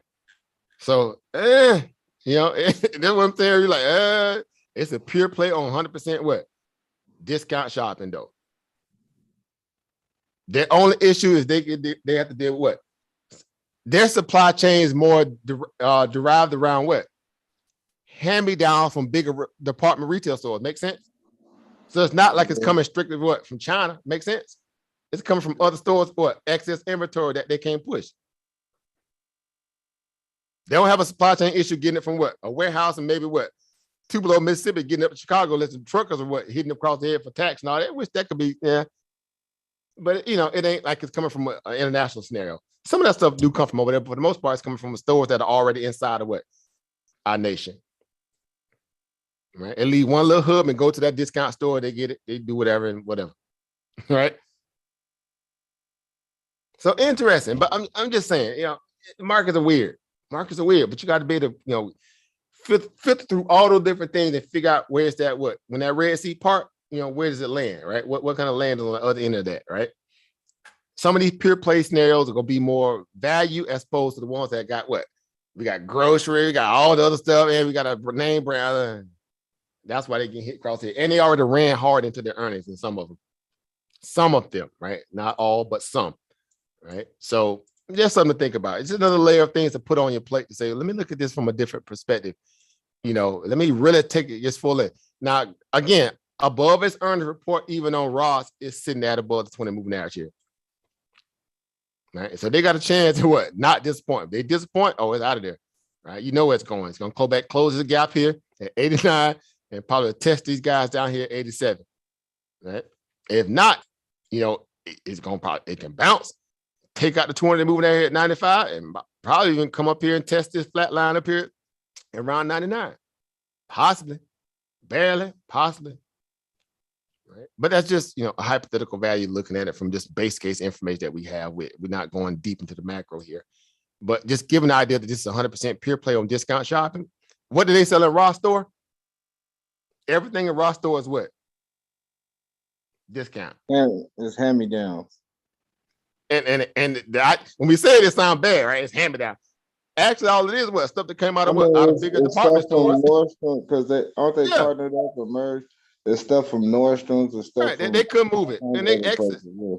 So, that's what I'm saying. You're like, it's a pure play on 100% what? Discount shopping though. Their only issue is they have to deal with what? Their supply chain is more derived around what? Hand-me-down from bigger department retail stores. Make sense? So it's not like it's coming strictly from China. Make sense? It's coming from other stores or excess inventory that they can't push. They don't have a supply chain issue getting it from what? A warehouse and maybe what? Tupelo, Mississippi, getting up to Chicago, listen, truckers are hitting across the head for tax and all that. I wish that could be, yeah. But it ain't like it's coming from an international scenario. Some of that stuff do come from over there, but for the most part, it's coming from stores that are already inside of what? Our nation. Right? And leave one little hub and go to that discount store, they get it, they do whatever and whatever. Right? So interesting, but I'm just saying, markets are weird. Markets are weird, but you got to be able to, filter through all those different things and figure out where's that when that Red Sea part, where does it land, right? What kind of land is on the other end of that, right? Some of these pure play scenarios are gonna be more value as opposed to the ones that got what? We got grocery, we got all the other stuff, and we got a name brand. That's why they get hit across here. And they already ran hard into their earnings in some of them. Some of them, right? Not all, but some, right? So just something to think about. It's another layer of things to put on your plate to say, let me look at this from a different perspective. Let me really take it just fully. Now, again, above its earnings report, even on Ross, is sitting at above the 20 moving average here. Right? So they got a chance to what? Not disappoint. If they disappoint, it's out of there. Right? You know where it's going. It's going to go back, close the gap here at 89 and probably test these guys down here at 87. Right? If not, it's going to probably, it can bounce, take out the 20 moving out here at 95 and probably even come up here and test this flat line up here around 99. Possibly, barely, possibly. Right? But that's just, a hypothetical value looking at it from just base case information that we have. We're not going deep into the macro here. But just giving the idea that this is 100% pure play on discount shopping. What do they sell at Ross store? Everything in Ross store is what? Discount. And it's hand-me-downs. And when we say it sounds bad, right? It's hand-me-down. Actually, all it is stuff that came out of out of bigger department stores. Because aren't they partnered up or merged? There's stuff from Nordstrom's and stuff. Right, they couldn't move it, and they exit. Yeah.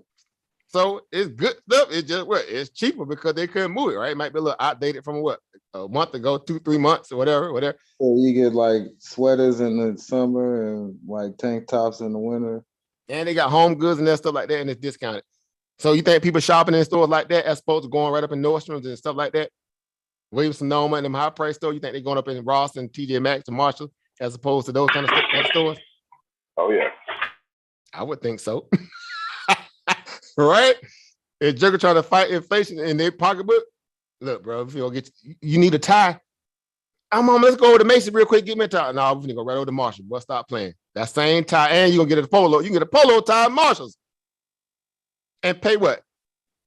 So it's good stuff. It's just it's cheaper because they couldn't move it. Right, it might be a little outdated from a month ago, 2-3 months or whatever. So you get like sweaters in the summer and like tank tops in the winter. And they got home goods and that stuff like that, and it's discounted. So you think people shopping in stores like that as opposed to going right up in Nordstrom's and stuff like that? Williams Sonoma and them high price stores, you think they're going up in Ross and TJ Maxx and Marshall as opposed to those kind of stores? Oh, yeah. I would think so. Right? If Jugger trying to fight inflation in their pocketbook, look, bro, if you need a tie, let's go over to Macy real quick, get me a tie. No, we're gonna go right over to Marshall. Boy, stop playing. That same tie, and you're gonna get a polo. You can get a polo tie at Marshall's. And pay what?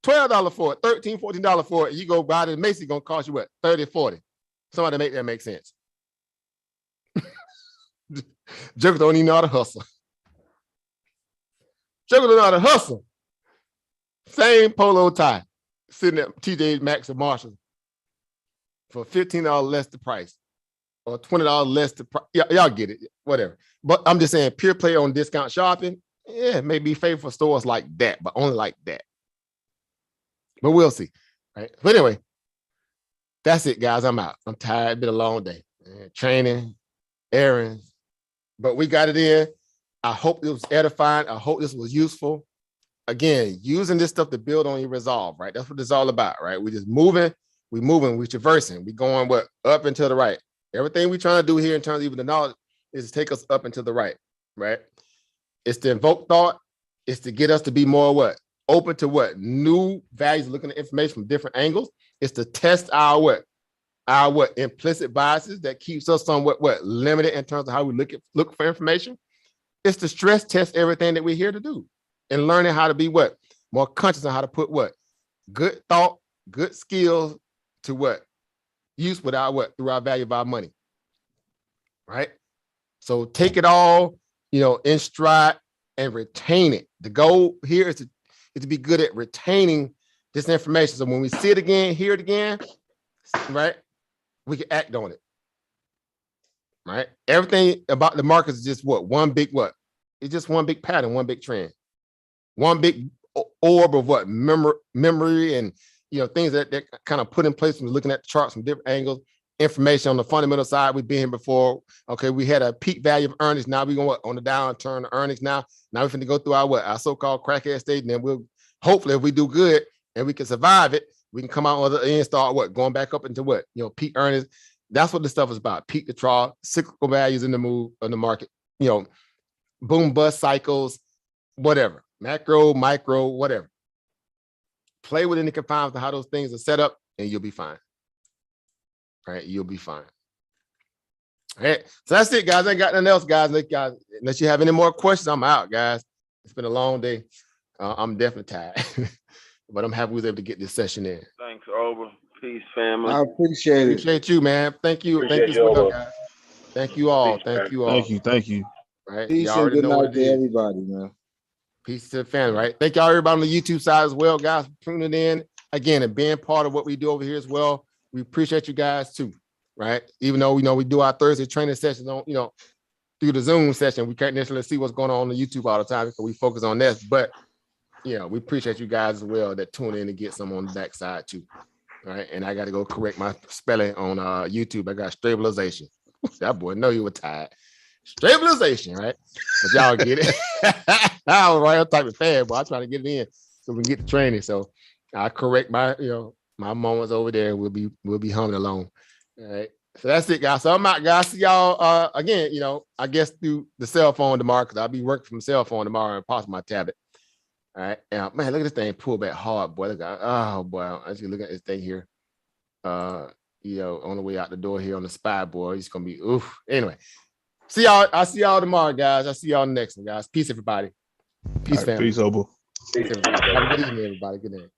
$12 for it, $13, $14 for it. You go buy it at Macy, gonna cost you what? $30, $40. Somebody make that make sense. Jugger don't even know how to hustle. Jugger don't know how to hustle. Same polo tie, sitting at TJ Maxx and Marshall, for $15 less the price or $20 less the price. Y'all get it, whatever. But I'm just saying pure play on discount shopping, yeah, it may be favorable for stores like that, but only like that. But we'll see, right? But anyway, that's it, guys. I'm out. I'm tired. It's been a long day. Training, errands, but we got it in. I hope it was edifying. I hope this was useful. Again, using this stuff to build on your resolve, right? That's what it's all about, right? We're just moving, we're traversing, we're going what? Up and to the right. Everything we're trying to do here in terms of even the knowledge is to take us up and to the right, right? It's to invoke thought. It's to get us to be more what? Open to what? New values, looking at information from different angles. It's to test our what? Our what? Implicit biases that keeps us somewhat what? Limited in terms of how we look for information. It's to stress test everything that we're here to do and learning how to be what? More conscious on how to put what? Good thought, good skills to what? Use with our what? Through our value of our money, right? So take it all, in stride and retain it. The goal here is to be good at retaining this information. So when we see it again, hear it again, right? We can act on it, right? Everything about the markets is just what? One big what? It's just one big pattern, one big trend, one big orb of what? Memory and, things that kind of put in place when we're looking at the charts from different angles, information on the fundamental side. We've been here before. Okay, we had a peak value of earnings. Now we're going on the downturn of earnings now. Now we're going to go through our so-called crackhead stage, and then we'll hopefully, if we do good and we can survive it, we can come out on the other end, start going back up into what? Peak earnings. That's what this stuff is about. Peak to trough, cyclical values in the move of the market, boom bust cycles, whatever, macro, micro, whatever. Play within the confines of how those things are set up, and you'll be fine. All right, you'll be fine. All right, so that's it, guys. I ain't got nothing else, guys. Unless you have any more questions, I'm out, guys. It's been a long day. I'm definitely tired, but I'm happy we was able to get this session in. Thanks, Over. Peace, family. I appreciate it. Appreciate you, man. Thank you. Appreciate Thank you as well, you, guys. Thank you all. Peace, Thank man. you all. Thank you. Right. Peace You and already good know night what it to is. everybody, man. Peace to the family, right? Thank y'all, everybody on the YouTube side as well, guys, for tuning in again and being part of what we do over here as well. We appreciate you guys too, right? Even though we do our Thursday training sessions on, through the Zoom session, we can't necessarily see what's going on the YouTube all the time because we focus on this. But we appreciate you guys as well that tune in and get some on the backside too, right? And I got to go correct my spelling on YouTube. I got stabilization. That boy know you were tired. Stabilization, right? But y'all get it. I was right on type of fan, but I'm trying to get it in so we can get the training. So I correct my, my moments over there. We'll be humming along. All right. So that's it, guys. So I'm out, guys. See y'all again, I guess through the cell phone tomorrow, because I'll be working from cell phone tomorrow and possibly my tablet. All right. Man, look at this thing pull back hard, boy. Look at, oh boy. I just look at this thing here. On the way out the door here on the spy, boy. It's gonna be oof. Anyway. See y'all. I'll see y'all tomorrow, guys. I'll see y'all next one, guys. Peace, everybody. Peace, family. Peace, Obo. Peace, everybody. Have a good evening, everybody. Good night.